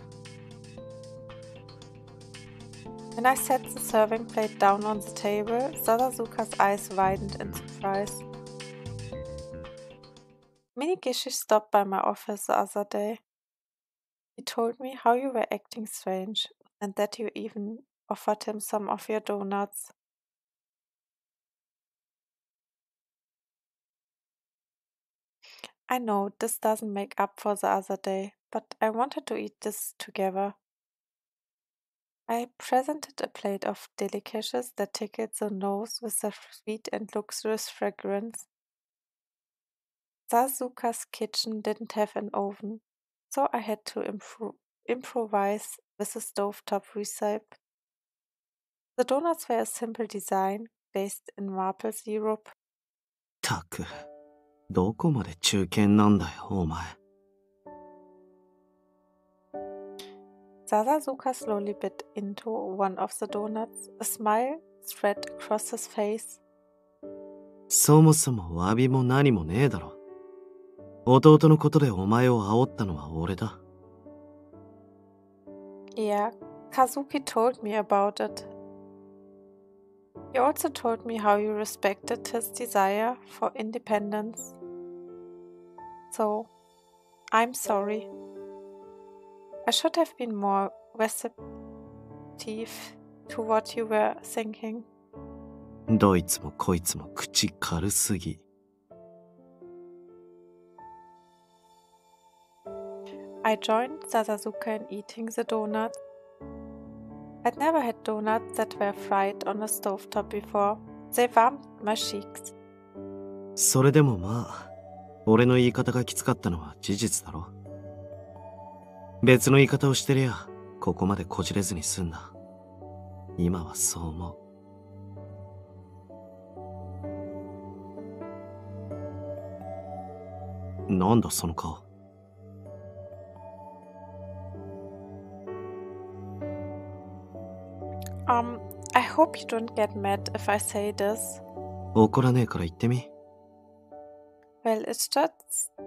S1: When I set the serving plate down on the table, Sadazuka's eyes widened in surprise. Minigishi stopped by my office the other day. He told me how you were acting strange, and that you even offered him some of your donuts. I know this doesn't make up for the other day, but I wanted to eat this together. I presented a plate of delicacies that tickled the nose with their sweet and luxurious fragrance. Sadazuka's kitchen didn't have an oven, so I had to improvise with a stovetop recipe. The donuts were a simple design, based in maple syrup.
S2: たく、どこまで中堅なんだよ、お前。
S1: Sadazuka slowly bit into one of the donuts, a smile spread across his face.
S2: そもそも詫びも何もねえだろ。弟のことでお前を煽ったのは俺だ。
S1: Yeah, Kazuki told me about it. He also told me how you respected his desire for independence. So, I'm sorry. I should have been more receptive to what you were thinking.
S2: どいつもこいつも口軽すぎ。
S1: I joined Sasasuka in eating the donuts. I'd never had donuts that were fried on a stovetop before. They warmed my cheeks.
S2: それでもまあ、俺の言い方がきつかったのは事実だろ。別の言い方をしてりゃ、ここまでこじれずに済んだ。今はそう思う。なんだその顔。
S1: I hope you don't get mad if I say this.
S2: 怒らねえから言ってみ。
S1: Well, it's just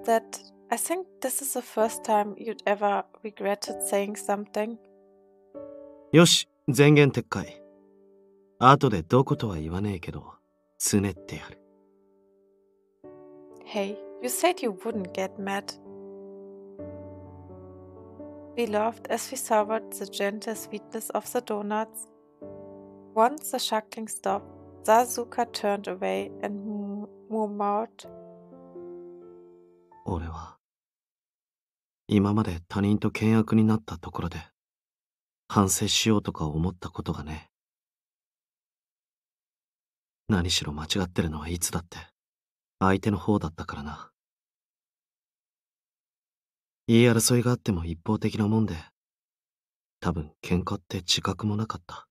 S1: that I think this is the first time you'd ever regretted saying something.
S2: よし、前言撤回。後でどことは言わねえけど、つねってやる。
S1: Hey, you said you wouldn't get mad. We laughed as we savored the gentle sweetness of the donuts. Once the shuckling stopped, Sasasuka turned away and murmured.
S2: 俺は、今まで他人と険悪になったところで、反省しようとか思ったことがね。何しろ間違ってるのはいつだって、相手の方だったからな。言い争いがあっても一方的なもんで、多分喧嘩って自覚もなかった。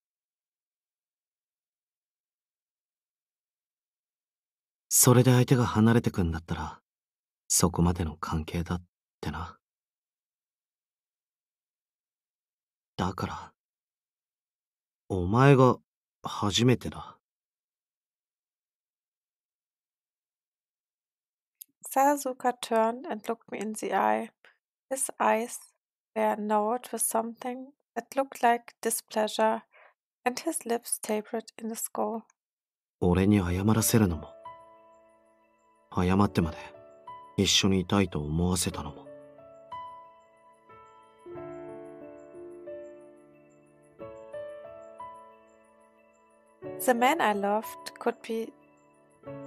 S2: それで相手が離れてくんだったら、そこまでの関係だってな。だから、お前が初めてだ。
S1: Sasasuka turned and looked me in the eye. His eyes were narrowed with something that looked like displeasure, and his lips tapered in a scowl.
S2: 俺に謝らせるのも、謝ってまで一緒にいたいと思わせたのも。
S1: The man I loved could be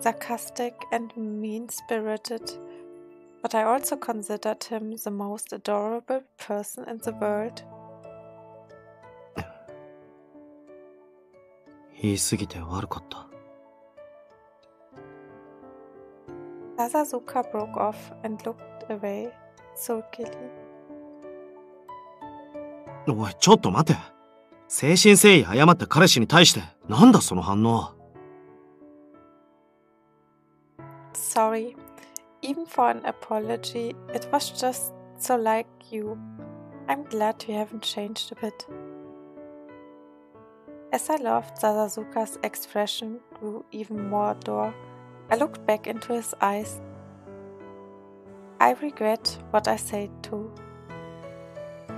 S1: sarcastic and mean-spirited, but I also considered him the most adorable person in the world.
S2: 言い過ぎて悪かった。
S1: Sasasuka broke off and looked away sulkily.
S2: おい、ちょっと待て。誠心誠意謝った彼氏に対して、なんだその反応。
S1: Sorry. Even for an apology, it was just so like you. I'm glad you haven't changed a bit. As I loved Sasasuka's expression grew even more adore, I looked back into his eyes. I regret what I said too.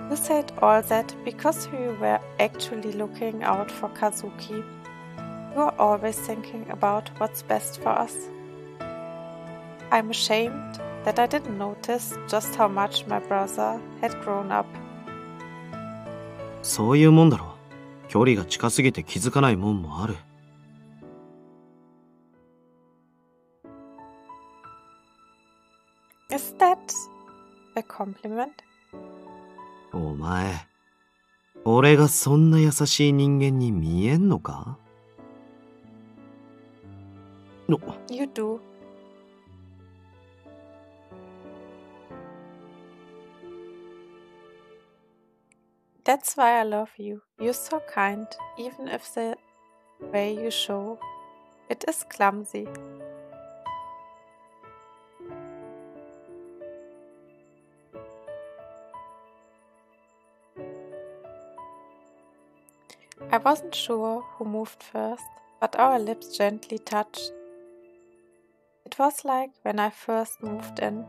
S1: You said all that because you were actually looking out for Kazuki. You are always thinking about what's best for us. I'm ashamed that I didn't notice just how much my brother had grown up.
S2: そういうもんだろ。距離が近すぎて気づかないもんもある。
S1: Is that a compliment?
S2: お前、俺がそんな優しい人間に見えんのか？
S1: You do. That's why I love you. You're so kind, even if the way you show it is clumsy. I wasn't sure who moved first, but our lips gently touched. It was like when I first moved in.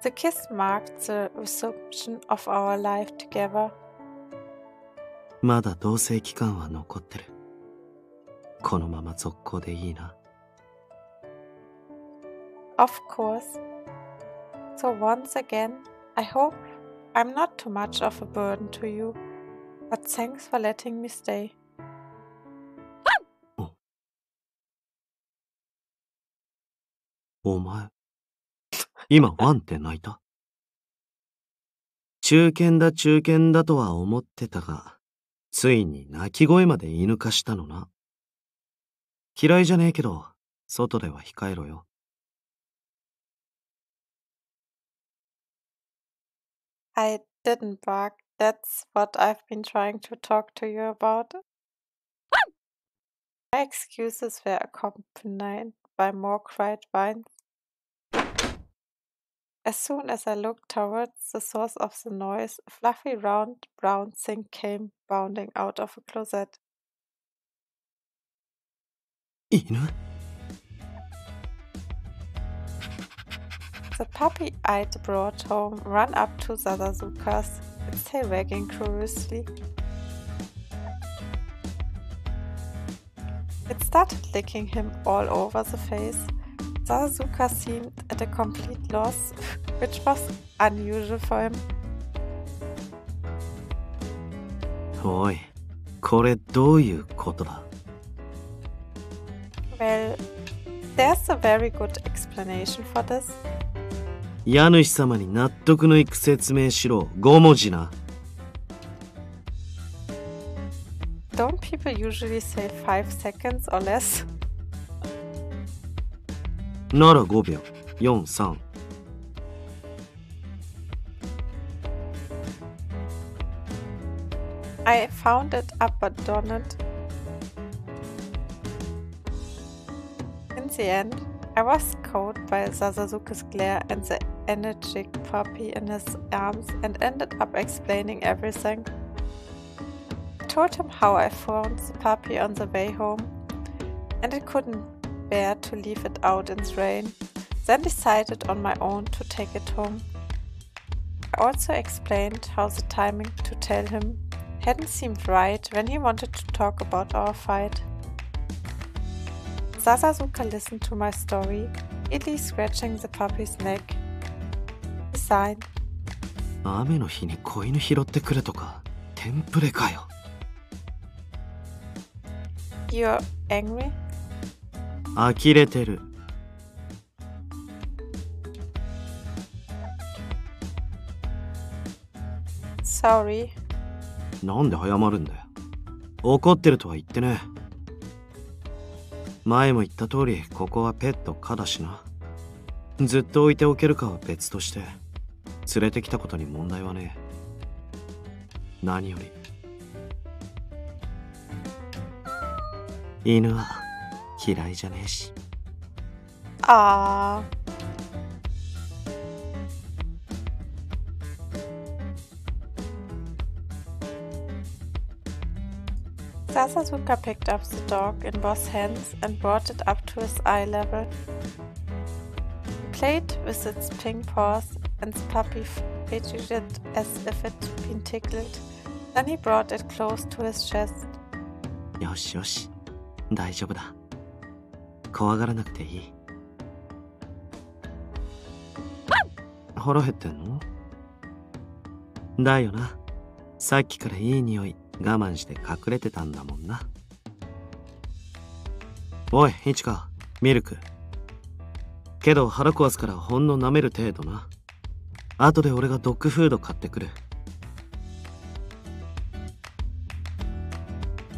S1: The kiss marked the resumption of our life together.
S2: まだ同棲期間は残ってる。このまま続行でいいな。
S1: Of course. So once again, I hope I'm not too much of a burden to you, but thanks for letting me stay.
S2: お前、今ワンって泣いた？中堅だとは思ってたが、ついに泣き声まで犬化したのな。嫌いじゃねえけど、外では控えろよ。
S1: I didn't bark. That's what I've been trying to talk to you about. My excuses were accompanied by more quiet whines. As soon as I looked towards the source of the noise, a fluffy round brown thing came bounding out of a closet.
S2: 犬？
S1: The puppy eyed brought home ran up to Sadazuka's, its tail wagging curiously. It started licking him all over the face. Sadazuka seemed at a complete loss, which was unusual for him.
S2: おい、これどういうことだ？
S1: Well, there's a very good explanation for this.
S2: 家主様に納得のいく説明しろ。5文字な。
S1: Don't people usually say 5 seconds or less?
S2: なら5秒。4、3。
S1: I found it abandoned. In the end, I was caught by Sadazuka's glare and the energetic puppy in his arms and ended up explaining everything. I told him how I found the puppy on the way home and I couldn't bear to leave it out in the rain, then decided on my own to take it home. I also explained how the timing to tell him hadn't seemed right when he wanted to talk about our fight. Sadazuka listened to my story, idly scratching the puppy's neck. He sighed.
S2: 雨の日に子犬拾ってくれとか、テンプレかよ。
S1: You're angry?
S2: 呆れてる。
S1: Sorry.
S2: なんで謝るんだよ。怒ってるとは言ってね。前も言った通り、ここはペット可だしな。ずっと置いておけるかは別として、連れてきたことに問題はねえ。何より。犬は嫌いじゃねえし。
S1: Ah. Sadazuka picked up the dog in both hands and brought it up to his eye level. He played with its pink paws and the puppy fidgeted as if it'd been tickled. Then he brought it close to his chest.
S2: よしよし、大丈夫だ。怖がらなくていい。腹減ってんの？だよな。さっきからいい匂い我慢して隠れてたんだもんな。おい、イチカ、ミルク。けど腹壊すからほんの舐める程度な。後で俺がドッグフード買ってくる。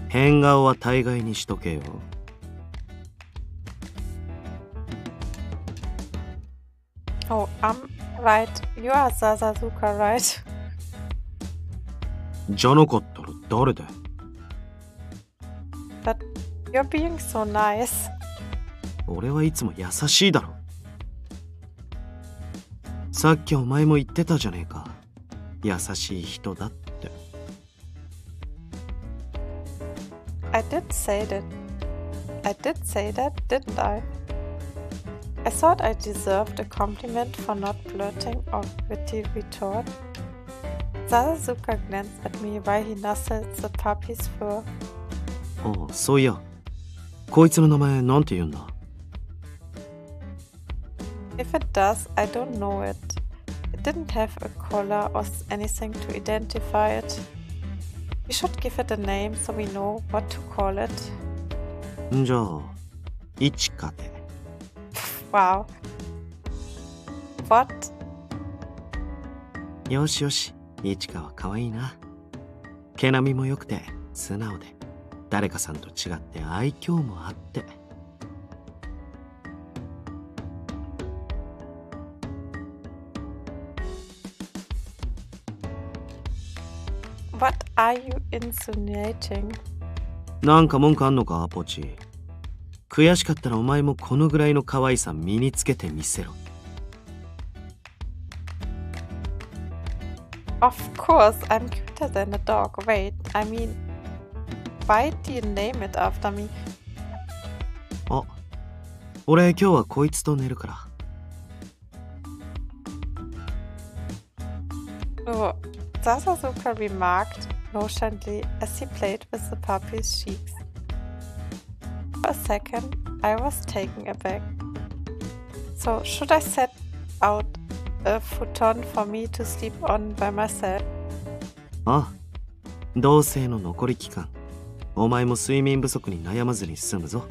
S2: 変顔は大概にしとけよ。
S1: Oh, right. You are Sadazuka, right?
S2: じゃなかったら誰だよ。
S1: But you're being so nice.
S2: 俺はいつも優しいだろ。さっきお前も言ってたじゃねえか。優しい人だって。
S1: I did say that. I did say that, didn't I? I thought I deserved a compliment for not blurting a witty retort. Sadazuka glanced at me while he nuzzled the puppy's fur.
S2: ああ、そういや。こいつの名前なんて言うんだ？
S1: If it does, I don't know it. didn't have a color or anything to identify it. We should give it a name so we know what to call it.
S2: じゃあ、イチカで。
S1: Wow. What?
S2: よしよし、イチカは可愛いな。毛並みも良くて素直で、誰かさんと違って愛嬌もあって。
S1: What are you insinuating?
S2: なんか文句あんのか、ポチ。悔しかったらお前もこのぐらいの可愛さ身につけてみせろ。
S1: Of course, I'm cuter than a dog. Wait, I mean, why do you name it after me?
S2: あ、俺今日はこいつと寝るから。
S1: Oh, Sasasuka remarked nonchalantly as he played with the puppy's cheeks. For a second, I was taken aback. So, should I set out a futon for me to sleep on by myself?
S2: ああ、同棲の残り期間、お前も睡眠不足に悩まずに済むぞ。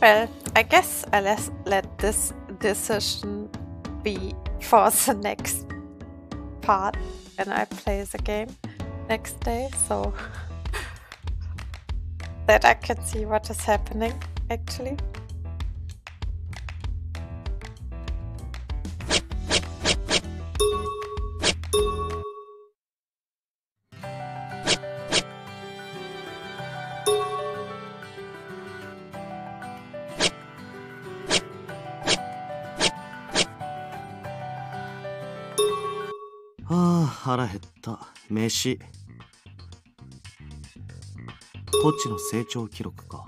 S1: Well, I guess I'll let this decision be for the next part when I play the game next day, so that I can see what is happening actually.
S2: 腹減った。飯。ポッチの成長記録か。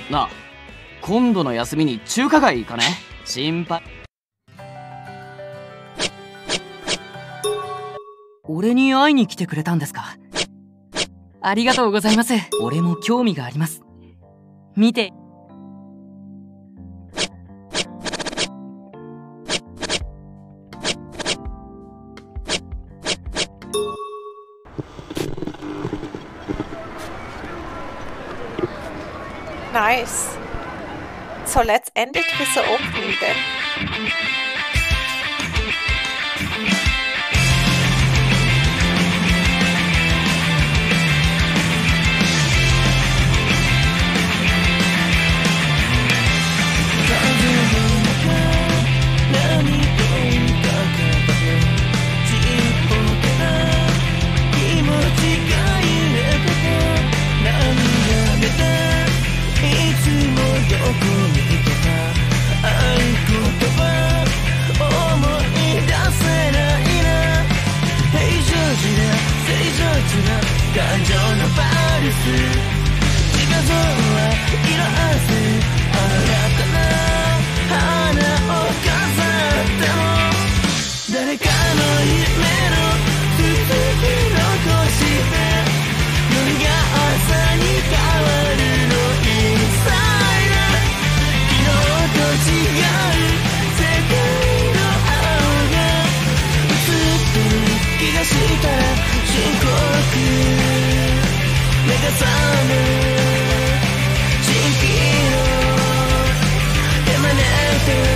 S13: なあ、今度の休みに中華街行かね？心配。俺に会いに来てくれたんですか？ありがとうございます。俺も興味があります。見て。
S1: Nice. So let's end it with the opening then.
S14: が覚む蜃気楼エマネート